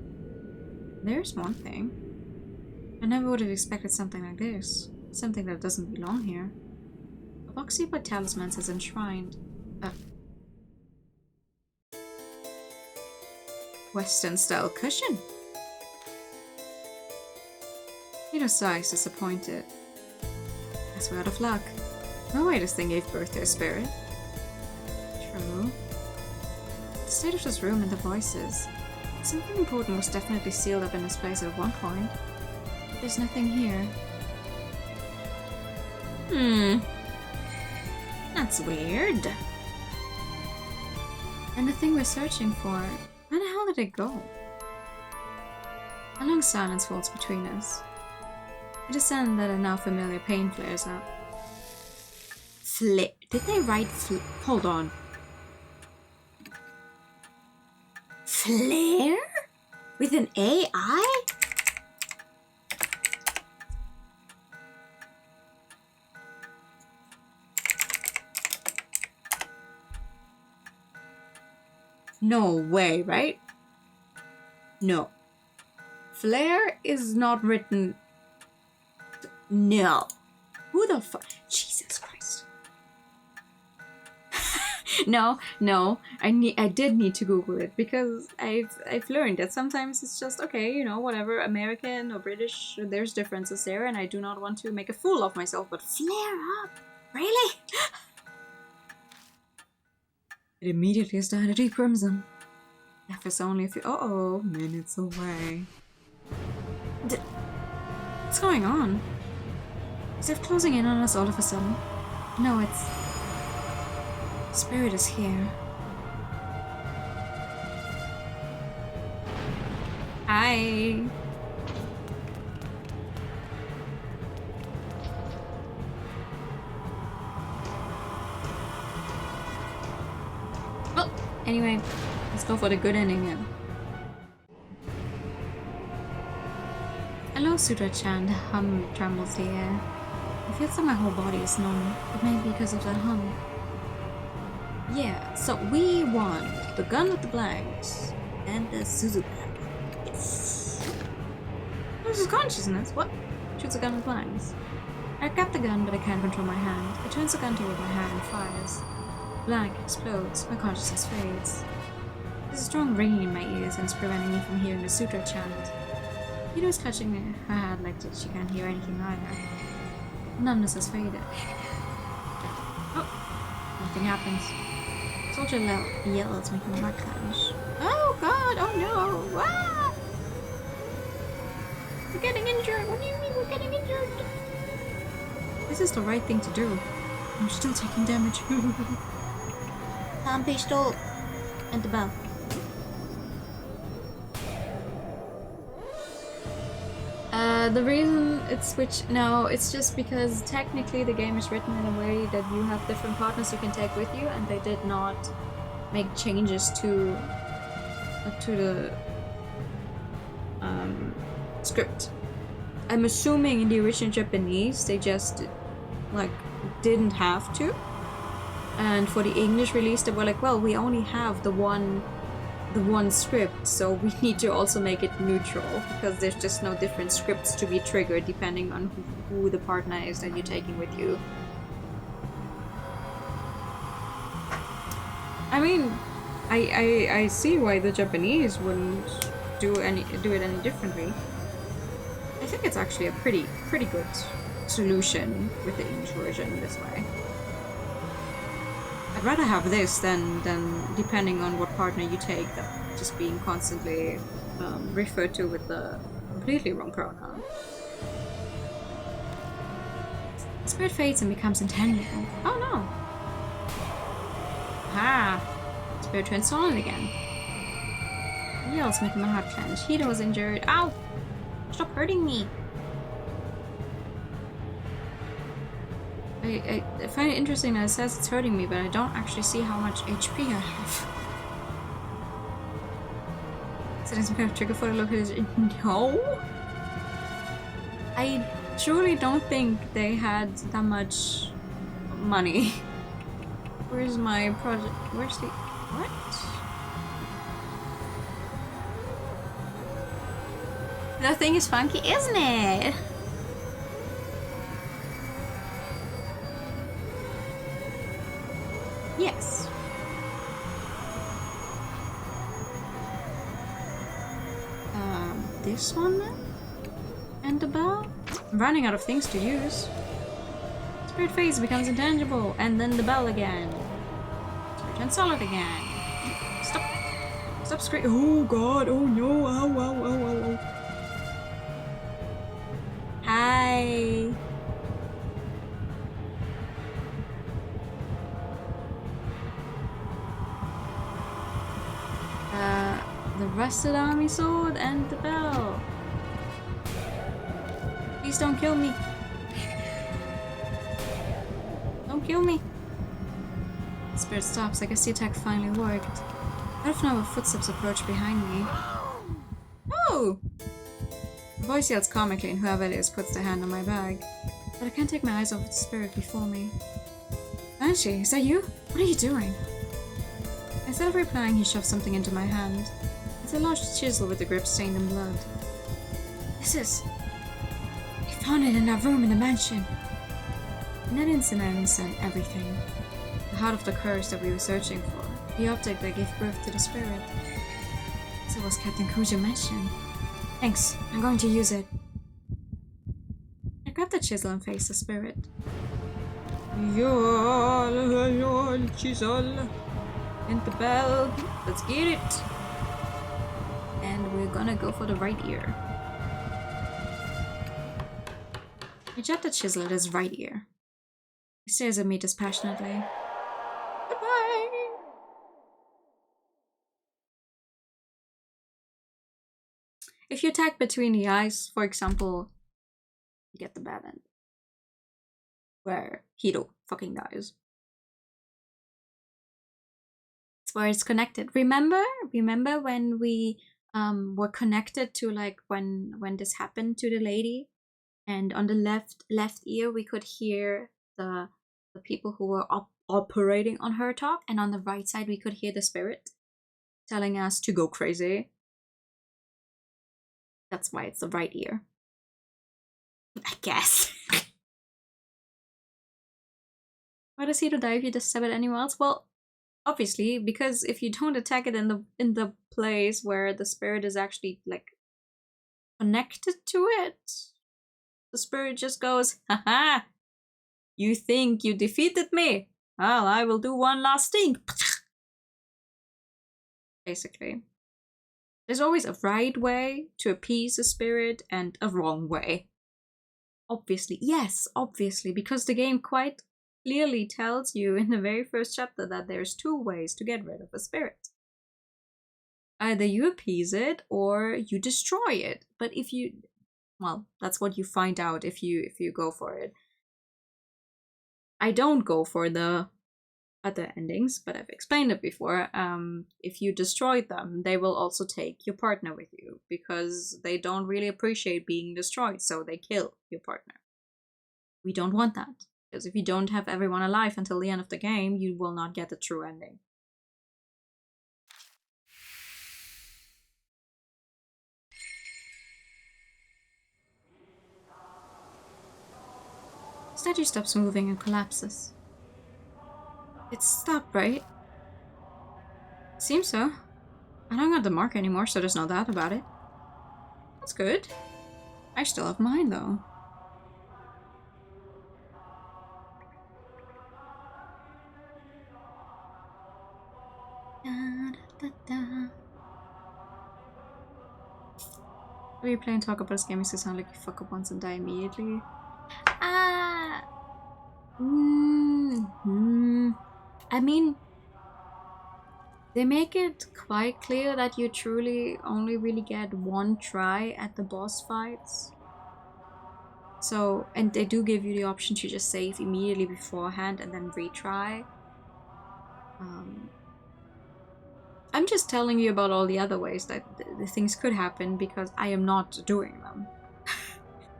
Speaker 1: There's one thing. I never would have expected something like this. Something that doesn't belong here. A box sealed by talismans is enshrined. Western-style cushion. Hiro sighs, disappointed. Guess we're out of luck. No way this thing gave birth to a spirit. True. The state of this room and the voices. Something important was definitely sealed up in this place at one point. But there's nothing here. That's weird. And the thing we're searching for, where the hell did it go? A long silence falls between us. It is then that a now familiar pain flares up. Did they write hold on. Flare? With an AI? No way, right? No. Flare is not written. No. Who the fuck? Jesus Christ. No. I did need to Google it because I've learned that sometimes it's just okay, you know, whatever, American or British, there's differences there, and I do not want to make a fool of myself, but flare up? Really? It immediately is dyed a deep crimson. Death is only a few minutes away. What's going on? Is it closing in on us all of a sudden? No, it's... Spirit is here. Hi. Well, anyway, let's go for the good ending then. Hello, Sutra-chan. The hum trembles the air. It feels like my whole body is numb. It may be because of that hum. Yeah, so we want the gun with the blanks and the Suzuki. Yes. This is consciousness. What? Shoots a gun with blanks. I grab the gun, but I can't control my hand. It turns the gun toward my hand and fires. Blank explodes. My consciousness fades. There's a strong ringing in my ears and it's preventing me from hearing the sutra chant. Hiro is clutching her head like that she can't hear anything either. Numbness has faded. Oh, nothing happens. Soldier yells, making my heart clench. Oh god, oh no! Ah! We're getting injured! What do you mean we're getting injured? This is the right thing to do. I'm still taking damage.
Speaker 2: Pistol and the bell.
Speaker 1: The reason it's switched now, it's just because technically the game is written in a way that you have different partners you can take with you, and they did not make changes to the script. I'm assuming in the original Japanese they just like didn't have to, and for the English release they were like, well, we only have the one script, so we need to also make it neutral because there's just no different scripts to be triggered depending on who the partner is that you're taking with you. I mean, I see why the Japanese wouldn't do it any differently. I think it's actually a pretty good solution with the English version this way. I'd rather have this than depending on what partner you take, that just being constantly referred to with the completely wrong pronoun. Spirit fades and becomes intangible. Oh no! Ah! Spirit turns solid again. Yells, making my heart clench. Hiro was injured. Ow! Stop hurting me! I find it interesting that it says it's hurting me, but I don't actually see how much HP I have. Setting some kind of trigger for the location. No! I truly don't think they had that much money. Where's my project? Where's the... What? That thing is funky, isn't it? Yes. This one then? And the bell? I'm running out of things to use. Spirit phase becomes intangible, and then the bell again. Spirit turns solid again. Stop. Stop screaming. Oh god, oh no, ow, ow, ow, ow, ow. Hi. The rusted army sword and the bell. Please don't kill me. Don't kill me. The spirit stops. I guess the attack finally worked. Out of nowhere, footsteps approach behind me. Oh! The voice yells comically and whoever it is puts their hand on my bag. But I can't take my eyes off the spirit before me. Banshee, is that you? What are you doing? Instead of replying, he shoves something into my hand. It's a large chisel with the grip stained in blood. This is... I found it in that room in the mansion. In that instant, I understand everything. The heart of the curse that we were searching for. The object that gave birth to the spirit. So was Captain Kuja mentioned. Thanks, I'm going to use it. I grab the chisel and face the spirit. Your chisel. And the bell. Let's get it. And we're gonna go for the right ear. I jab the chisel at his right ear. He stares at me dispassionately. Goodbye! If you attack between the eyes, for example, you get the bad end. Where Hiro fucking dies. It's where it's connected. Remember when we were connected to like when this happened to the lady, and on the left ear we could hear the people who were operating on her talk, and on the right side we could hear the spirit telling us to go crazy. That's why it's the right ear, I guess. Why does Hiro die if you just stab it anywhere else? Well, obviously, because if you don't attack it in the place where the spirit is actually like connected to it, the spirit just goes, haha, you think you defeated me? Well, I will do one last thing. Basically. There's always a right way to appease a spirit and a wrong way. Obviously, yes, obviously, because the game quite clearly tells you in the very first chapter that there's 2 ways to get rid of a spirit. Either you appease it or you destroy it. But if you, well, that's what you find out if you go for it. I don't go for the other endings, but I've explained it before. If you destroy them, they will also take your partner with you because they don't really appreciate being destroyed, so they kill your partner. We don't want that, because if you don't have everyone alive until the end of the game, you will not get the true ending. The statue stops moving and collapses. It's stopped, right? Seems so. I don't got the mark anymore, so there's no doubt about it. That's good. I still have mine, though. Are you playing talk about this game makes it sound like you fuck up once and die immediately? I mean, they make it quite clear that you truly only really get one try at the boss fights. So, and they do give you the option to just save immediately beforehand and then retry. I'm just telling you about all the other ways that the things could happen because I am not doing them.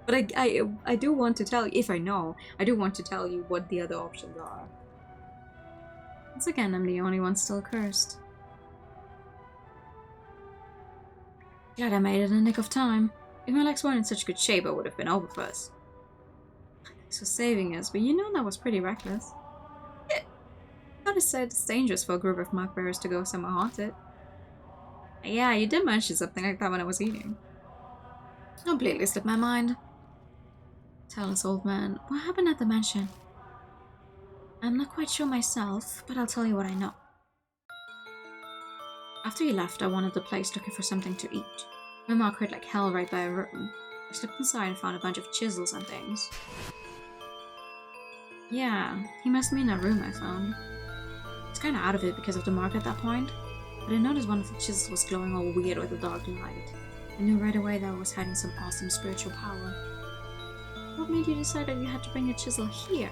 Speaker 1: But I do want to tell you, if I know, I do want to tell you what the other options are. Once again, I'm the only one still cursed. Glad I made it in the nick of time. If my legs weren't in such good shape, I would have been over first. Thanks for saving us, but you know that was pretty reckless. Gotta say, it's dangerous for a group of mark bearers to go somewhere haunted. Yeah, you did mention something like that when I was eating. Completely slipped my mind. Tell us, old man, what happened at the mansion? I'm not quite sure myself, but I'll tell you what I know. After you left, I wandered the place looking for something to eat. My mark hurt like hell right by a room. I slipped inside and found a bunch of chisels and things. Yeah, he must mean that room I found. I was kinda out of it because of the mark at that point, but I noticed one of the chisels was glowing all weird with a dark light. I knew right away that it was hiding some awesome spiritual power. What made you decide that you had to bring the chisel here?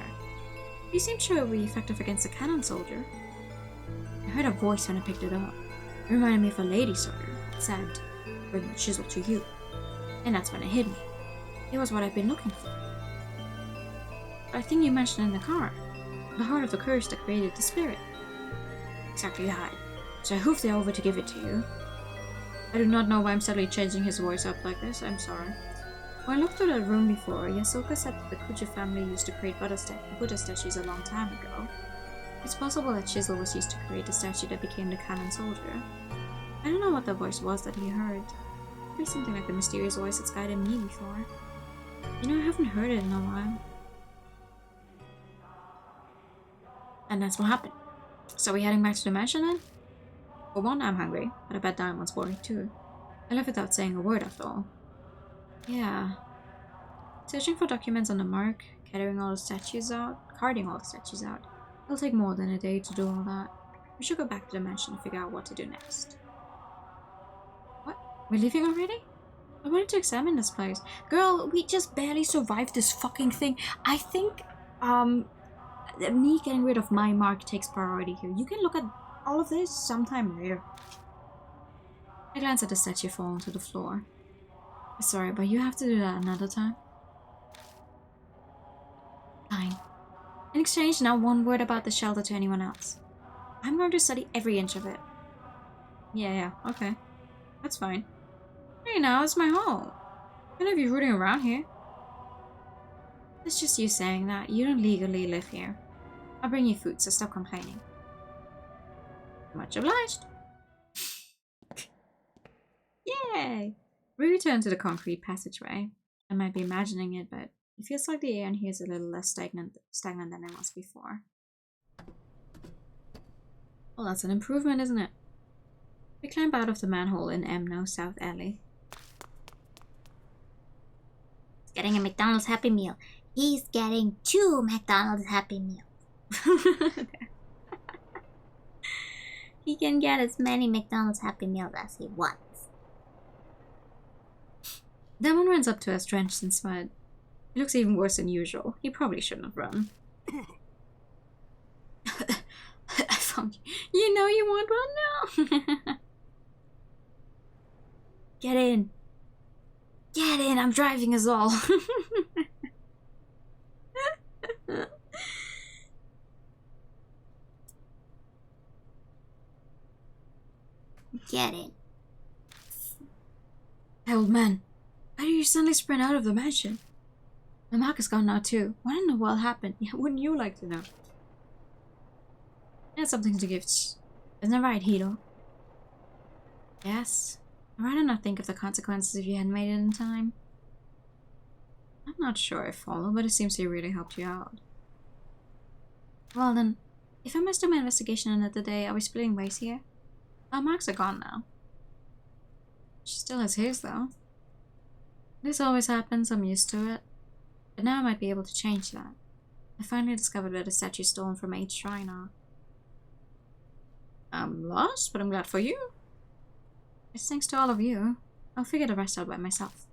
Speaker 1: You seemed sure it would be effective against a cannon soldier. I heard a voice when I picked it up. It reminded me of a lady soldier. It said, bring the chisel to you. And that's when it hit me. It was what I've been looking for. I think you mentioned in the car. The heart of the curse that created the spirit. Exactly that. So I hoofed it over to give it to you. I do not know why I'm suddenly changing his voice up like this, I'm sorry. When I looked through that room before, Yasuoka said that the Kuja family used to create Buddha statues a long time ago. It's possible that chisel was used to create the statue that became the cannon soldier. I don't know what that voice was that he heard. Maybe something like the mysterious voice that's guided me before. You know, I haven't heard it in a while. And that's what happened. So we heading back to the mansion then? For one, I'm hungry, but I bet Diamond's worried too. I left without saying a word after all. Yeah. Searching for documents on the mark, carrying all the statues out, carting all the statues out. It'll take more than a day to do all that. We should go back to the mansion and figure out what to do next. What? We're leaving already? I wanted to examine this place. Girl, we just barely survived this fucking thing. I think, me getting rid of my mark takes priority here. You can look at all of this sometime later. I glance at the statue falling to the floor. Sorry, but you have to do that another time. Fine. In exchange, not one word about the shelter to anyone else. I'm going to study every inch of it. Yeah, okay. That's fine. Hey, now it's my home. Can't have you rooting around here. It's just you saying that. You don't legally live here. I'll bring you food, so stop complaining. Much obliged. Yay! We return to the concrete passageway. I might be imagining it, but it feels like the air in here is a little less stagnant than it was before. Well, that's an improvement, isn't it? We climb out of the manhole in M South Alley.
Speaker 2: He's getting a McDonald's Happy Meal. He's getting 2 McDonald's Happy Meals. He can get as many McDonald's Happy Meals as he wants.
Speaker 1: Demon runs up to us drenched in sweat. He looks even worse than usual. He probably shouldn't have run. I found you. You know you want one now. Get in. Get in. I'm driving us all.
Speaker 2: Get in.
Speaker 1: Hey, old man. Why do you suddenly sprint out of the mansion? My mark is gone now too. What in the world happened? Wouldn't you like to know? I had something to give. Isn't that right, Hiro? Yes. I'd rather not think of the consequences if you hadn't made it in time. I'm not sure I follow, but it seems he really helped you out. Well then, if I must do my investigation another day, are we splitting ways here? Our marks are gone now. She still has his though. This always happens, I'm used to it. But now I might be able to change that. I finally discovered where the statues stolen from H Shrine are. I'm lost, but I'm glad for you. It's thanks to all of you. I'll figure the rest out by myself.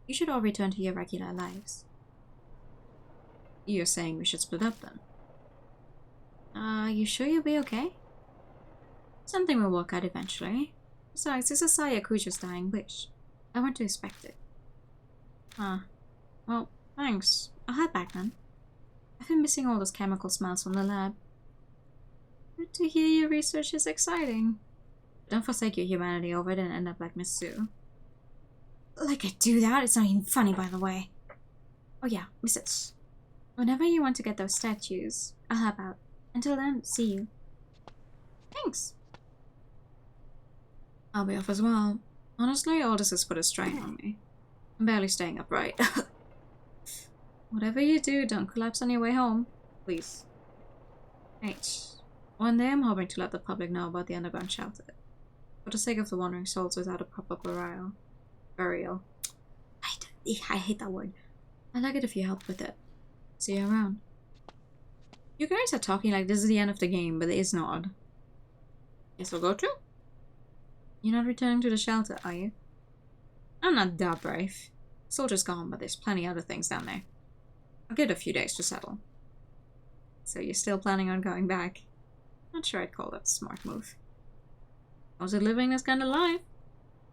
Speaker 1: You should all return to your regular lives. You're saying we should split up then? You sure you'll be okay? Something will work out eventually. Besides, this is Sayakuja's dying wish. I want to respect it. Well, thanks. I'll head back then. I've been missing all those chemical smells from the lab. Good to hear your research is exciting. Don't forsake your humanity over it and end up like Miss Sue. Like I do that? It's not even funny, by the way. Oh yeah, Mrs. Whenever you want to get those statues, I'll help out. Until then, see you. Thanks. I'll be off as well. Honestly, all this has put a strain on me. I'm barely staying upright. Whatever you do, don't collapse on your way home. Please. H. One day I'm hoping to let the public know about the underground shelter. For the sake of the wandering souls without a proper burial. I hate that word. I'd like it if you help with it. See you around. You guys are talking like this is the end of the game, but it is not. Guess we'll go through? You're not returning to the shelter, are you? I'm not that brave. Soldier's gone, but there's plenty other things down there. I'll give it a few days to settle. So you're still planning on going back? Not sure I'd call that a smart move. How's it living this kind of life?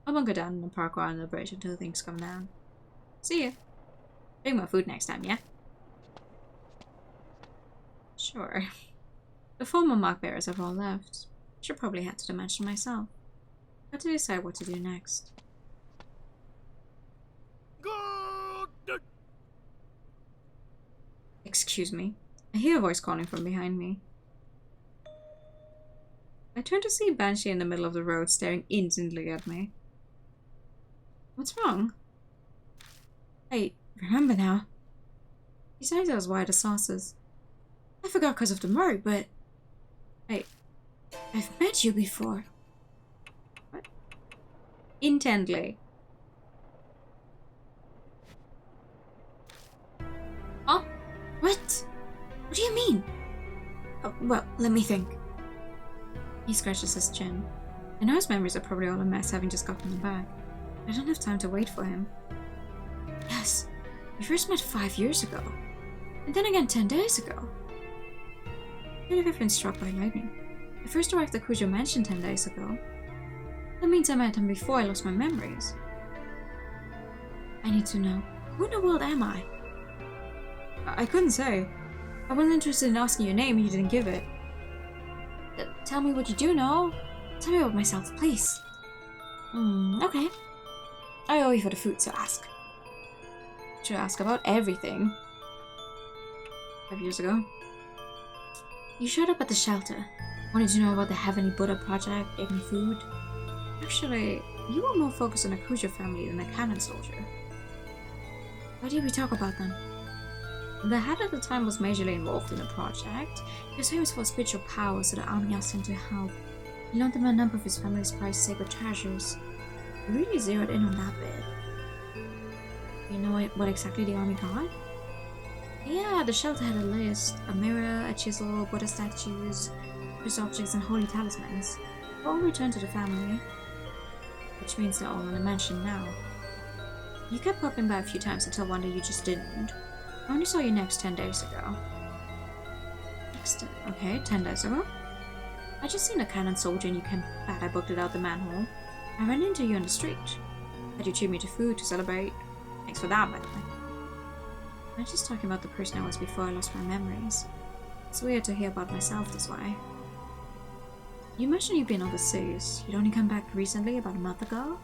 Speaker 1: I won't go down in the park or under the bridge until things come down. See ya. Bring more food next time, yeah? Sure. The former mark bearers have all left. Should probably head to the mansion myself. Got to decide what to do next. Excuse me. I hear a voice calling from behind me. I turn to see Banshee in the middle of the road staring instantly at me. What's wrong? Hey, remember now. His eyes are as wide as saucers. I forgot because of the mark, but... Hey, I've met you before. What? Intently. What? What do you mean? Well, let me think. He scratches his chin. I know his memories are probably all a mess, having just gotten them back. I don't have time to wait for him. Yes, we first met 5 years ago. And then again 10 days ago. Could have been struck by lightning. I first arrived at Kujo Mansion 10 days ago. That means I met him before I lost my memories. I need to know, who in the world am I? I couldn't say. I wasn't interested in asking your name and you didn't give it. Tell me what you do know. Tell me about myself, please. Okay. I owe you for the food, so ask. Should I ask about everything? 5 years ago. You showed up at the shelter. Wanted to know about the Heavenly Buddha project, gave me food. Actually, you were more focused on the Kujo family than the cannon soldier. Why did we talk about them? The head at the time was majorly involved in the project. He was famous for his spiritual power, so the army asked him to help. He loaned them a number of his family's prized sacred treasures. He really zeroed in on that bit. You know what exactly the army got? Yeah, the shelter had a list. A mirror, a chisel, Buddha statues, precious objects, and holy talismans. All returned to the family. Which means they're all in the mansion now. You kept popping by a few times until one day you just didn't. I only saw you next 10 days ago. Okay, 10 days ago. I just seen a cannon soldier and you came back. I booked it out the manhole. I ran into you on the street. Had you treat me to food to celebrate. Thanks for that, by the way. I'm just talking about the person I was before I lost my memories. It's weird to hear about myself this way. You mentioned you've been overseas. You'd only come back recently, about a month ago?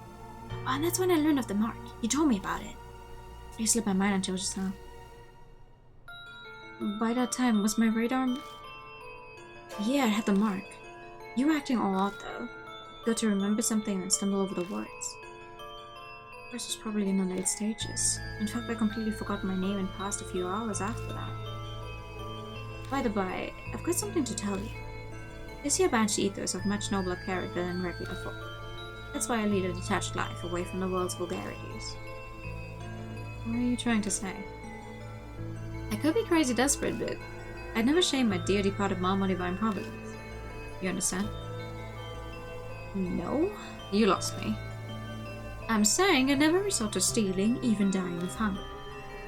Speaker 1: Oh, and that's when I learned of the mark. You told me about it. It slipped my mind until just now. By that time, was my radar... Yeah, it had the mark. You were acting all odd though. Got to remember something and stumble over the words. First was probably in the late stages. In fact, I completely forgot my name and passed a few hours after that. By the by, I've got something to tell you. This here Banshee Ether is of much nobler character than regular folk. That's why I lead a detached life away from the world's vulgarities. What are you trying to say? I could be crazy desperate, but I'd never shame my dear departed mom or divine providence. You understand? No? You lost me. I'm saying I never resort to stealing, even dying of hunger.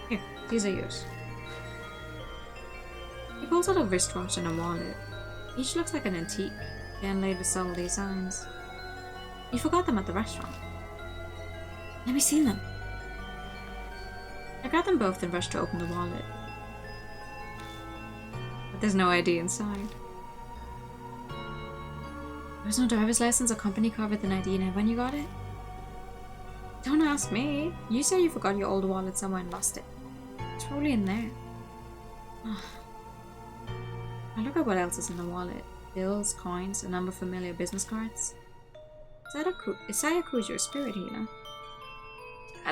Speaker 1: Here, these are yours. He pulls out a wristwatch and a wallet. Each looks like an antique, inlaid with subtle designs. You forgot them at the restaurant. Let me see them. I got them both and rushed to open the wallet. But there's no ID inside. There was no driver's license or company card with an ID in it when you got it? Don't ask me. You said you forgot your old wallet somewhere and lost it. It's probably in there. I look at what else is in the wallet. Bills, coins, a number of familiar business cards. Is Sayakujo a spirit healer?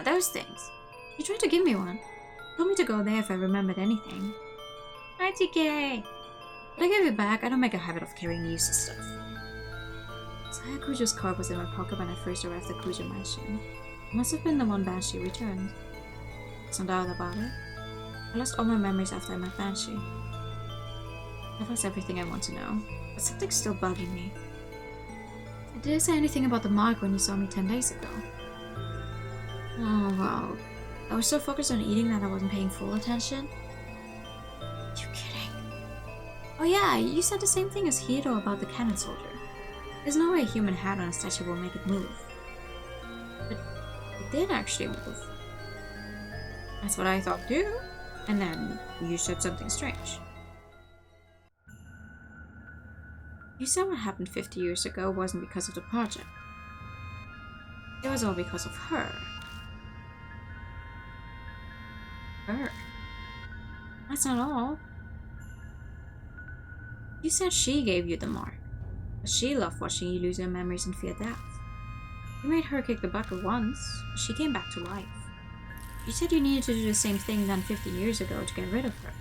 Speaker 1: Those things. You tried to give me one. Told me to go there if I remembered anything. ITK! But I gave it back. I don't make a habit of carrying useless stuff. Sayakujo's card was in my pocket when I first arrived at Kujo Mansion. It must have been the one Banshee returned. There's no doubt about it. I lost all my memories after I met Banshee. That was everything I want to know, but something's still bugging me. Did I say anything about the mark when you saw me 10 days ago? Oh, wow. I was so focused on eating that I wasn't paying full attention. You kidding? Oh yeah, you said the same thing as Hiro about the cannon soldier. There's no way a human hat on a statue will make it move. But it did actually move. That's what I thought too. And then you said something strange. You said what happened 50 years ago wasn't because of the project. It was all because of her. Her? That's not all. You said she gave you the mark. But she loved watching you lose your memories and fear death. You made her kick the bucket once, but she came back to life. You said you needed to do the same thing done 50 years ago to get rid of her.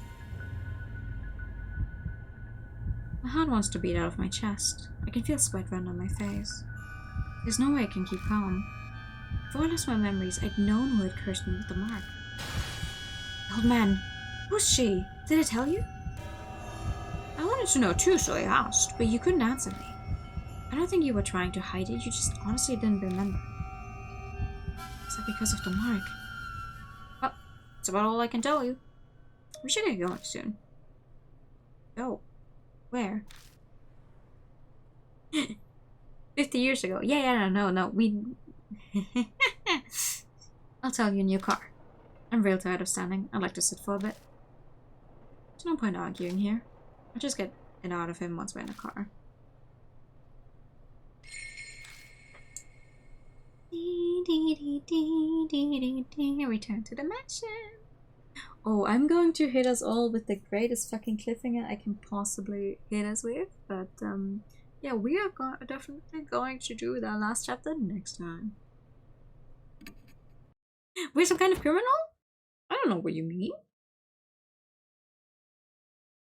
Speaker 1: My heart wants to beat out of my chest. I can feel sweat run down my face. There's no way I can keep calm. Before I lost my memories, I'd known who had cursed me with the mark. The old man. Who's she? Did I tell you? I wanted to know too, so I asked, but you couldn't answer me. I don't think you were trying to hide it, you just honestly didn't remember. Is that because of the mark? Well, that's about all I can tell you. We should get going soon. Oh, where? 50 years ago. Yeah, no, we... I'll tell you in your car. I'm real tired of standing. I'd like to sit for a bit. There's no point arguing here. I'll just get it out of him once we're in the car. Return to the mansion. Oh, I'm going to hit us all with the greatest fucking cliffhanger I can possibly hit us with. But, yeah, we are definitely going to do that last chapter next time. We're some kind of criminal? I don't know what you mean.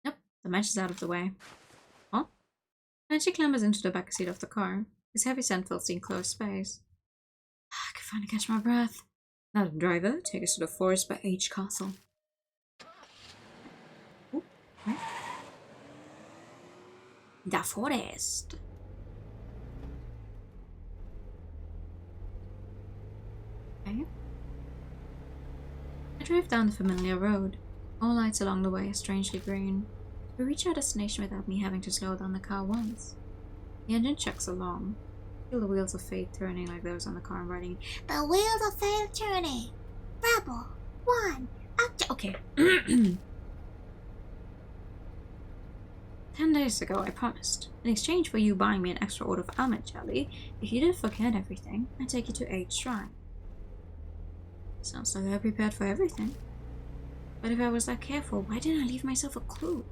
Speaker 1: Nope, the mansion's out of the way. Huh? And she clambers into the back seat of the car. His heavy scent fills the enclosed space. I can finally catch my breath. Now the driver, take us to the Forest by H Castle. Ooh, right? The forest. Okay. I drive down the familiar road. All lights along the way are strangely green. We reach our destination without me having to slow down the car once. The engine chugs along. I feel the wheels of fate turning like those on the car I'm riding. The wheels of fate turning. Rebel 1. Okay. 10 days ago, I promised. In exchange for you buying me an extra order of almond jelly, if you didn't forget everything, I'd take you to H Shrine. Sounds like I prepared for everything. But if I was that careful, why didn't I leave myself a clue?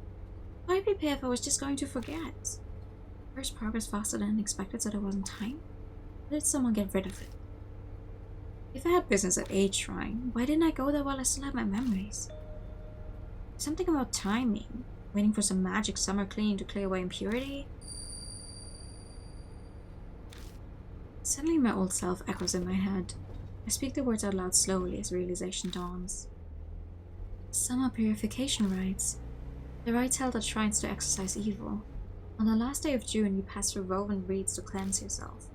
Speaker 1: Why prepare if I was just going to forget? First progress faster than expected so there wasn't time? Why did someone get rid of it? If I had business at H Shrine, why didn't I go there while I still had my memories? Something about timing. Waiting for some magic summer cleaning to clear away impurity? Suddenly my old self echoes in my head. I speak the words out loud slowly as realization dawns. Summer purification rites. The rites held at shrines to exorcise evil. On the last day of June, you pass through woven reeds to cleanse yourself.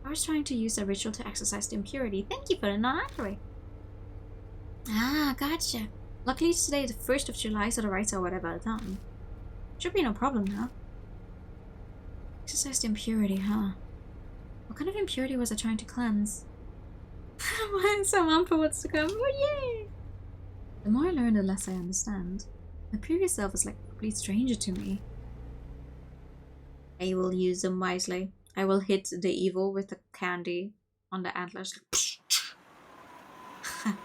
Speaker 1: I was trying to use the ritual to exorcise the impurity. Thank you for the non-accurate. Ah, gotcha. Luckily today is the 1st of July, so the rites are whatever done. Should be no problem now. Exorcise the impurity, huh? What kind of impurity was I trying to cleanse? I'm so on for what's to come. Oh yay! The more I learn, the less I understand. My previous self is like a complete stranger to me. I will use them wisely. I will hit the evil with the candy on the antlers. How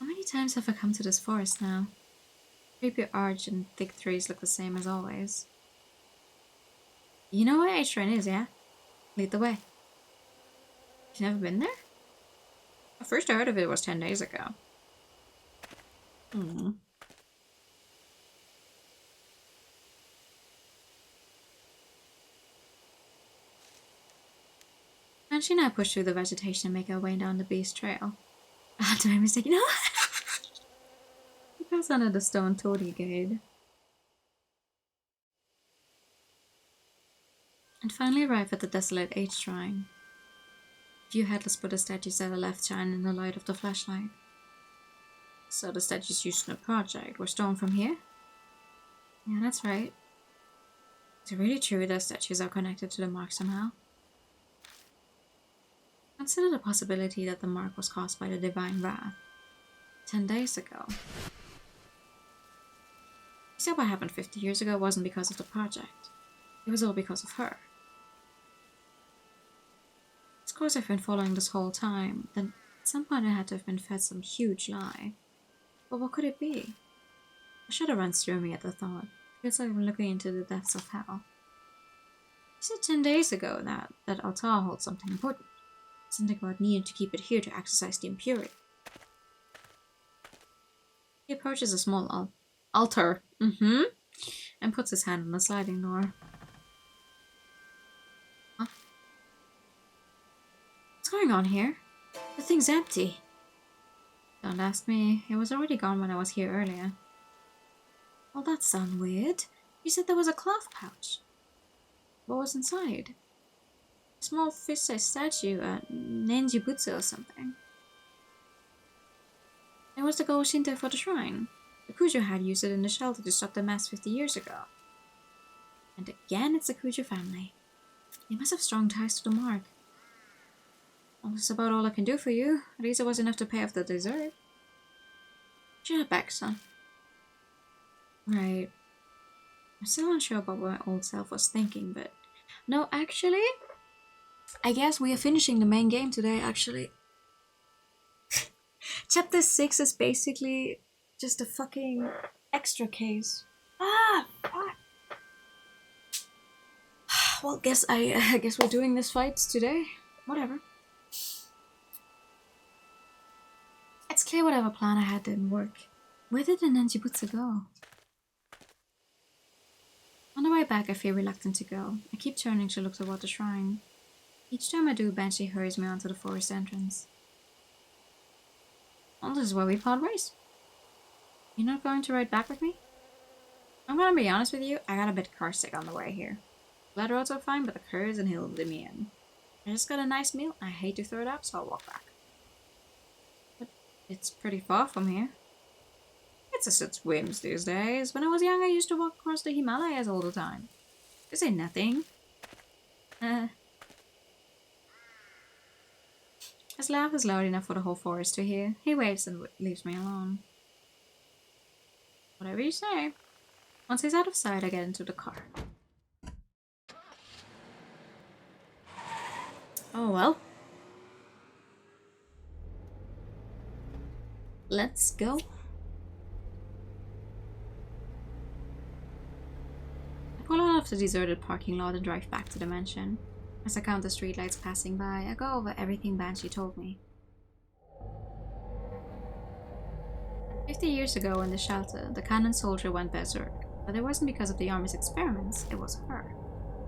Speaker 1: many times have I come to this forest now? Creepy arch and thick trees look the same as always. You know where H Shrine is, yeah? Lead the way. You've never been there? The first I heard of it was 10 days ago. And she and I push through the vegetation and make our way down the beast trail. Ah, did I mistake? No! We pass under the stone torii gate. And finally arrive at the desolate H Shrine. A few headless Buddha statues at the left shine in the light of the flashlight. So the statues used in the project were stolen from here? Yeah, that's right. Is it really true that statues are connected to the mark somehow? Consider the possibility that the mark was caused by the divine wrath 10 days ago. You said what happened 50 years ago wasn't because of the project. It was all because of her. Of course I've been following this whole time, then at some point I had to have been fed some huge lie. But what could it be? A shudder runs through me at the thought. It feels like I'm looking into the depths of hell. You said 10 days ago that altar holds something important. Something about needing to keep it here to exorcise the impurity. He approaches a small altar. And puts his hand on the sliding door. Huh? What's going on here? The thing's empty. Don't ask me. It was already gone when I was here earlier. Well, that sounds weird. You said there was a cloth pouch. What was inside? A small fish-sized statue, a Nenjibutsu or something. It was the gold Shinto for the shrine. The Kujo had used it in the shelter to stop the mass 50 years ago. And again, it's the Kujo family. They must have strong ties to the mark. Well, that's about all I can do for you. At least it was enough to pay off the dessert. Shut up, back, son. Right. I'm still unsure about what my old self was thinking, but... No, actually... I guess we are finishing the main game today, actually. Chapter 6 is basically just a fucking extra case. Ah, fuck. Well, I guess we're doing this fight today. Whatever. It's clear whatever plan I had didn't work. Where did the Nenjibutsu go? On the way back, I feel reluctant to go. I keep turning to look toward the shrine. Each time I do, Banshee hurries me onto the forest entrance. Well, this is where we part ways. You're not going to ride back with me? I'm gonna be honest with you, I got a bit carsick on the way here. Blood roads are fine, but the curves and hills did me in. I just got a nice meal, I hate to throw it up, so I'll walk back. But it's pretty far from here. It's a such whims these days. When I was young, I used to walk across the Himalayas all the time. This ain't nothing. His laugh is loud enough for the whole forest to hear. He waves and leaves me alone. Whatever you say. Once he's out of sight, I get into the car. Oh well. Let's go. I pull out of the deserted parking lot and drive back to the mansion. As I count the streetlights passing by, I go over everything Banshee told me. 50 years ago in the shelter, the cannon soldier went berserk, but it wasn't because of the army's experiments, it was her.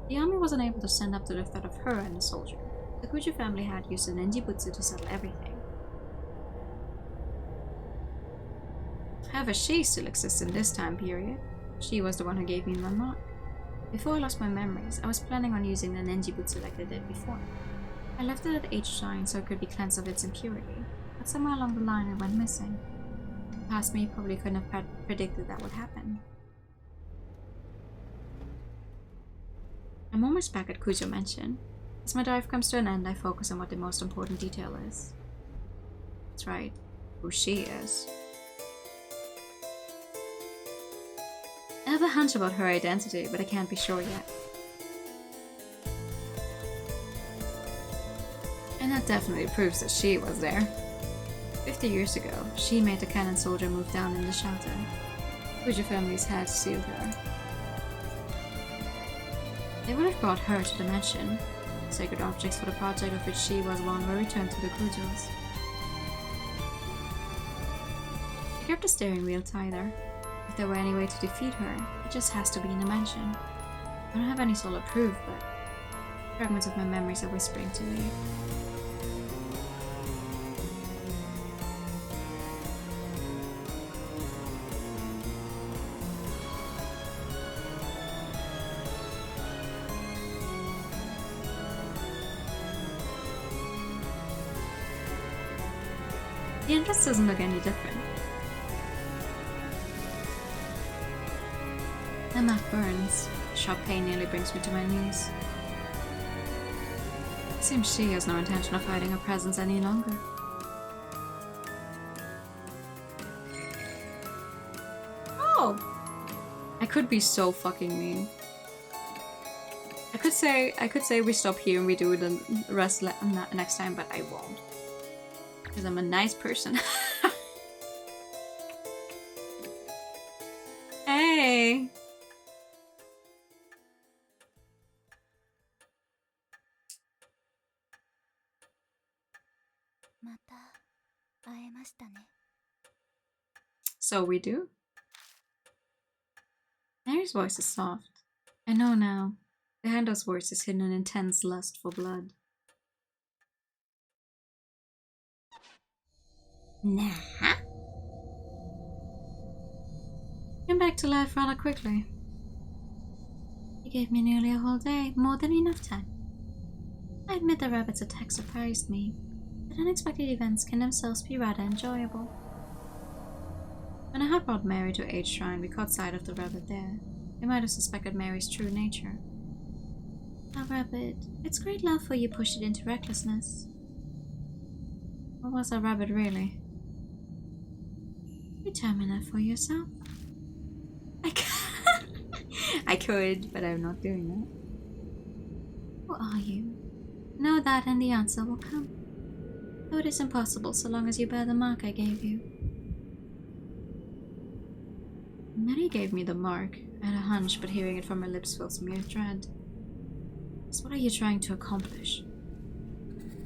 Speaker 1: The army wasn't able to stand up to the threat of her and the soldier. The Kujo family had used the Nenjibutsu to settle everything. However, she still exists in this time period. She was the one who gave me my mark. Before I lost my memories, I was planning on using the Nenjibutsu like I did before. I left it at H9 so it could be cleansed of its impurity, but somewhere along the line it went missing. Past me probably couldn't have predicted that would happen. I'm almost back at Kujo Mansion. As my drive comes to an end, I focus on what the most important detail is. That's right, who she is. I have a hunch about her identity, but I can't be sure yet. And that definitely proves that she was there. 50 years ago, she made the cannon soldier move down in the shelter. Kujo family's had sealed her. They would have brought her to the mansion. Sacred objects for the project of which she was one were returned to the Kujos. I grabbed the steering wheel tighter. If there were any way to defeat her, it just has to be in the mansion. I don't have any solid proof, but fragments of my memories are whispering to me. The entrance doesn't look any different. The mouth burns. Sharp pain nearly brings me to my knees. It seems she has no intention of hiding her presence any longer. Oh! I could be so fucking mean. I could say we stop here and we do the rest next time, but I won't. Because I'm a nice person. Hey! So we do? Mary's voice is soft. I know now. Behind those words is hidden an intense lust for blood.
Speaker 2: Nah.
Speaker 1: Came back to life rather quickly. You gave me nearly a whole day, more than enough time. I admit the rabbit's attack surprised me, but unexpected events can themselves be rather enjoyable. When I had brought Mary to H Shrine, we caught sight of the rabbit there. We might have suspected Mary's true nature. Ah, rabbit, it's great love for you pushed it into recklessness. What was a rabbit really? Determine that for yourself.
Speaker 2: I could, but I'm not doing that.
Speaker 1: Who are you? Know that and the answer will come. Though it is impossible so long as you bear the mark I gave you. Mary gave me the mark. I had a hunch, but hearing it from her lips fills me with dread. So what are you trying to accomplish?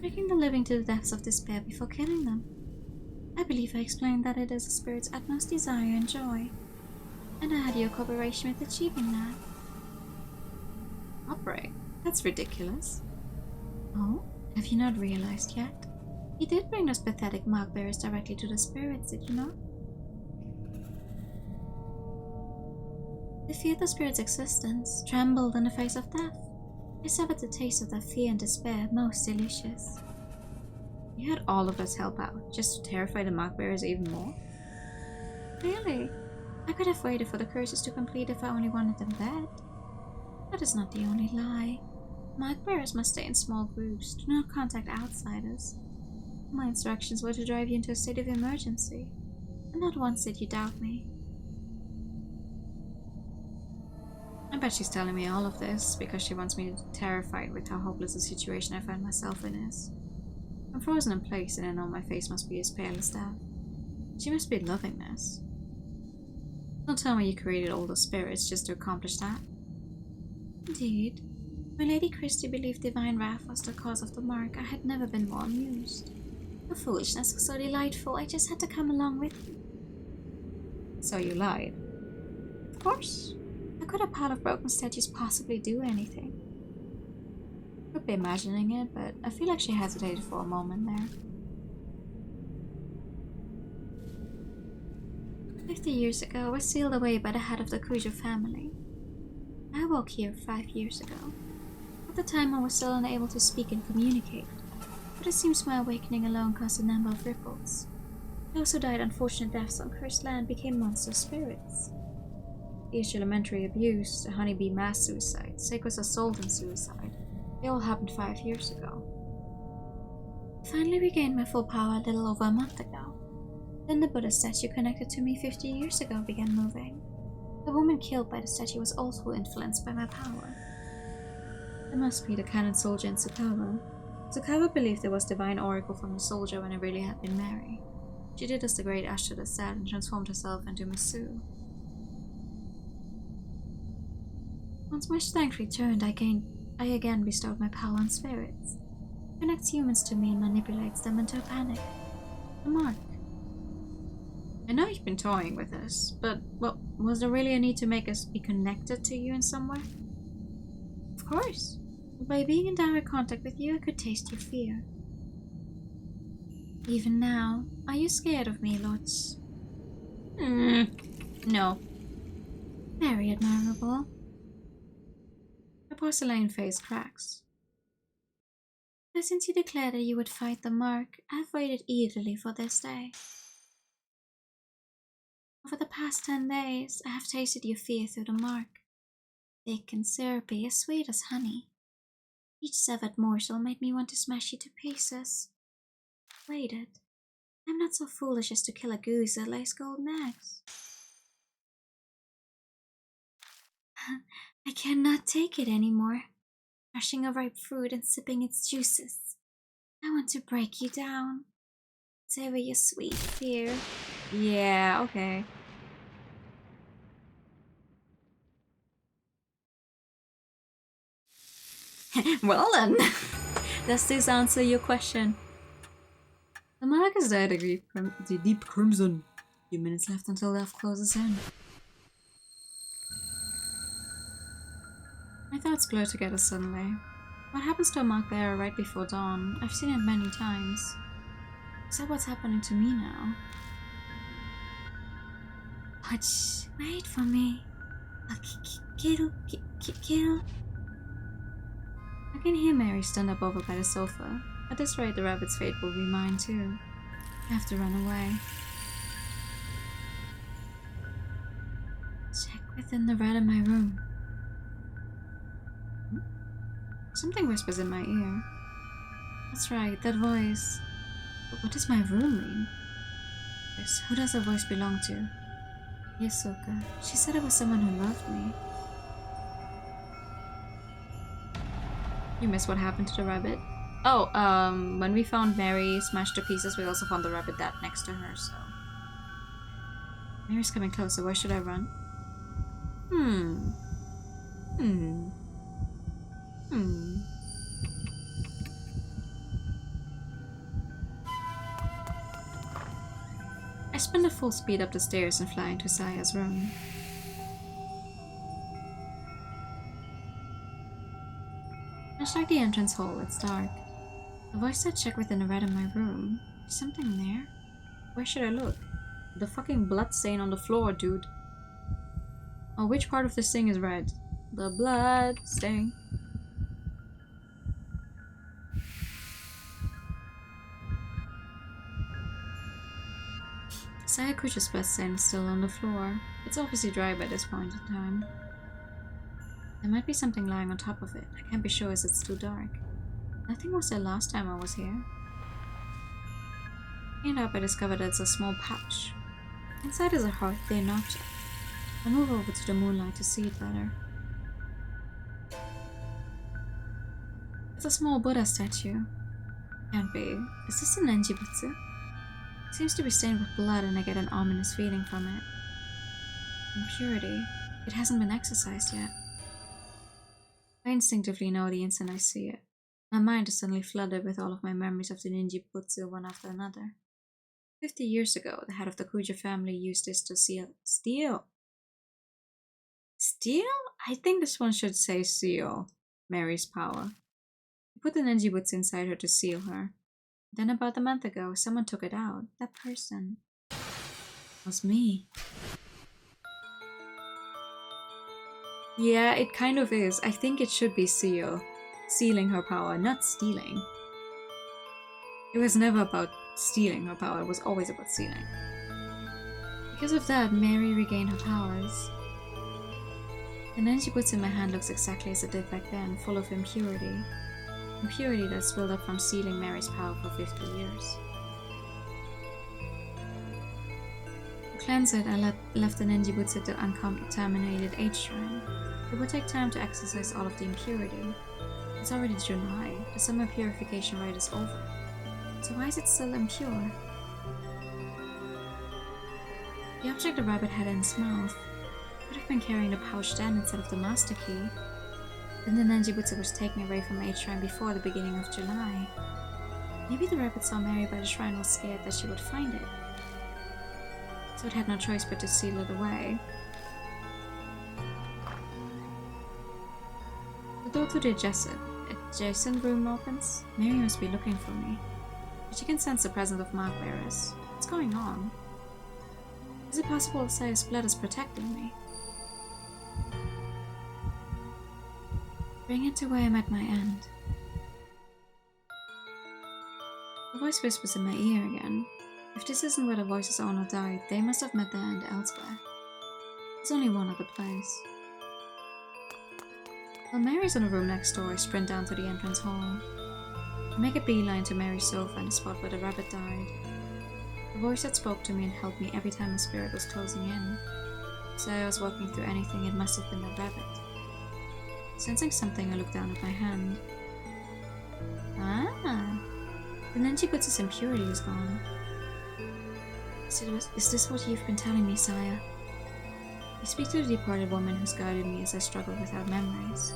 Speaker 1: Breaking the living to the depths of despair before killing them. I believe I explained that it is a spirit's utmost desire and joy. And I had your cooperation with achieving that.
Speaker 2: Cooperate? That's ridiculous.
Speaker 1: Oh? Have you not realized yet? You did bring those pathetic mark bearers directly to the spirits, did you not? They feared the spirit's existence, trembled in the face of death. I suffered the taste of their fear and despair, most delicious.
Speaker 2: You had all of us help out, just to terrify the mark bearers even more?
Speaker 1: Really? I could have waited for the curses to complete if I only wanted them dead. That is not the only lie. Mark bearers must stay in small groups, do not contact outsiders. My instructions were to drive you into a state of emergency, and not once did you doubt me.
Speaker 2: I bet she's telling me all of this because she wants me terrified with how hopeless the situation I find myself in is. I'm frozen in place and I know my face must be as pale as death. She must be loving this. Don't tell me you created all the spirits just to accomplish that.
Speaker 1: Indeed. When Lady Christie believed divine wrath was the cause of the mark, I had never been more amused. The foolishness was so delightful, I just had to come along with you.
Speaker 2: So you lied?
Speaker 1: Of course. How could a pile of broken statues possibly do anything?
Speaker 2: Could be imagining it, but I feel like she hesitated for a moment there.
Speaker 1: 50 years ago, I was sealed away by the head of the Cujo family. I woke here 5 years ago. At the time, I was still unable to speak and communicate, but it seems my awakening alone caused a number of ripples. Those who died unfortunate deaths on cursed land became monster spirits.
Speaker 2: The elementary abuse, the honeybee mass suicide, Seiko's assault and suicide, they all happened 5 years ago.
Speaker 1: I finally regained my full power a little over a month ago. Then the Buddha statue connected to me 50 years ago began moving. The woman killed by the statue was also influenced by my power.
Speaker 2: It must be the canon soldier in Tsukawa. Tsukawa believed there was divine oracle from the soldier when it really had been Mary. She did as the great Ashtada said and transformed herself into Misu.
Speaker 1: Once my strength returned, I again bestowed my power on spirits. It connects humans to me and manipulates them into a panic. A mark.
Speaker 2: I know you've been toying with this, but was there really a need to make us be connected to you in some way?
Speaker 1: Of course. By being in direct contact with you, I could taste your fear. Even now, are you scared of me, Lutz?
Speaker 2: No.
Speaker 1: Very admirable.
Speaker 2: The porcelain face cracks.
Speaker 1: But since you declared that you would fight the mark, I've waited eagerly for this day. Over the past 10 days, I have tasted your fear through the mark. Thick and syrupy, as sweet as honey. Each severed morsel made me want to smash you to pieces. Waited. I'm not so foolish as to kill a goose that lays golden eggs. I cannot take it anymore. Crushing a ripe fruit and sipping its juices. I want to break you down. Savor your sweet fear.
Speaker 2: Yeah, okay. Well then, does this answer your question?
Speaker 1: The mark is there, the deep crimson. A few minutes left until death closes in. My thoughts blur together suddenly. What happens to a mark bearer right before dawn? I've seen it many times. Is that what's happening to me now? Watch, wait for me. Kill. I can hear Mary stand up over by the sofa. At this rate, the rabbit's fate will be mine too. I have to run away. Check within the rat in my room. Something whispers in my ear. That's right, that voice. But what does my room mean? Yes, who does the voice belong to? Yasuka. She said it was someone who loved me. You missed what happened to the rabbit? Oh, when we found Mary smashed to pieces, we also found the rabbit dead next to her, so... Mary's coming closer, where should I run? I sprint at full speed up the stairs and fly into Saya's room. Much like the entrance hall, it's dark. The voice said check within the rat in my room. Is something there? Where should I look? The fucking blood stain on the floor, dude. Oh, which part of this thing is red? The blood stain. Sayakucha's blood stain is still on the floor. It's obviously dry by this point in time. There might be something lying on top of it. I can't be sure as it's too dark. Nothing was there last time I was here. Looking up, I discovered that it's a small pouch. Inside is a heart-thin object. I move over to the moonlight to see it better. It's a small Buddha statue. Can't be. Is this an Enjibutsu? It seems to be stained with blood and I get an ominous feeling from it. Impurity. It hasn't been exorcised yet. I instinctively know the instant I see it. My mind is suddenly flooded with all of my memories of the Ninjibutsu one after another. 50 years ago, the head of the Kuja family used this to steal? I think this one should say seal Mary's power. He put the Ninjibutsu inside her to seal her. Then about a month ago, someone took it out. That person was me. Yeah, it kind of is. I think it should be sealing her power, not stealing. It was never about stealing her power, it was always about sealing. Because of that, Mary regained her powers. The Ninjibutsu in my hand looks exactly as it did back then, full of impurity. Impurity that's built up from sealing Mary's power for 50 years. To cleanse it, I left the Ninjibutsu at the uncontaminated H shrine. It would take time to exorcise all of the impurity. It's already July. The summer purification rite is over. So why is it still impure? The object the rabbit had in its mouth could have been carrying the pouch then instead of the master key. Then the Ninjibutsu was taken away from H shrine before the beginning of July. Maybe the rabbit saw Mary by the shrine and was scared that she would find it. So it had no choice but to seal it away. The door to the adjacent room opens. Mary must be looking for me. But she can sense the presence of mark bearers. What's going on? Is it possible that Saya's blood is protecting me? Bring it to where I'm at my end. The voice whispers in my ear again. If this isn't where the voice's owner died, they must have met their end elsewhere. There's only one other place. While Mary's in the room next door, I sprint down to the entrance hall. I make a beeline to Mary's sofa and the spot where the rabbit died. The voice that spoke to me and helped me every time my spirit was closing in. So I was walking through anything, it must have been the rabbit. Sensing something, I look down at my hand. Ah! The Ninjibutsu's impurity is gone. Is this what you've been telling me, Saya? I speak to the departed woman who's guided me as I struggle without memories.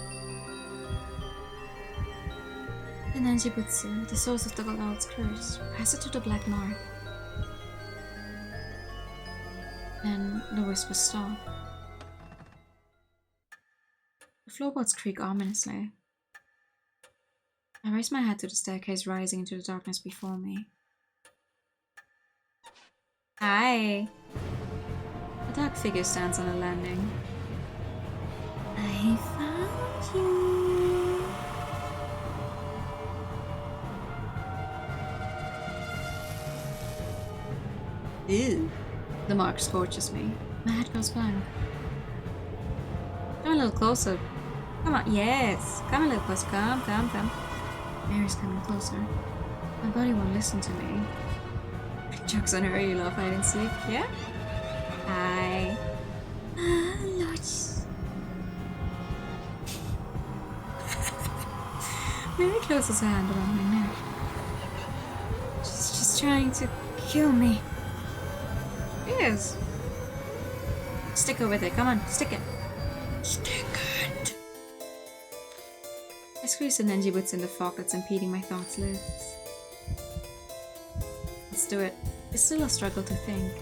Speaker 1: The Ninjibutsu, the source of the Lord's curse, pass it to the black mark. Then the whispers stop. The floorboards creak ominously. I raise my head to the staircase rising into the darkness before me. Hi. A dark figure stands on a landing. I found you. Ew. The mark scorches me. My head goes blank. Come a little closer. Come on, yes. Come a little closer. Come. Mary's coming closer. My body won't listen to me. Joke's on her, you love hide and seek, yeah? Hi. Lord. Mary closes her hand around my neck. She's just trying to kill me. Yes. Stick her with it. Come on, stick it. Stick it. I squeeze the ninja boots in the fog that's impeding my thoughts' lives. Let's do it. It's still a struggle to think.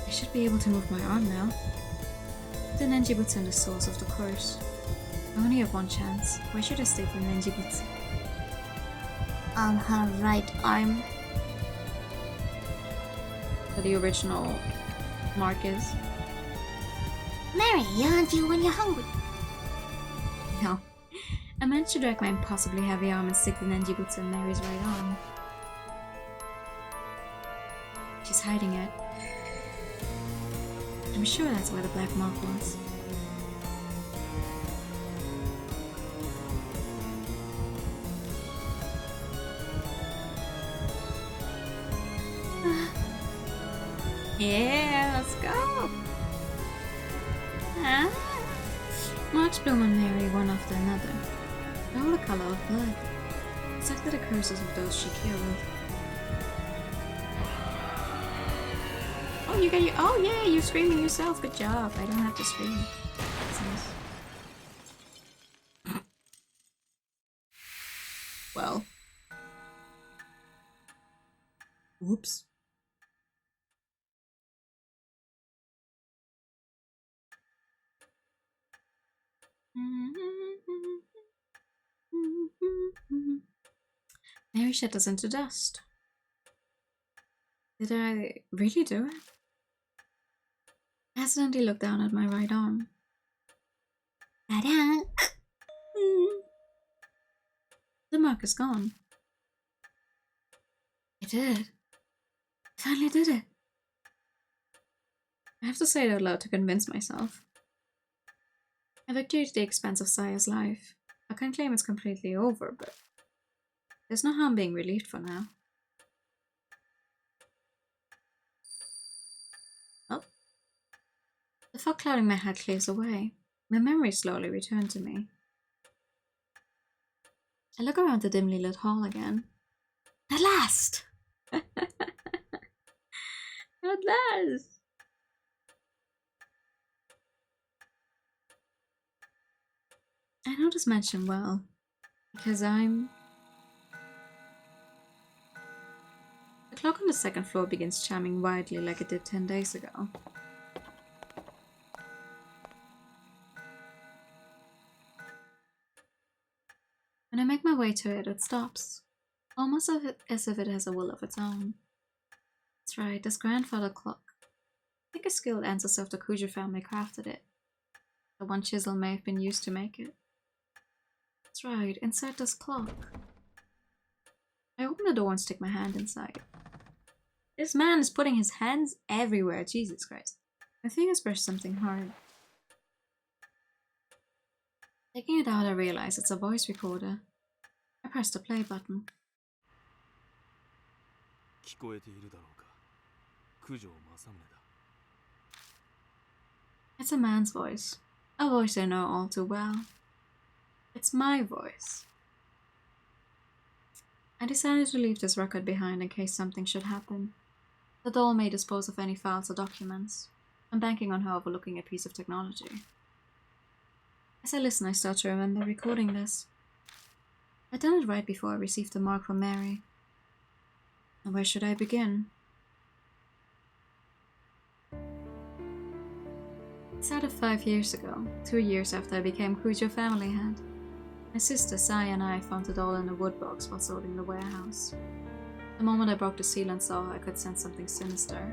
Speaker 1: I should be able to move my arm now. The ninja boots in the source of the curse. I only have one chance. Why should I stay for ninja boots? On her right arm. Where the original mark is.
Speaker 4: Mary, you hunt you when you're hungry.
Speaker 1: No. I managed to drag my impossibly heavy arm and stick the ninja boots on Mary's right arm. She's hiding it. I'm sure that's where the black mark was. Yeah, let's go! Ah. Marks bloom on Mary one after another. They're all the color of blood. Exactly the curses of those she killed. Oh, you got your— oh yeah, you're screaming yourself. Good job. I don't have to scream. That's nice. Well. Whoops. Mary shatters into dust. Did I really do it? I accidentally looked down at my right arm.
Speaker 4: Ta-da!
Speaker 1: The mark is gone. I did. I finally did it. I have to say it out loud to convince myself. A victory at the expense of Saya's life. I can't claim it's completely over, but there's no harm being relieved for now. Oh. The fog clouding my head clears away. My memories slowly return to me. I look around the dimly lit hall again. At last! At last! I know this mansion well, because I'm... The clock on the second floor begins chiming wildly like it did 10 days ago. When I make my way to it, it stops, almost as if it has a will of its own. That's right, this grandfather clock. I think a skilled ancestor of the Kujo family crafted it. The one chisel may have been used to make it. That's right, inside this clock. I open the door and stick my hand inside. This man is putting his hands everywhere, Jesus Christ. My fingers brush something hard. Taking it out, I realize it's a voice recorder. I press the play button.
Speaker 3: 聞こえているだろうか。九条正宗だ。
Speaker 1: It's a man's voice. A voice I know all too well. It's my voice. I decided to leave this record behind in case something should happen. The doll may dispose of any files or documents. I'm banking on her overlooking a piece of technology. As I listen, I start to remember recording this. I'd done it right before I received the mark from Mary. And where should I begin? It started 5 years ago, 2 years after I became Kujo family head. My sister Saya and I found the doll in a wood box while sorting the warehouse. The moment I broke the seal and saw her, I could sense something sinister.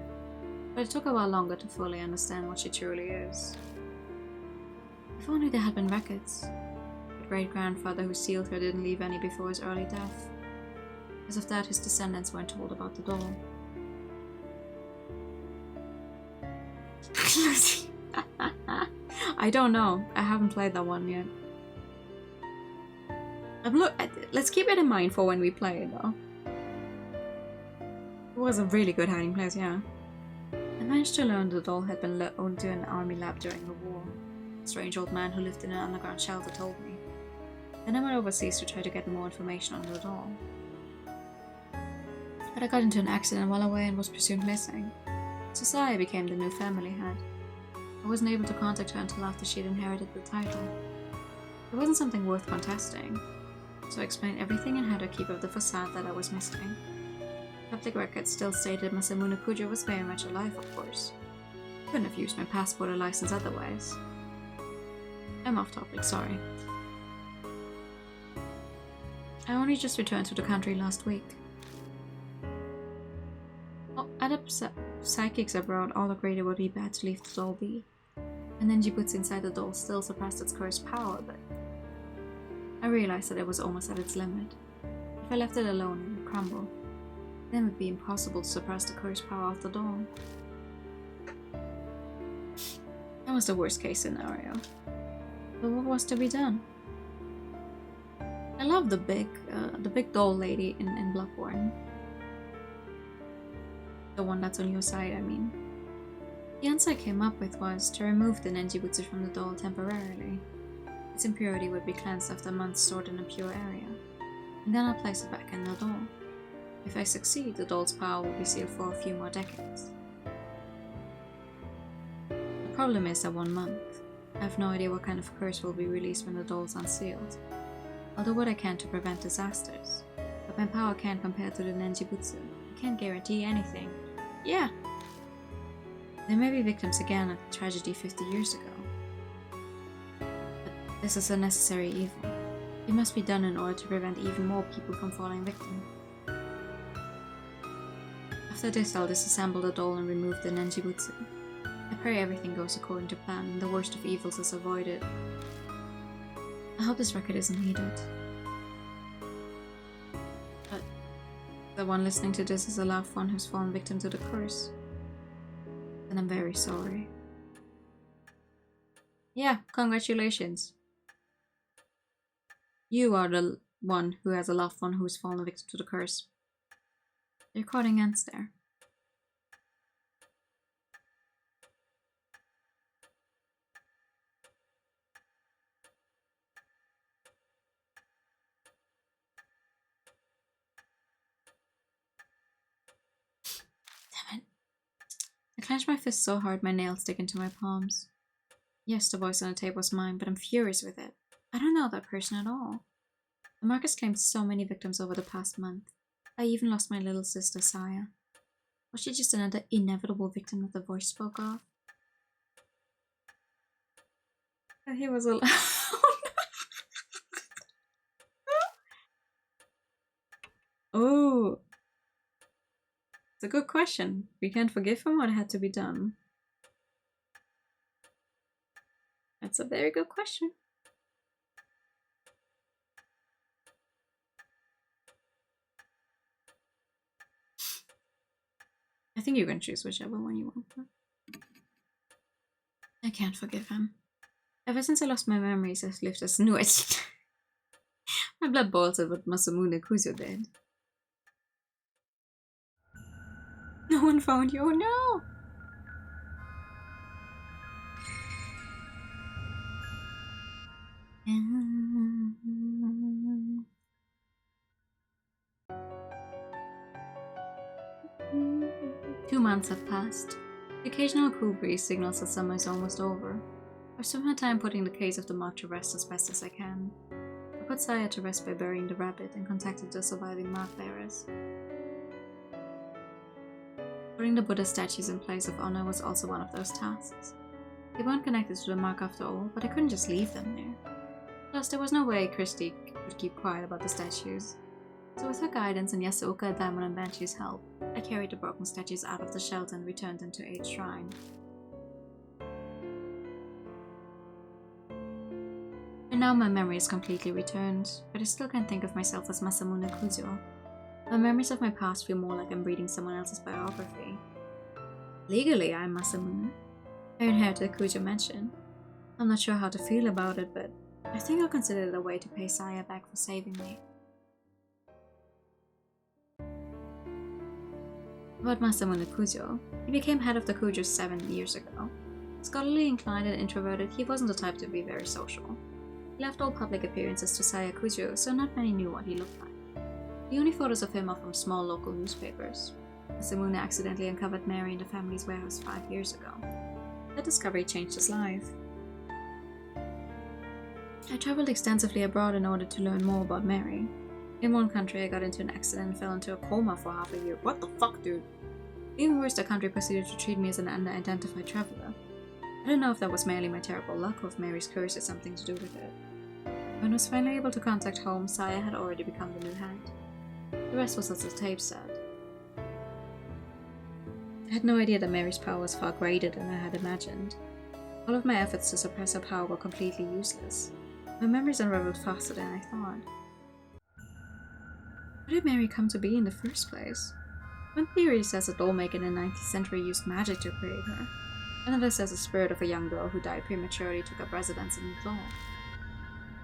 Speaker 1: But it took a while longer to fully understand what she truly is. If only there had been records. The great-grandfather who sealed her didn't leave any before his early death. Because of that, his descendants weren't told about the doll. I don't know. I haven't played that one yet. Let's keep it in mind for when we play it, though. It was a really good hiding place, yeah. I managed to learn the doll had been loaned to an army lab during the war. A strange old man who lived in an underground shelter told me. Then I went overseas to try to get more information on the doll. But I got into an accident while away and was presumed missing. So Saya became the new family head. I wasn't able to contact her until after she'd inherited the title. It wasn't something worth contesting, so I explained everything and had her keep up the facade that I was missing. Public records still stated Masamune Kujo was very much alive, of course. I couldn't have used my passport or license otherwise. I'm off topic, sorry. I only just returned to the country last week. Other psychics abroad all agreed it would be bad to leave the doll be. And then Jibutsu inside the doll still surpassed its cursed power, but I realized that it was almost at its limit. If I left it alone, it would crumble. Then it would be impossible to suppress the cursed power of the doll. That was the worst case scenario. But what was to be done? I love the big doll lady in Bloodborne. The one that's on your side, I mean. The answer I came up with was to remove the Nenjibutsu from the doll temporarily. Its impurity would be cleansed after months stored in a pure area, and then I'll place it back in the doll. If I succeed, the doll's power will be sealed for a few more decades. The problem is that 1 month. I have no idea what kind of curse will be released when the doll's unsealed. I'll do what I can to prevent disasters, but my power can't compare to the Nenjibutsu. I can't guarantee anything. Yeah! There may be victims again of the tragedy 50 years ago. But this is a necessary evil. It must be done in order to prevent even more people from falling victim. After this, I'll disassemble the doll and remove the Nenjibutsu. I pray everything goes according to plan and the worst of evils is avoided. I hope this record isn't needed. But the one listening to this is a loved one who's fallen victim to the curse. And I'm very sorry. Yeah, congratulations. You are the one who has a loved one who's fallen victim to the curse. The recording ends there. Damn it. I clenched my fist so hard my nails stick into my palms. Yes, the voice on the tape was mine, but I'm furious with it. I don't know that person at all. The Marcus claimed so many victims over the past month. I even lost my little sister, Saya. Was she just another inevitable victim that the voice spoke of? He was alive. Oh. It's a good question. We can't forgive him, what had to be done? That's a very good question. I think you can choose whichever one you want. I can't forgive him. Ever since I lost my memories, I've lived as new as my blood boils at what Masamune Kuzo did. No one found you, oh no! 2 months have passed. The occasional cool breeze signals that summer is almost over. I've spent my time putting the case of the mark to rest as best as I can. I put Saya to rest by burying the rabbit and contacted the surviving mark bearers. Putting the Buddha statues in place of honor was also one of those tasks. They weren't connected to the mark after all, but I couldn't just leave them there. Plus, there was no way Christy would keep quiet about the statues. So with her guidance and Yasuoka, Daimon and Banshee's help, I carried the broken statues out of the shelter and returned them to 8th Shrine. And now my memory is completely returned, but I still can't think of myself as Masamune Kujo. My memories of my past feel more like I'm reading someone else's biography. Legally, I'm Masamune. I inherited Kujo Mansion. I'm not sure how to feel about it, but I think I'll consider it a way to pay Saya back for saving me. About Masamune Kujo, he became head of the Kujo 7 years ago. Scholarly inclined and introverted, he wasn't the type to be very social. He left all public appearances to Saya Kujo, so not many knew what he looked like. The only photos of him are from small local newspapers. Masamune accidentally uncovered Mary in the family's warehouse 5 years ago. That discovery changed his life. I traveled extensively abroad in order to learn more about Mary. In one country, I got into an accident and fell into a coma for half a year. What the fuck, dude? Even worse, the country proceeded to treat me as an unidentified traveler. I don't know if that was merely my terrible luck or if Mary's curse had something to do with it. When I was finally able to contact home, Saya had already become the new head. The rest was as the tape said. I had no idea that Mary's power was far greater than I had imagined. All of my efforts to suppress her power were completely useless. My memories unraveled faster than I thought. How did Mary come to be in the first place? One theory says a dollmaker in the 19th century used magic to create her. Another says a spirit of a young girl who died prematurely took up residence in the doll.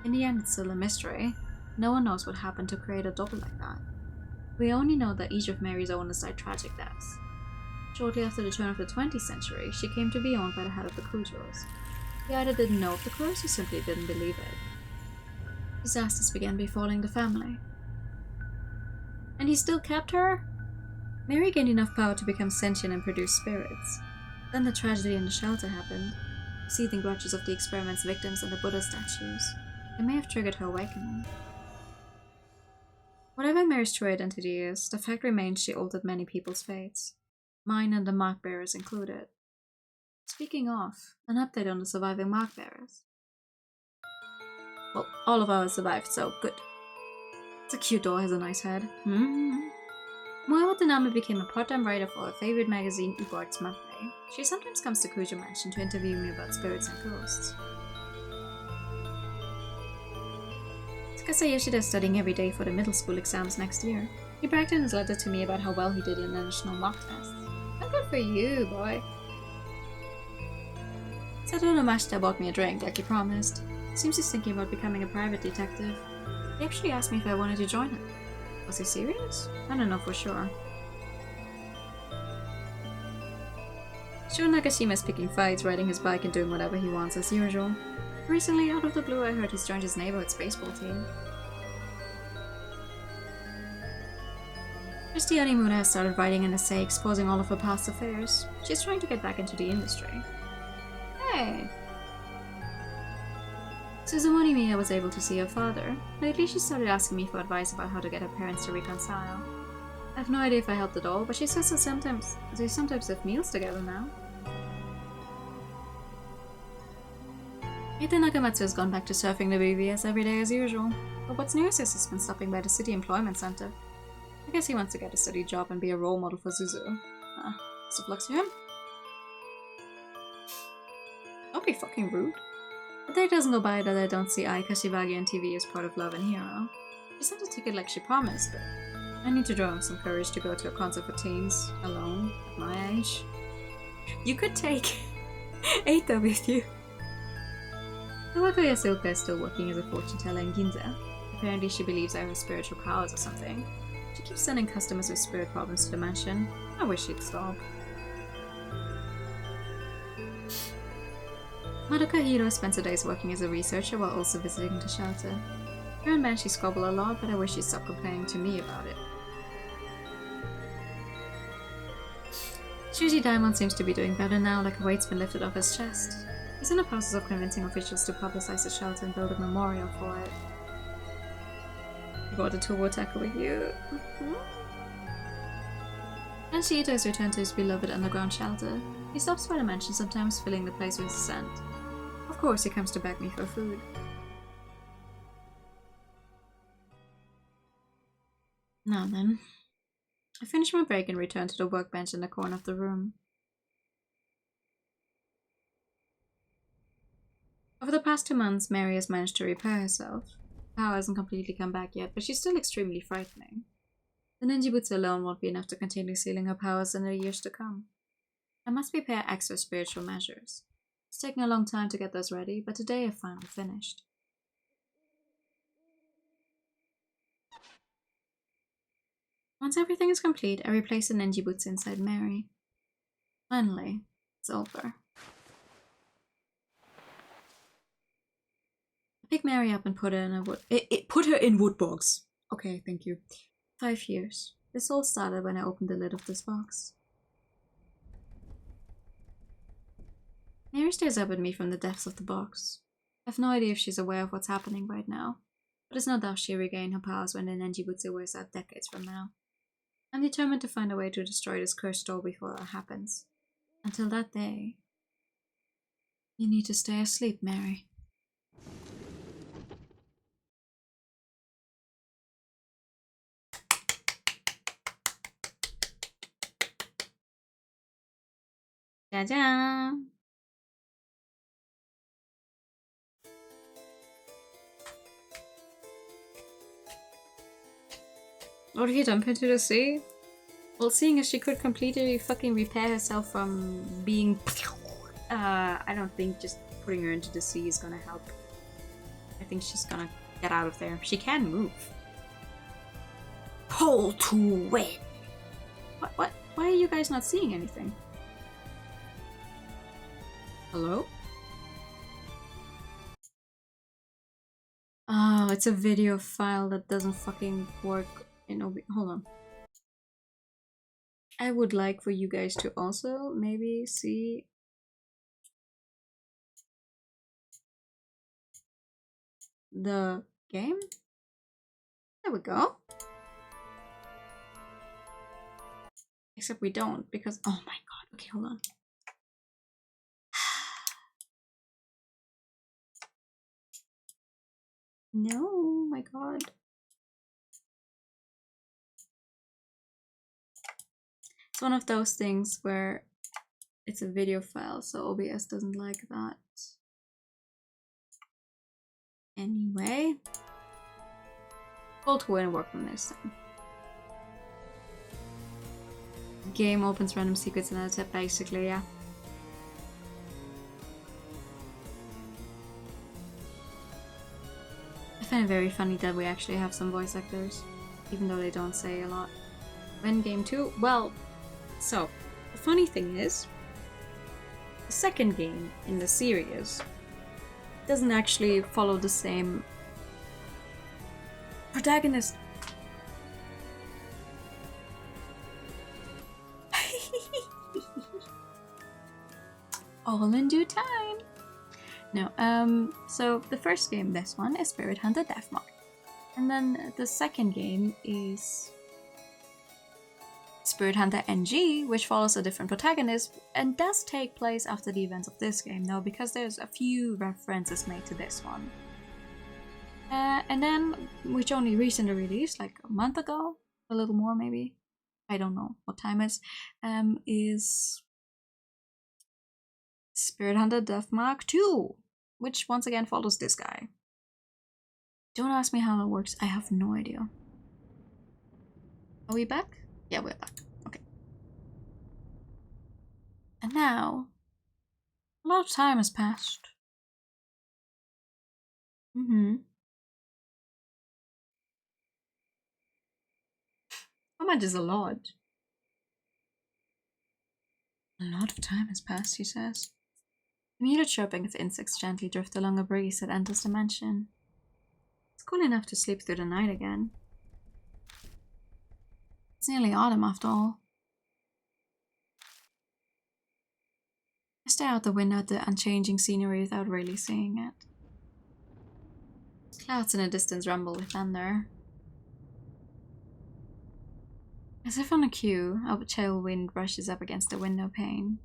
Speaker 1: In the end, it's still a mystery. No one knows what happened to create a doll like that. We only know that each of Mary's owners died tragic deaths. Shortly after the turn of the 20th century, she came to be owned by the head of the Kujos. He either didn't know of the curse or simply didn't believe it. Disasters began befalling the family. And he still kept her? Mary gained enough power to become sentient and produce spirits. Then the tragedy in the shelter happened. Seething grudges of the experiment's victims and the Buddha statues. It may have triggered her awakening. Whatever Mary's true identity is, the fact remains she altered many people's fates. Mine and the mark bearers included. Speaking of, an update on the surviving mark bearers. Well, all of ours survived, so good. It's a cute doll, has a nice head. Moe Watanabe became a part-time writer for her favorite magazine, Ubart's Monthly. She sometimes comes to Kujo Mansion to interview me about spirits and ghosts. Tsukasa Yoshida is studying every day for the middle school exams next year. He bragged in his letter to me about how well he did in the national mock tests. Well, good for you, boy. Sato Mashita bought me a drink, like he promised. Seems he's thinking about becoming a private detective. He actually asked me if I wanted to join him. Was he serious? I don't know for sure. Shiro Nakashima is picking fights, riding his bike and doing whatever he wants as usual. Recently, out of the blue, I heard he's joined his neighborhood's baseball team. Christy Onimura has started writing an essay exposing all of her past affairs. She's trying to get back into the industry. Hey! Suzumori Miya was able to see her father. Lately she started asking me for advice about how to get her parents to reconcile. I have no idea if I helped at all, but she says they sometimes have meals together now. Ita Nakamatsu has gone back to surfing the BBS every day as usual. But what's new is he's been stopping by the city employment center. I guess he wants to get a steady job and be a role model for Zuzu. Best of luck to him. Don't be fucking rude. A day doesn't go by that I don't see Ai Kashibagi on TV as part of Love and Hero. She sent a ticket like she promised, but I need to draw up some courage to go to a concert for teens, alone, at my age. You could take Eita with you. Kawako Yasuoka is still working as a fortune teller in Ginza. Apparently she believes I have spiritual powers or something. She keeps sending customers with spirit problems to the mansion. I wish she'd stop. Madoka Hiro spends her days working as a researcher while also visiting the shelter. Her and Banshee squabble a lot, but I wish she'd stop complaining to me about it. Shuji Daimon seems to be doing better now, like a weight's been lifted off his chest. He's in the process of convincing officials to publicize the shelter and build a memorial for it. You brought the Towo Taco with you. Banshee Ito has returned to his beloved underground shelter. He stops by the mansion sometimes, filling the place with his scent. Of course, he comes to beg me for food. Now then. I finished my break and returned to the workbench in the corner of the room. Over the past 2 months, Mary has managed to repair herself. Her power hasn't completely come back yet, but she's still extremely frightening. The ninja boots alone won't be enough to continue sealing her powers in the years to come. I must prepare extra spiritual measures. It's taken a long time to get those ready, but today I've finally finished. Once everything is complete, I replace the ninja boots inside Mary. Finally, it's over. I pick Mary up and put her in a put her in wood box. Okay, thank you. 5 years. This all started when I opened the lid of this box. Mary stares up at me from the depths of the box. I have no idea if she's aware of what's happening right now, but it's no doubt she'll regain her powers when the ninja boots wears out decades from now. I'm determined to find a way to destroy this cursed door before that happens. Until that day, you need to stay asleep, Mary. Ta-da! What have you done, Put to the Sea? Well, seeing as she could completely fucking repair herself from being... I don't think just putting her into the sea is gonna help. I think she's gonna get out of there. She can move.
Speaker 4: Pull to win.
Speaker 1: What? Why are you guys not seeing anything? Hello? Oh, it's a video file that doesn't fucking work in OB. Hold on. I would like for you guys to also maybe see the game. There we go. Except we don't, because oh my god. Okay, hold on. No, my god. It's one of those things where it's a video file, so OBS doesn't like that. Anyway, Cold War worked on this thing. Game opens random secrets and that's it, basically, yeah. I find it very funny that we actually have some voice actors, even though they don't say a lot. When game 2, well, so the funny thing is, the second game in the series doesn't actually follow the same protagonist. All in due time. No, so the first game, this one, is Spirit Hunter Deathmark. And then the second game is Spirit Hunter NG, which follows a different protagonist and does take place after the events of this game, though, because there's a few references made to this one. And then, which only recently released, like a month ago, a little more maybe, I don't know what time is Spirit Hunter Deathmark 2, which once again follows this guy. Don't ask me how that works, I have no idea. Are we back? Yeah, we're back. Okay. And now, a lot of time has passed. How much is a lot? A lot of time has passed, he says. The muted chirping of insects gently drift along a breeze that enters the mansion. It's cool enough to sleep through the night again. It's nearly autumn after all. I stare out the window at the unchanging scenery without really seeing it. Clouds in the distance rumble with thunder. As if on a cue, a chill wind brushes up against the window pane.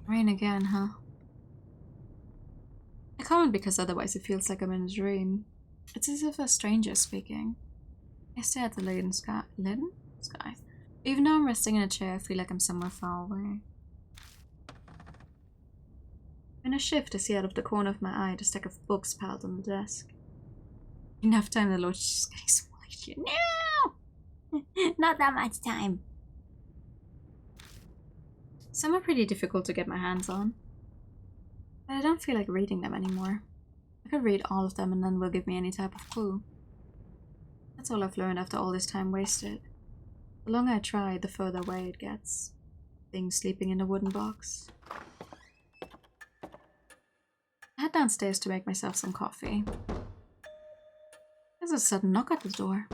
Speaker 1: Rain again, huh? I comment because otherwise it feels like I'm in a dream. It's as if a stranger is speaking. I stare at the leaden sky. Leaden sky? Even though I'm resting in a chair, I feel like I'm somewhere far away. In a shift, I see out of the corner of my eye the stack of books piled on the desk. Enough time, the Lord's just getting smaller here.
Speaker 4: No! Not that much time.
Speaker 1: Some are pretty difficult to get my hands on. But I don't feel like reading them anymore. I could read all of them and none will give me any type of clue. That's all I've learned after all this time wasted. The longer I try, the further away it gets. Things sleeping in the wooden box. I head downstairs to make myself some coffee. There's a sudden knock at the door.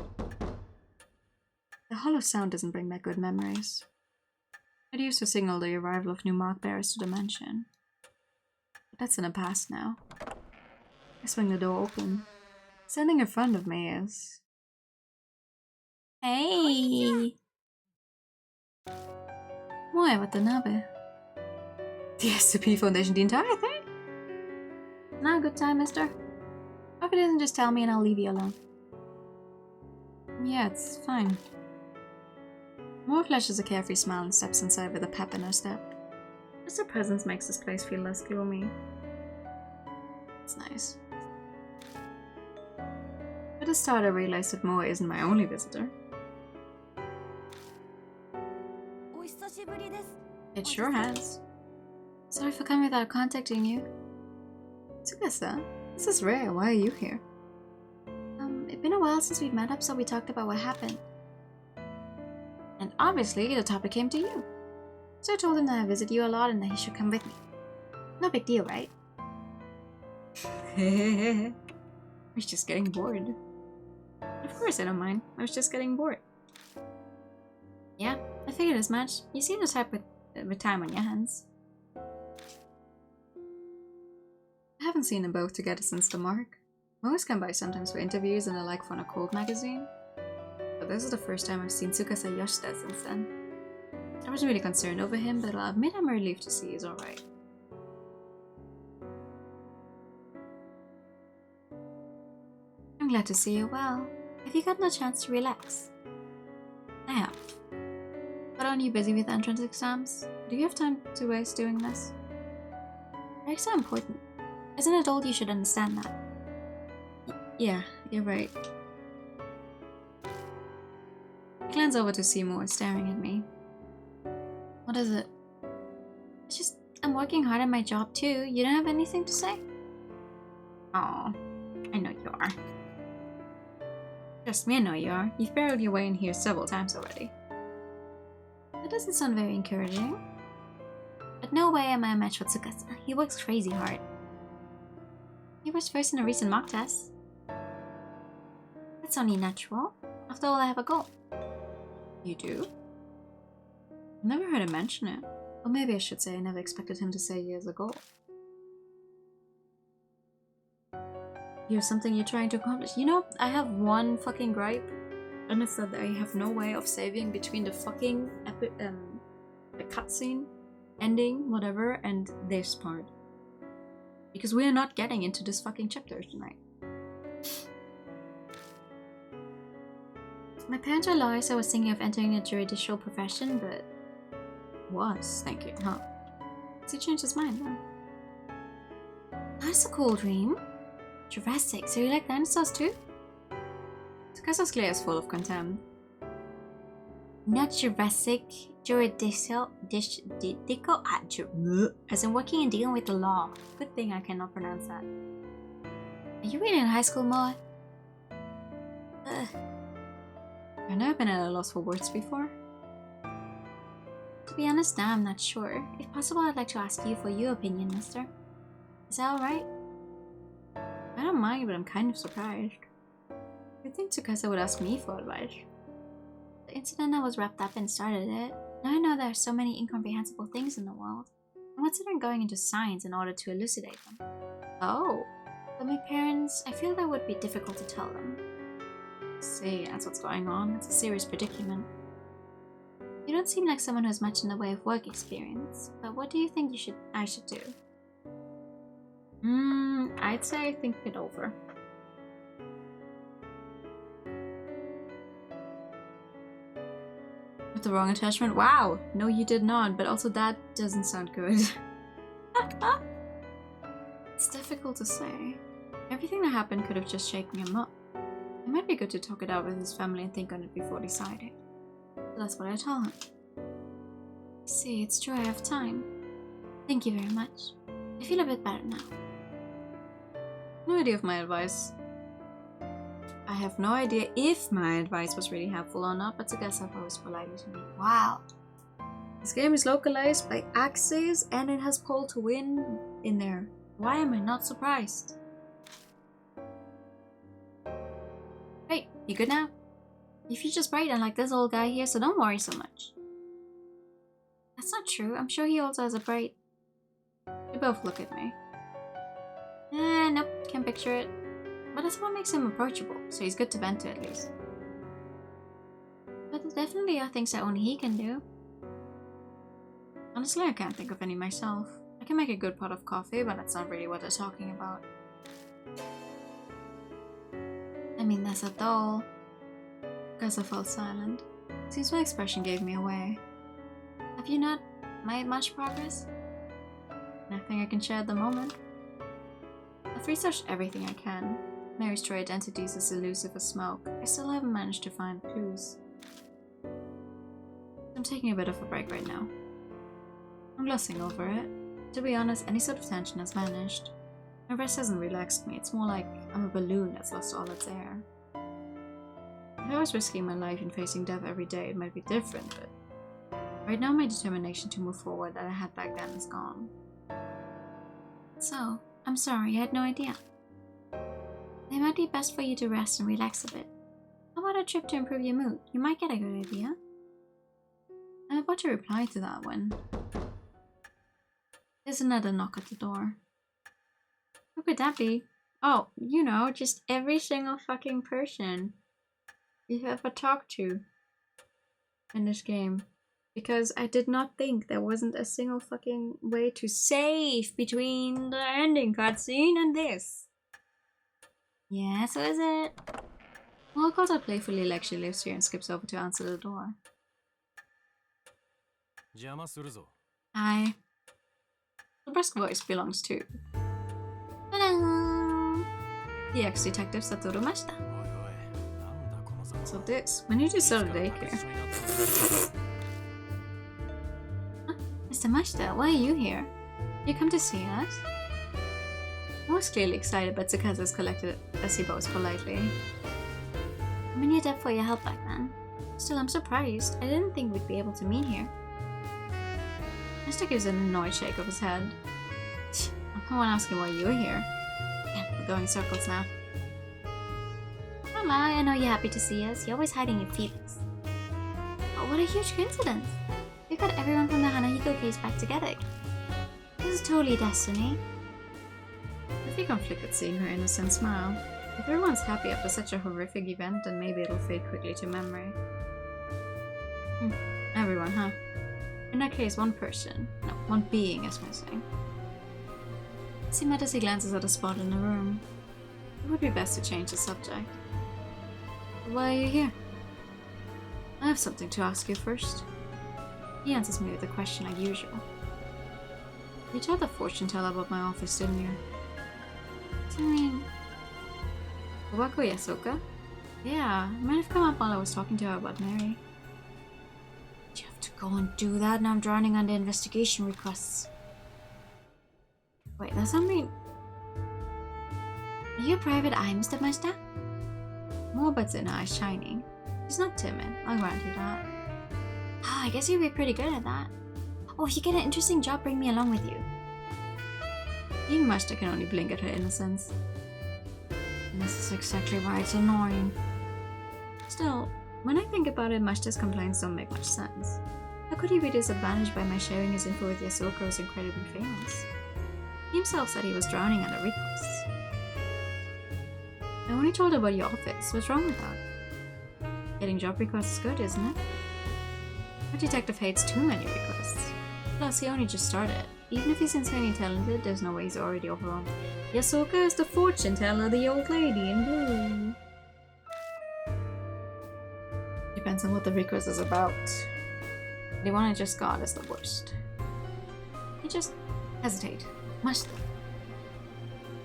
Speaker 1: The hollow sound doesn't bring back good memories. It used to signal the arrival of new mark bearers to the mansion. But that's in the past now. I swing the door open. Standing in front of me is...
Speaker 4: Hey!
Speaker 1: Moe Watanabe. The SCP Foundation, the entire thing? Now a good time, mister? Or if it isn't, just tell me and I'll leave you alone. Yeah, it's fine. Moe flashes a carefree smile and steps inside with a pep in her step. Just her presence makes this place feel less gloomy. It's nice. At the start I realized that Moe isn't my only visitor. It sure has. Sorry for coming without contacting you. Tsukasa, this is rare. Why are you here? It's been a while since we've met up, so we talked about what happened. And obviously, the topic came to you. So I told him that I visit you a lot and that he should come with me. No big deal, right? I was just getting bored. Of course I don't mind. I was just getting bored. Yeah, I figured as much. You seem the type with time on your hands. I haven't seen them both together since the mark. Most come by sometimes for interviews and the like for an occult magazine. But this is the first time I've seen Tsukasa Yoshida since then. I wasn't really concerned over him, but I'll admit I'm relieved to see he's alright. I'm glad to see you well. Have you gotten a chance to relax? I have. But aren't you busy with entrance exams? Do you have time to waste doing this? They're so important. As an adult, you should understand that. Yeah, you're right. I glance over to see Moe staring at me. What is it? It's just, I'm working hard at my job too. You don't have anything to say? Oh, I know you are. Trust me, I know you are. You've barreled your way in here several times already. That doesn't sound very encouraging. But no way am I a match for Tsukasa. He works crazy hard. He was first in a recent mock test. That's only natural. After all, I have a goal. You do? I've never heard him mention it. Or maybe I should say I never expected him to say he has a goal. You have something you're trying to accomplish. You know, I have one fucking gripe. And it's that I have no way of saving between the fucking the cutscene, ending, whatever, and this part. Because we are not getting into this fucking chapter tonight. My parents are lawyers, so I was thinking of entering a judicial profession, but... thank you, huh? So he changed his mind, then. That's a cool dream. Jurassic, so you like dinosaurs too? Tsukasa's glare is full of contempt. Not Jurassic, juridical, as in working and dealing with the law. Good thing I cannot pronounce that. Are you really in high school, Moe? I've never been at a loss for words before. To be honest, now I'm not sure. If possible, I'd like to ask you for your opinion, mister. Is that alright? I don't mind, but I'm kind of surprised. You'd think Tsukasa would ask me for advice. The incident I was wrapped up in started it. Now I know there are so many incomprehensible things in the world. I'm considering going into science in order to elucidate them. Oh, but my parents, I feel that would be difficult to tell them. See, that's what's going on. It's a serious predicament. You don't seem like someone who has much in the way of work experience, but what do you think I should do? I'd say think it over. the wrong attachment? Wow! No, you did not, but also that doesn't sound good. It's difficult to say. Everything that happened could have just shaken him up. It might be good to talk it out with his family and think on it before deciding. So that's what I tell him. See, it's true I have time. Thank you very much. I feel a bit better now. No idea of my advice. I have no idea if my advice was really helpful or not, but to guess up I was polite to me. Wow. This game is localized by Axis and it has Pull to Win in there. Why am I not surprised? Great, you good now? Your future's bright unlike this old guy here, so don't worry so much. That's not true. I'm sure he also has a bright... They both look at me. Nope, can't picture it. But that's what makes him approachable, so he's good to vent to at least. But there definitely are things that only he can do. Honestly, I can't think of any myself. I can make a good pot of coffee, but that's not really what they're talking about. I mean, that's at all. Because I felt silent. Seems my expression gave me away. Have you not made much progress? Nothing I can share at the moment. I've researched everything I can. Mary's true identity is as elusive as smoke. I still haven't managed to find clues. I'm taking a bit of a break right now. I'm glossing over it. To be honest, any sort of tension has vanished. My rest hasn't relaxed me. It's more like I'm a balloon that's lost all its air. If I was risking my life and facing death every day, it might be different, but right now my determination to move forward that I had back then is gone. So, I'm sorry, I had no idea. It might be best for you to rest and relax a bit. How about a trip to improve your mood? You might get a good idea. I'm about to reply to that when... There's another knock at the door. Who could that be? Oh, you know, just every single fucking person you've ever talked to in this game. Because I did not think there wasn't a single fucking way to save between the ending cutscene and this. Yeah, so is it? Well, calls out playfully like she lives here and skips over to answer the door. Hi. The brusque voice belongs to...
Speaker 4: Hello.
Speaker 1: the ex-detective Satoru Mashita. So this, when you just started daycare. Huh? Mr. Mashita, why are you here? You come to see us? I was clearly excited, but Tsukasa collected as he bows politely.
Speaker 4: I'm in your debt for your help back then.
Speaker 1: Still, I'm surprised. I didn't think we'd be able to meet here. Mr. gives an annoyed shake of his head. I'm the one asking why you're here. Yeah, we're going circles now.
Speaker 4: Mama, I know you're happy to see us. You're always hiding your feelings. Oh, what a huge coincidence. We've got everyone from the Hanahiko case back together again. This is totally destiny.
Speaker 1: I feel conflicted seeing her innocent smile. If everyone's happy after such a horrific event, then maybe it'll fade quickly to memory. Everyone, huh? In that case, one person, no, one being is missing. As he mutters, he glances at a spot in the room. It would be best to change the subject. Why are you here? I have something to ask you first. He answers me with a question like usual. You told the fortune teller about my office, didn't you?
Speaker 4: What do you mean?
Speaker 1: Obako Yasuoka? Yeah, it might have come up while I was talking to her about Mary. You have to go and do that, and I'm drowning under investigation requests. Wait, does that mean...
Speaker 4: Are you a private eye, Mr. Mashita?
Speaker 1: More buds in her eyes shining. She's not timid, I'll grant you that.
Speaker 4: Oh, I guess you'd be pretty good at that. Oh, if you get an interesting job, bring me along with you.
Speaker 1: Even Mashita can only blink at her innocence. And this is exactly why it's annoying. Still, when I think about it, Mashita's complaints don't make much sense. How could he be disadvantaged by my sharing his info with Yasuoka, who's incredibly famous? He himself said he was drowning under requests. I only told her about your office. What's wrong with that? Getting job requests is good, isn't it? A detective hates too many requests. Plus, he only just started. Even if he's insanely talented, there's no way he's already overwhelmed. Yasuoka is the fortune teller, the old lady in blue. Depends on what the request is about. The one I just got is the worst. You just hesitate. Must.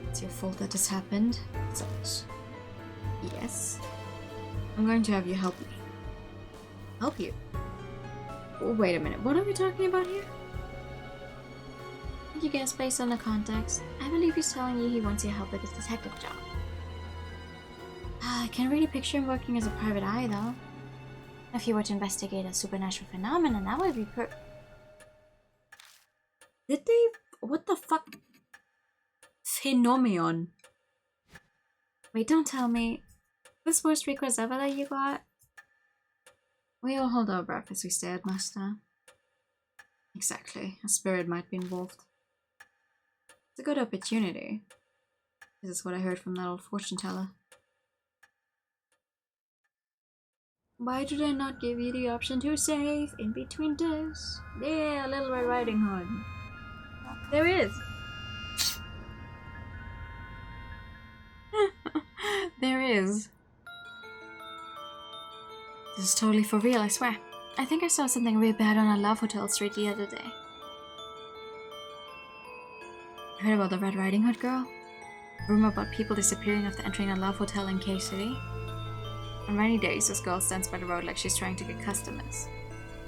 Speaker 1: It's your fault that this happened. It's ours. Yes. I'm going to have you help me. Help you? Oh, wait a minute. What are we talking about here?
Speaker 4: You guess based on the context, I believe he's telling you he wants your help with his detective job. I can't really picture him working as a private eye, though. If you were to investigate a supernatural phenomenon, that would be
Speaker 1: Did they... What the fuck? Phenomenon.
Speaker 4: Wait, don't tell me. This worst request ever that you got?
Speaker 1: We all hold our breath as we stare at Master. Exactly. A spirit might be involved. It's a good opportunity. This is what I heard from that old fortune teller. Why do they not give you the option to save in between this? Yeah, Little Red Riding Hood. There is. There is.
Speaker 4: This is totally for real, I swear. I think I saw something really bad on a Love Hotel street the other day.
Speaker 1: You heard about the Red Riding Hood girl? Rumor about people disappearing after entering a Love Hotel in K-City? On rainy days, this girl stands by the road like she's trying to get customers.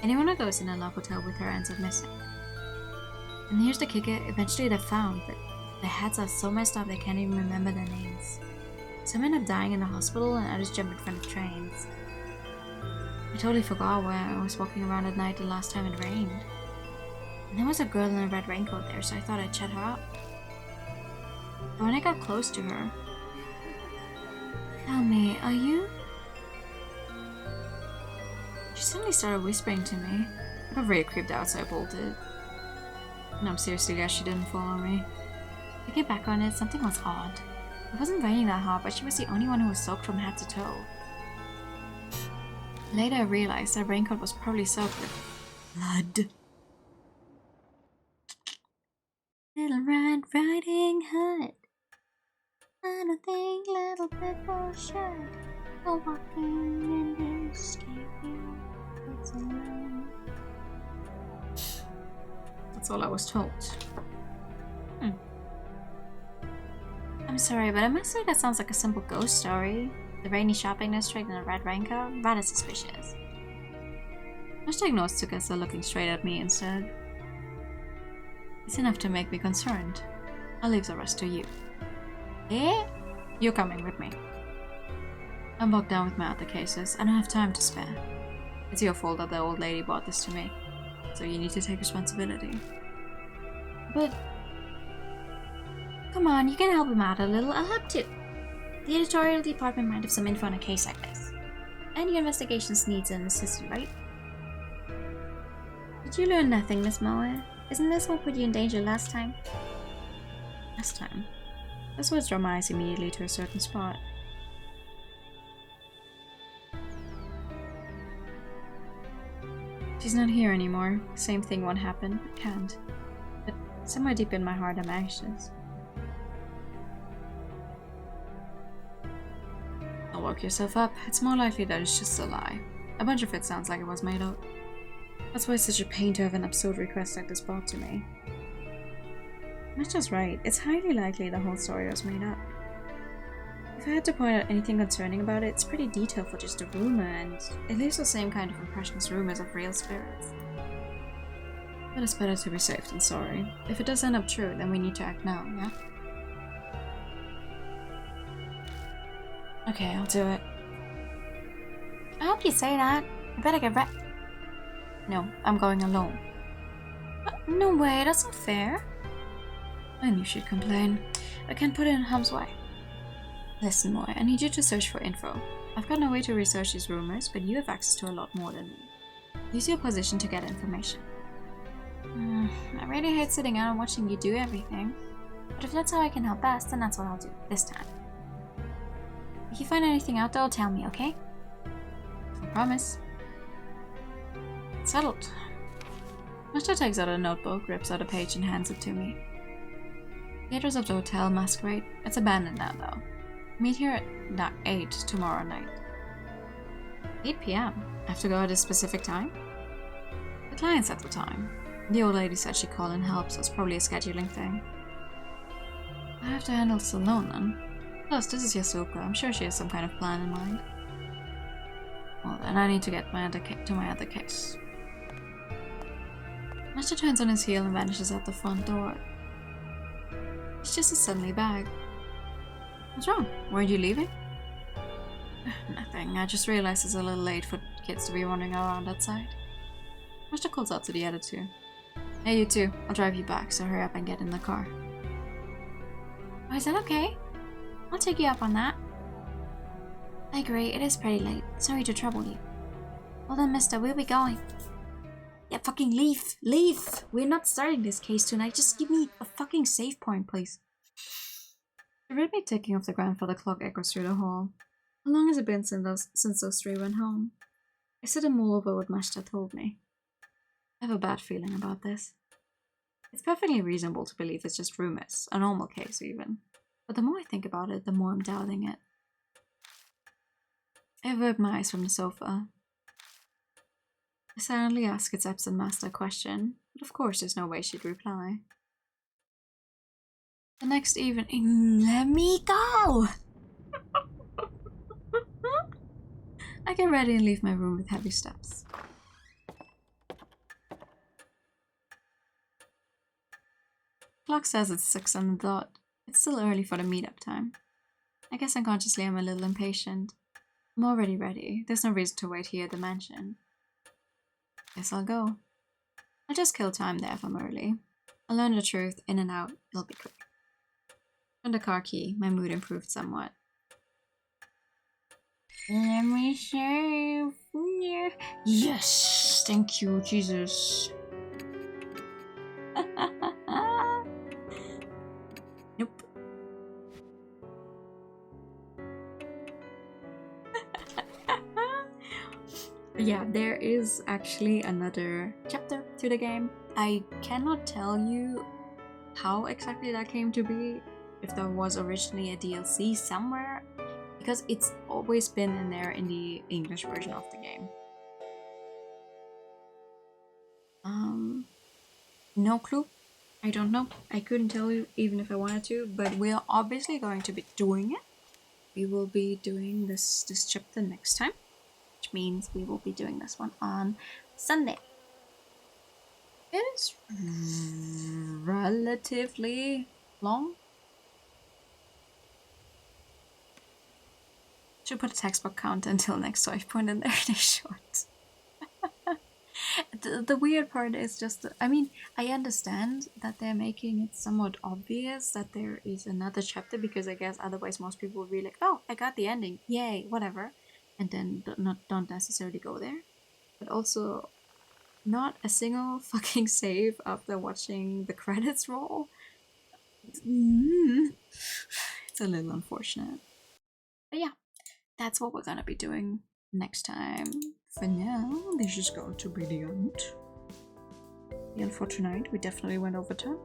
Speaker 1: Anyone who goes in a Love Hotel with her ends up missing. And here's the kicker, eventually they're found, but their heads are so messed up they can't even remember their names. Some end up dying in the hospital and others jump in front of trains. I totally forgot where I was walking around at night the last time it rained. And there was a girl in a red raincoat there, so I thought I'd chat her up. But when I got close to her...
Speaker 4: Tell me, are you?
Speaker 1: She suddenly started whispering to me. I got really creeped out, so I bolted. And I'm seriously glad she didn't follow me.
Speaker 4: Looking back on it, something was odd. It wasn't raining that hard, but she was the only one who was soaked from head to toe.
Speaker 1: Later I realized that raincoat was probably soaked with blood.
Speaker 4: Little Red Riding Hood. I don't think little people should go walking in this scary woods alone.
Speaker 1: That's all I was told.
Speaker 4: I'm sorry, but I must say that sounds like a simple ghost story. The rainy shopping district in a red raincoat? Rather suspicious.
Speaker 1: Hashtag Nose took us looking straight at me instead. It's enough to make me concerned. I'll leave the rest to you.
Speaker 4: Eh?
Speaker 1: You're coming with me. I'm bogged down with my other cases. I don't have time to spare. It's your fault that the old lady brought this to me. So you need to take responsibility.
Speaker 4: But... Come on, you can help him out a little. I'll help too. The editorial department might have some info on a case like this. And your investigations needs an assistant, right? Did you learn nothing, Miss Moe? Isn't this what put you in danger last time?
Speaker 1: Last time? This was draw my eyes immediately to a certain spot. She's not here anymore. Same thing won't happen. It can't. But somewhere deep in my heart I'm anxious. Don't work yourself up. It's more likely that it's just a lie. A bunch of it sounds like it was made up. That's why it's such a pain to have an absurd request like this brought to me. Master's right. It's highly likely the whole story was made up. If I had to point out anything concerning about it, it's pretty detailed for just a rumor, and it leaves the same kind of impression as rumors of real spirits. But it's better to be safe than sorry. If it does end up true, then we need to act now, yeah? Okay, I'll do it.
Speaker 4: I hope you say that. You better get ready.
Speaker 1: No, I'm going alone.
Speaker 4: No way, that's not fair.
Speaker 1: I knew she'd complain. I can't put it in harm's way. Listen, Moy, I need you to search for info. I've got no way to research these rumors, but you have access to a lot more than me. Use your position to get information.
Speaker 4: I really hate sitting out and watching you do everything. But if that's how I can help best, then that's what I'll do, this time. If you find anything out though, tell me, okay?
Speaker 1: I promise. Settled. Master takes out a notebook, rips out a page and hands it to me. The address of the hotel, Masquerade. It's abandoned now though. Meet here at 8 tomorrow night. 8 p.m. I have to go at a specific time? The clients at the time. The old lady said she'd call in help, so it's probably a scheduling thing. I have to handle this alone then. Plus, this is Yasuoka. I'm sure she has some kind of plan in mind. Well, then I need to get to my other case. Master turns on his heel and vanishes out the front door. It's just a suddenly bag. What's wrong? Weren't you leaving? Nothing. I just realized it's a little late for kids to be wandering around outside. Master calls out to the other two. Hey, you two. I'll drive you back, so hurry up and get in the car.
Speaker 4: Oh, is that okay? I'll take you up on that. I agree, it is pretty late. Sorry to trouble you. Well then, mister, we'll be going.
Speaker 2: Yeah, fucking leave! Leave! We're not starting this case tonight. Just give me a fucking save point, please.
Speaker 1: The rhythmic ticking of the grandfather clock echoes through the hall. How long has it been since those three went home? I sit and mull over what Mashta told me. I have a bad feeling about this. It's perfectly reasonable to believe it's just rumors, a normal case even. But the more I think about it, the more I'm doubting it. I avert my eyes from the sofa. I silently ask its absent master a question, but of course there's no way she'd reply. The next evening, let me go! I get ready and leave my room with heavy steps. Clock says it's 6 on the dot. It's still early for the meetup time. I guess unconsciously I'm a little impatient. I'm already ready. There's no reason to wait here at the mansion. Guess I'll go. I'll just kill time there if I'm early. I'll learn the truth, in and out, it'll be quick. Turn the car key, my mood improved somewhat. Let me save. Yes! Thank you, Jesus. Nope. Yeah, there is actually another chapter to the game. I cannot tell you how exactly that came to be, if there was originally a DLC somewhere, because it's always been in there in the English version of the game. No clue. I don't know. I couldn't tell you even if I wanted to, but we're obviously going to be doing it. We will be doing this chapter next time, which means we will be doing this one on Sunday. It is relatively long. Should put a textbook count until next swipe point in there. They're short. The weird part is just that, I mean, I understand that they're making it somewhat obvious that there is another chapter, because I guess otherwise most people would be like, oh, I got the ending, yay, whatever, and then don't necessarily go there. But also, not a single fucking save after watching the credits roll. It's a little unfortunate. But yeah, that's what we're gonna be doing next time. For now, this is going to be the end. The end for tonight. We definitely went over time.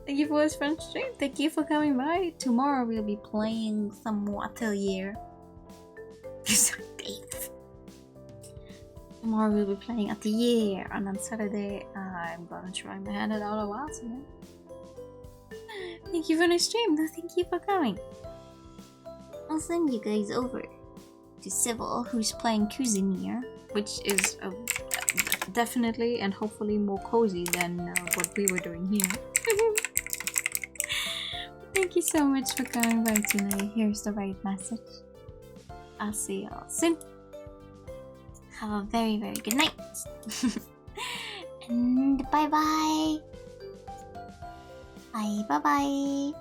Speaker 1: Thank you for this fun stream. Thank you for coming by. Tomorrow we'll be playing some more Atelier. Tomorrow we'll be playing Atelier, and on Saturday I'm gonna try my hand at Outer Wilds again. Thank you for the stream. No, thank you for coming. I'll send you guys over to Sybil, who's playing Cuisinier, which is definitely and hopefully more cozy than what we were doing here. Thank you so much for coming by tonight. Here's the right message. I'll see y'all soon. Have a very, very good night. And bye-bye. Bye-bye.